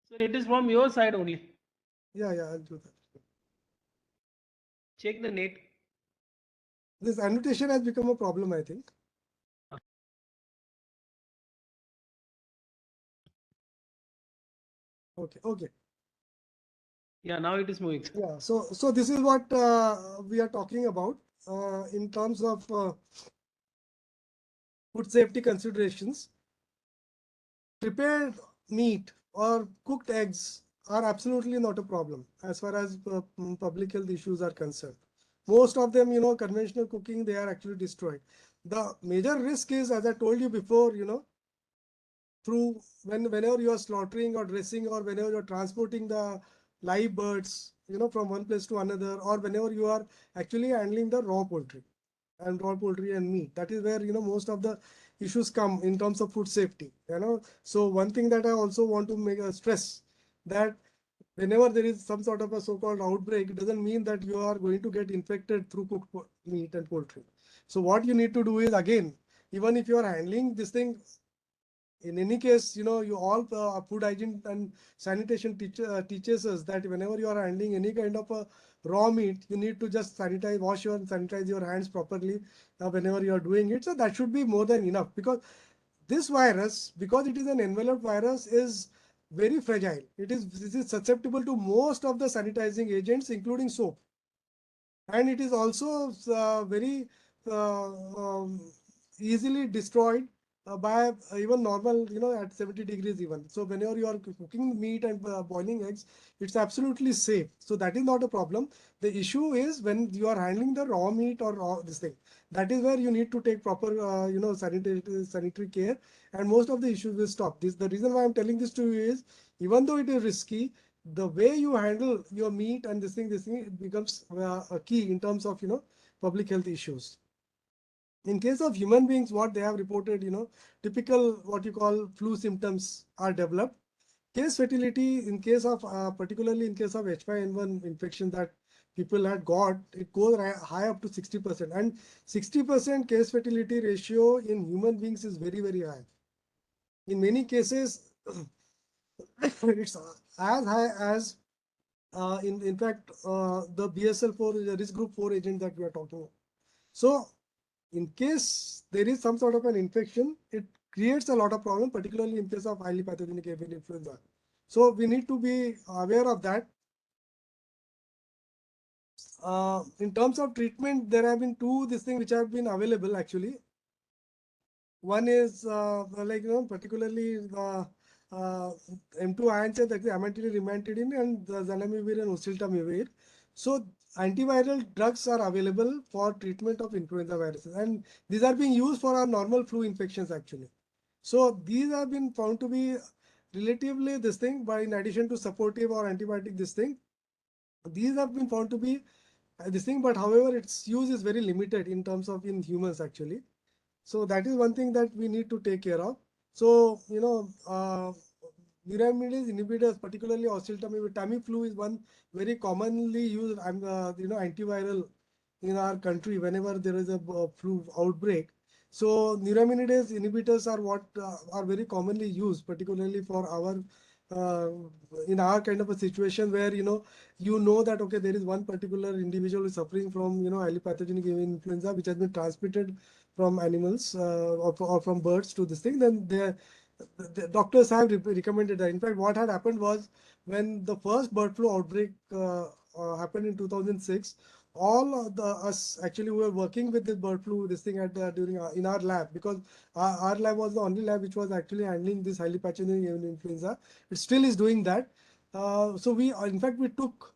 So it is from your side only. Yeah, I'll do that. Check the net. This annotation has become a problem, I think. Okay. Yeah, now it is moving. Yeah, so this is what we are talking about in terms of food safety considerations. Prepared meat or cooked eggs are absolutely not a problem as far as public health issues are concerned. Most of them, conventional cooking, they are actually destroyed. The major risk is, as I told you before, through whenever you are slaughtering or dressing, or whenever you're transporting the live birds, from one place to another, or whenever you are actually handling the raw poultry and meat. That is where most of the issues come in terms of food safety. So one thing that I also want to make a stress, that whenever there is some sort of a so-called outbreak, it doesn't mean that you are going to get infected through cooked meat and poultry. So what you need to do is, again, even if you are handling this thing, in any case, you all food hygiene and sanitation teaches us that whenever you are handling any kind of a raw meat, you need to just wash and sanitize your hands properly whenever you are doing it. So that should be more than enough, because This virus, because it is an enveloped virus, is very fragile. This is susceptible to most of the sanitizing agents, including soap, and it is also very uh, um, easily destroyed by even normal, at 70 degrees even. So whenever you are cooking meat and boiling eggs, it's absolutely safe. So that is not a problem. The issue is when you are handling the raw meat or raw this thing. That is where you need to take proper, sanitary care, and most of the issues will stop. The reason why I'm telling this to you is, even though it is risky, the way you handle your meat and this thing, it becomes a key in terms of, public health issues. In case of human beings, what they have reported, typical what you call flu symptoms are developed. Case fatality in case of, particularly in case of H5N1 infection that people had got, it goes high up to 60%. And 60% case fatality ratio in human beings is very, very high. In many cases, it's as high as, in fact, the BSL-4 is a risk group 4 agent that we are talking about. So in case there is some sort of an infection, it creates a lot of problem, particularly in case of highly pathogenic avian influenza. So we need to be aware of that. In terms of treatment, there have been two this thing which have been available actually. One is particularly the M2 ion chain, that is amantadine, and the zanamivir and oseltamivir. So antiviral drugs are available for treatment of influenza viruses, and these are being used for our normal flu infections actually. So these have been found to be relatively this thing, but in addition to supportive or antibiotic this thing, these have been found to be this thing, but however its use is very limited in terms of in humans actually. So that is one thing that we need to take care of. So, neuraminidase inhibitors, particularly oseltamivir, Tamiflu is one very commonly used, antiviral in our country whenever there is a flu outbreak. So neuraminidase inhibitors are what are very commonly used, particularly for our uh, in our kind of a situation where that okay, there is one particular individual who is suffering from highly pathogenic avian influenza which has been transmitted from animals or from birds to this thing. Then the doctors have recommended that. In fact, what had happened was when the first bird flu outbreak happened in 2006, all of us actually were working with this bird flu this thing in our lab, because our lab was the only lab which was actually handling this highly pathogenic avian influenza. It still is doing that. So we in fact we took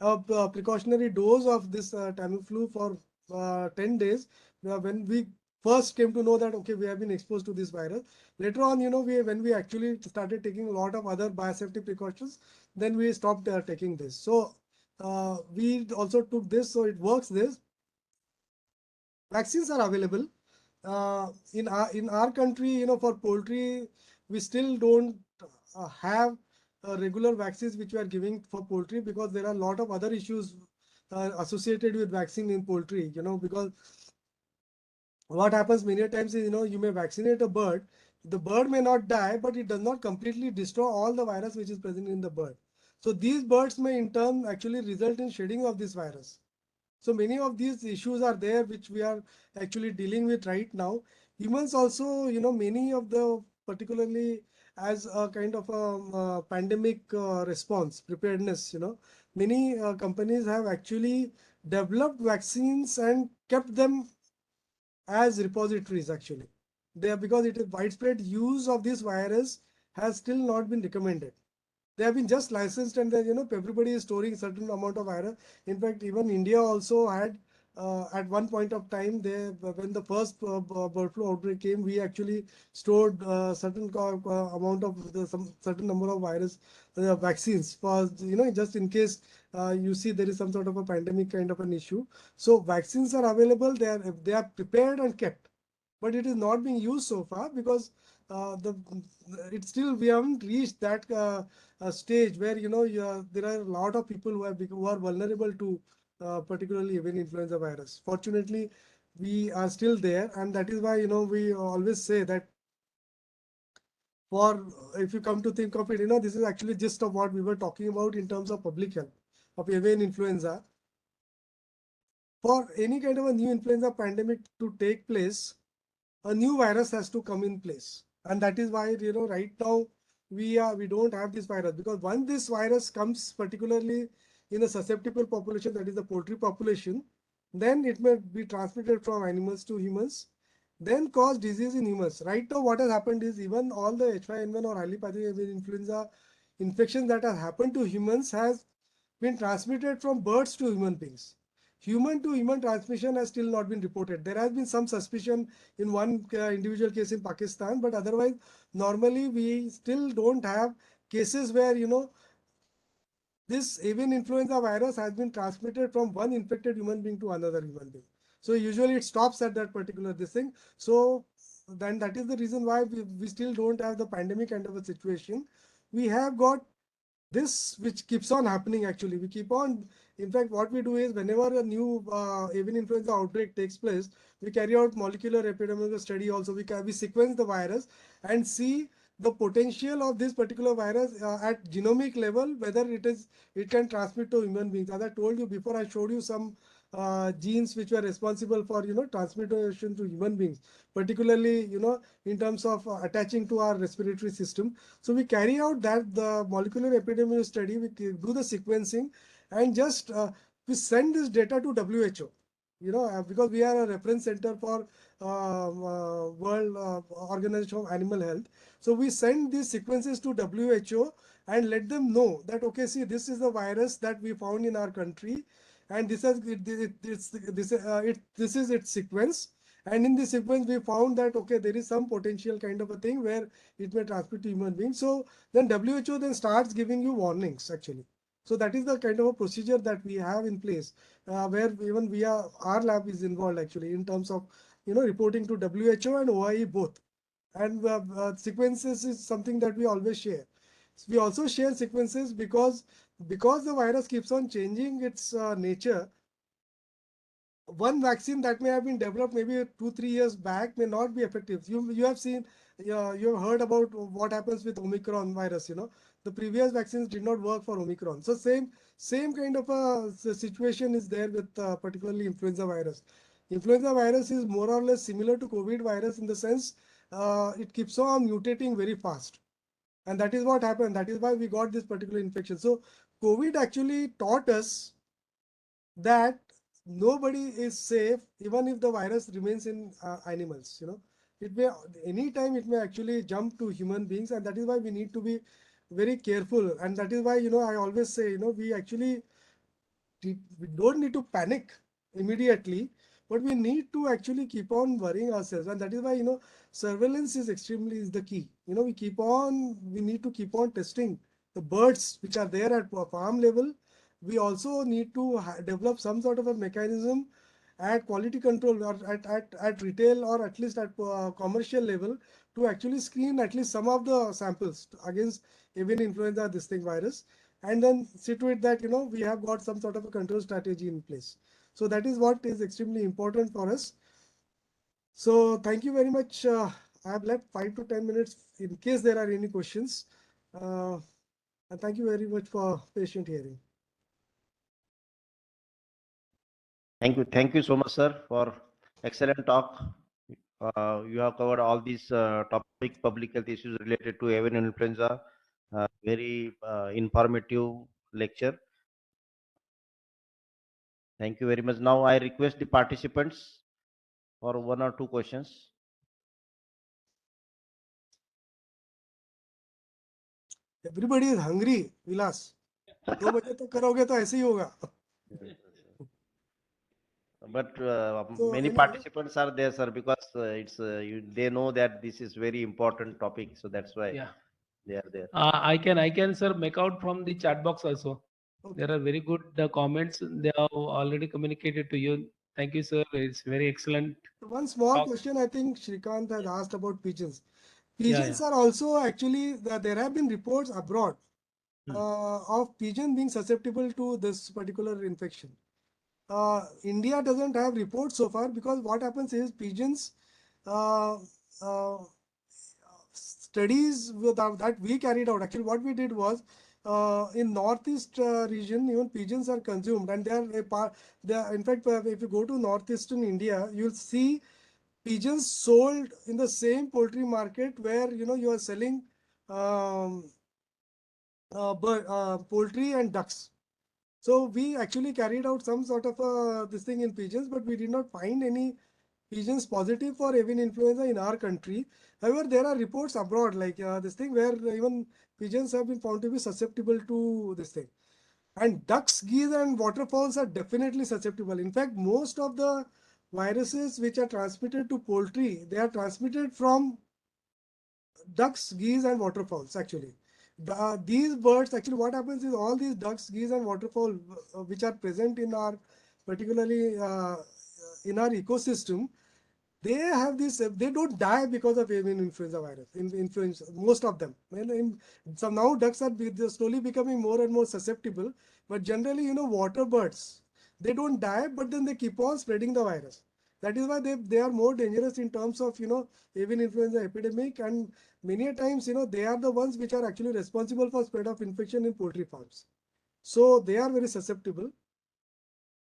a precautionary dose of this Tamiflu for 10 days when we first came to know that okay, we have been exposed to this virus. Later on, when we actually started taking a lot of other biosafety precautions, then we stopped taking this. So we also took this, so it works. This vaccines are available in our country. For poultry, we still don't have regular vaccines which we are giving for poultry, because there are a lot of other issues associated with vaccine in poultry. Because what happens many times is, you may vaccinate a bird, the bird may not die, but it does not completely destroy all the virus which is present in the bird. So these birds may in turn actually result in shedding of this virus. So many of these issues are there which we are actually dealing with right now. Humans also, many of the, particularly as a kind of a pandemic response preparedness, many companies have actually developed vaccines and kept them as repositories actually. Because it is widespread use of this virus has still not been recommended. They have been just licensed, and then everybody is storing certain amount of virus. In fact, even India also had at one point of time, when the first bird flu outbreak came, we actually stored certain amount of some certain number of virus vaccines for just in case you see there is some sort of a pandemic kind of an issue. So vaccines are available. They are prepared and kept, but it is not being used so far because it's still, we haven't reached that stage where there are a lot of people who are vulnerable to particularly avian influenza virus. Fortunately, we are still there, and that is why we always say that, for if you come to think of it, this is actually gist of what we were talking about in terms of public health of avian influenza. For any kind of a new influenza pandemic to take place, a new virus has to come in place. And that is why, right now we don't have this virus, because once this virus comes, particularly in a susceptible population, that is the poultry population, then it may be transmitted from animals to humans, then cause disease in humans. Right now, what has happened is even all the H5N1 or highly pathogenic avian influenza infections that have happened to humans has been transmitted from birds to human beings. Human to human transmission has still not been reported. There has been some suspicion in one individual case in Pakistan, but otherwise, normally we still don't have cases where, this avian influenza virus has been transmitted from one infected human being to another human being. So usually it stops at that particular this thing. So then that is the reason why we still don't have the pandemic kind of a situation. We have got this which keeps on happening. Actually, we keep on, in fact, what we do is whenever a new avian influenza outbreak takes place, we carry out molecular epidemiological study. Also we sequence the virus and see the potential of this particular virus at genomic level, whether it can transmit to human beings. As I told you before, I showed you some genes which were responsible for transmission to human beings, particularly in terms of attaching to our respiratory system. So we carry out the molecular epidemiology study, we do the sequencing, and just we send this data to WHO. Because we are a reference center for World Organization of Animal Health. So we send these sequences to WHO and let them know that, okay, see, this is the virus that we found in our country, and this is its sequence. And in this sequence, we found that, okay, there is some potential kind of a thing where it may transmit to human beings. So then WHO then starts giving you warnings, actually. So that is the kind of a procedure that we have in place, where even our lab is involved, actually, in terms of reporting to WHO and OIE both. And sequences is something that we always share. We also share sequences because the virus keeps on changing its nature. One vaccine that may have been developed maybe 2-3 years back may not be effective. You have seen, you have heard about what happens with Omicron virus. The previous vaccines did not work for Omicron. So same kind of a situation is there with particularly influenza virus. Influenza virus is more or less similar to COVID virus in the sense it keeps on mutating very fast. And that is what happened. That is why we got this particular infection. So COVID actually taught us that nobody is safe even if the virus remains in animals. It may anytime it may actually jump to human beings, and that is why we need to be very careful. And that is why I always say we don't need to panic immediately, but we need to actually keep on worrying ourselves. And that is why surveillance is the key. We need to keep on testing the birds which are there at farm level. We also need to develop some sort of a mechanism at quality control or at retail, or at least at commercial level, to actually screen at least some of the samples against avian influenza this thing virus, and then see to it that we have got some sort of a control strategy in place. So that is what is extremely important for us. So thank you very much. I have left 5 to 10 minutes in case there are any questions. And thank you very much for patient hearing. Thank you so much, sir, for excellent talk. You have covered all these public health issues related to avian influenza. Very informative lecture. Thank you very much. Now I request the participants for 1 or 2 questions. Everybody is hungry, Vilas. 2 बजे तक करोगे तो ऐसे ही होगा. But So many participants are there, sir, because they know that this is very important topic, so that's why they are there. I can, sir, make out from the chat box also. Okay. There are very good comments. They have already communicated to you. Thank you, sir. It's very excellent. One small talk. question I think Shrikant has asked about pigeons. Yeah, Pigeons are also actually, there have been reports abroad of pigeon being susceptible to this particular infection. India doesn't have reports so far, because what happens is pigeons, studies that we carried out, actually what we did was, in northeast region, even pigeons are consumed, and they are a part. In fact, if you go to northeastern India, you'll see pigeons sold in the same poultry market where you are selling poultry and ducks. So we actually carried out some sort of this thing in pigeons, but we did not find any pigeons positive for avian influenza in our country. However, there are reports abroad like this thing where even pigeons have been found to be susceptible to this thing. And ducks, geese, and waterfowls are definitely susceptible. In fact, most of the viruses which are transmitted to poultry, they are transmitted from ducks, geese, and waterfowls actually. These birds actually, what happens is all these ducks, geese, and waterfowl which are present in our, particularly in our ecosystem, they have this, they don't die because of avian influenza virus, influenza, most of them. So now ducks are they're slowly becoming more and more susceptible, but generally, water birds, they don't die, but then they keep on spreading the virus. That is why they are more dangerous in terms of, avian influenza epidemic, and many a times, they are the ones which are actually responsible for spread of infection in poultry farms. So they are very susceptible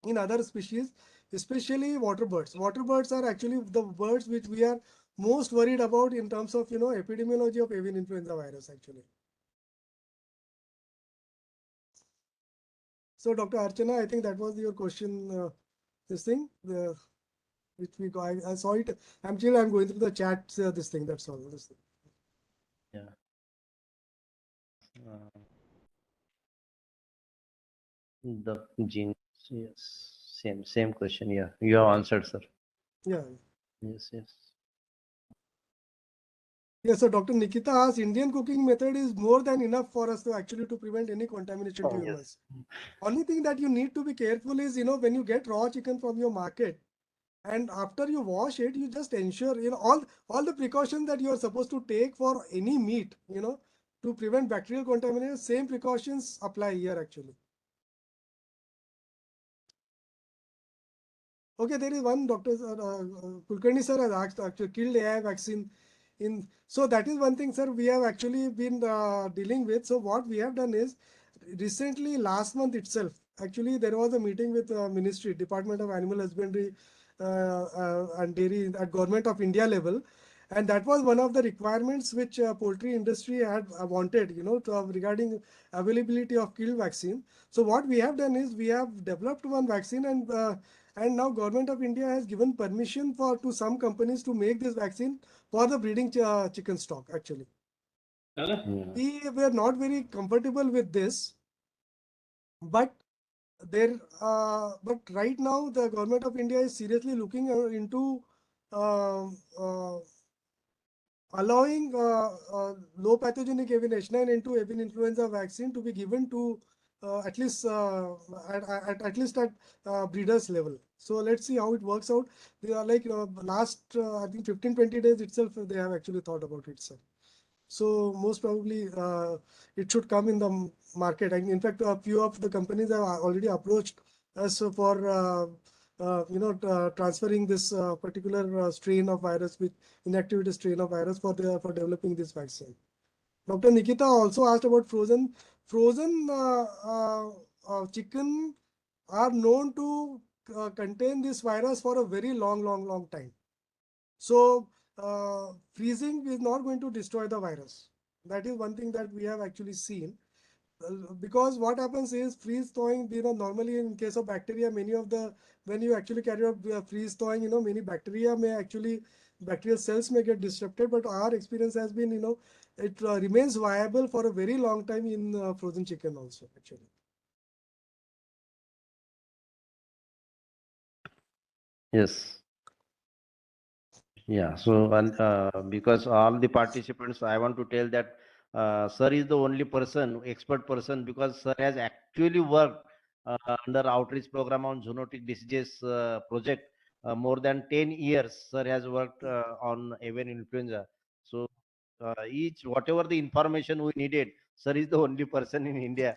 in other species, especially water birds. Water birds are actually the birds which we are most worried about in terms of epidemiology of avian influenza virus actually. So Dr. Archana, I think that was your question. This thing, which we got, I saw it. I'm going through the chat. This thing. That's all. This thing. Yeah. The genes, yes, same question. Yeah, you have answered, sir. Yeah. Yes, yes. Yeah, so Dr. Nikita asks, Indian cooking method is more than enough for us to actually to prevent any contamination to Yes. humans. Only thing that you need to be careful is, when you get raw chicken from your market, and after you wash it, you just ensure, all the precautions that you are supposed to take for any meat, to prevent bacterial contamination, same precautions apply here actually. Okay, there is one Dr. Kulkarni sir has asked actually killed AI vaccine in. So that is one thing, sir, we have actually been dealing with. So what we have done is recently last month itself, actually there was a meeting with Ministry, Department of Animal Husbandry and Dairy at Government of India level. And that was one of the requirements which poultry industry had wanted, regarding availability of killed vaccine. So what we have done is we have developed one vaccine, and now Government of India has given permission to some companies to make this vaccine for the breeding chicken stock actually. Yeah. We were not very comfortable with this, but but right now the Government of India is seriously looking into uh, uh, allowing low pathogenic avian H9N2 avian influenza vaccine to be given to at least at least at breeders level. So let's see how it works out. They are like last I think 15-20 days itself they have actually thought about it, sir. So most probably it should come in the market. And in fact, a few of the companies have already approached us for transferring this particular strain of virus, with inactivated strain of virus for developing this vaccine. Dr. Nikita also asked about frozen. Frozen chicken are known to contain this virus for a very long time. So freezing is not going to destroy the virus. That is one thing that we have actually seen. Because what happens is freeze thawing, normally in case of bacteria, when you actually carry out freeze thawing, many bacterial cells may get disrupted, but our experience has been, it remains viable for a very long time in frozen chicken also, actually. Yes. Yeah. So, because all the participants, I want to tell that sir is the only person, expert person, because sir has actually worked under outreach program on zoonotic diseases project more than 10 years. Sir has worked on avian influenza. So, whatever the information we needed, sir is the only person in India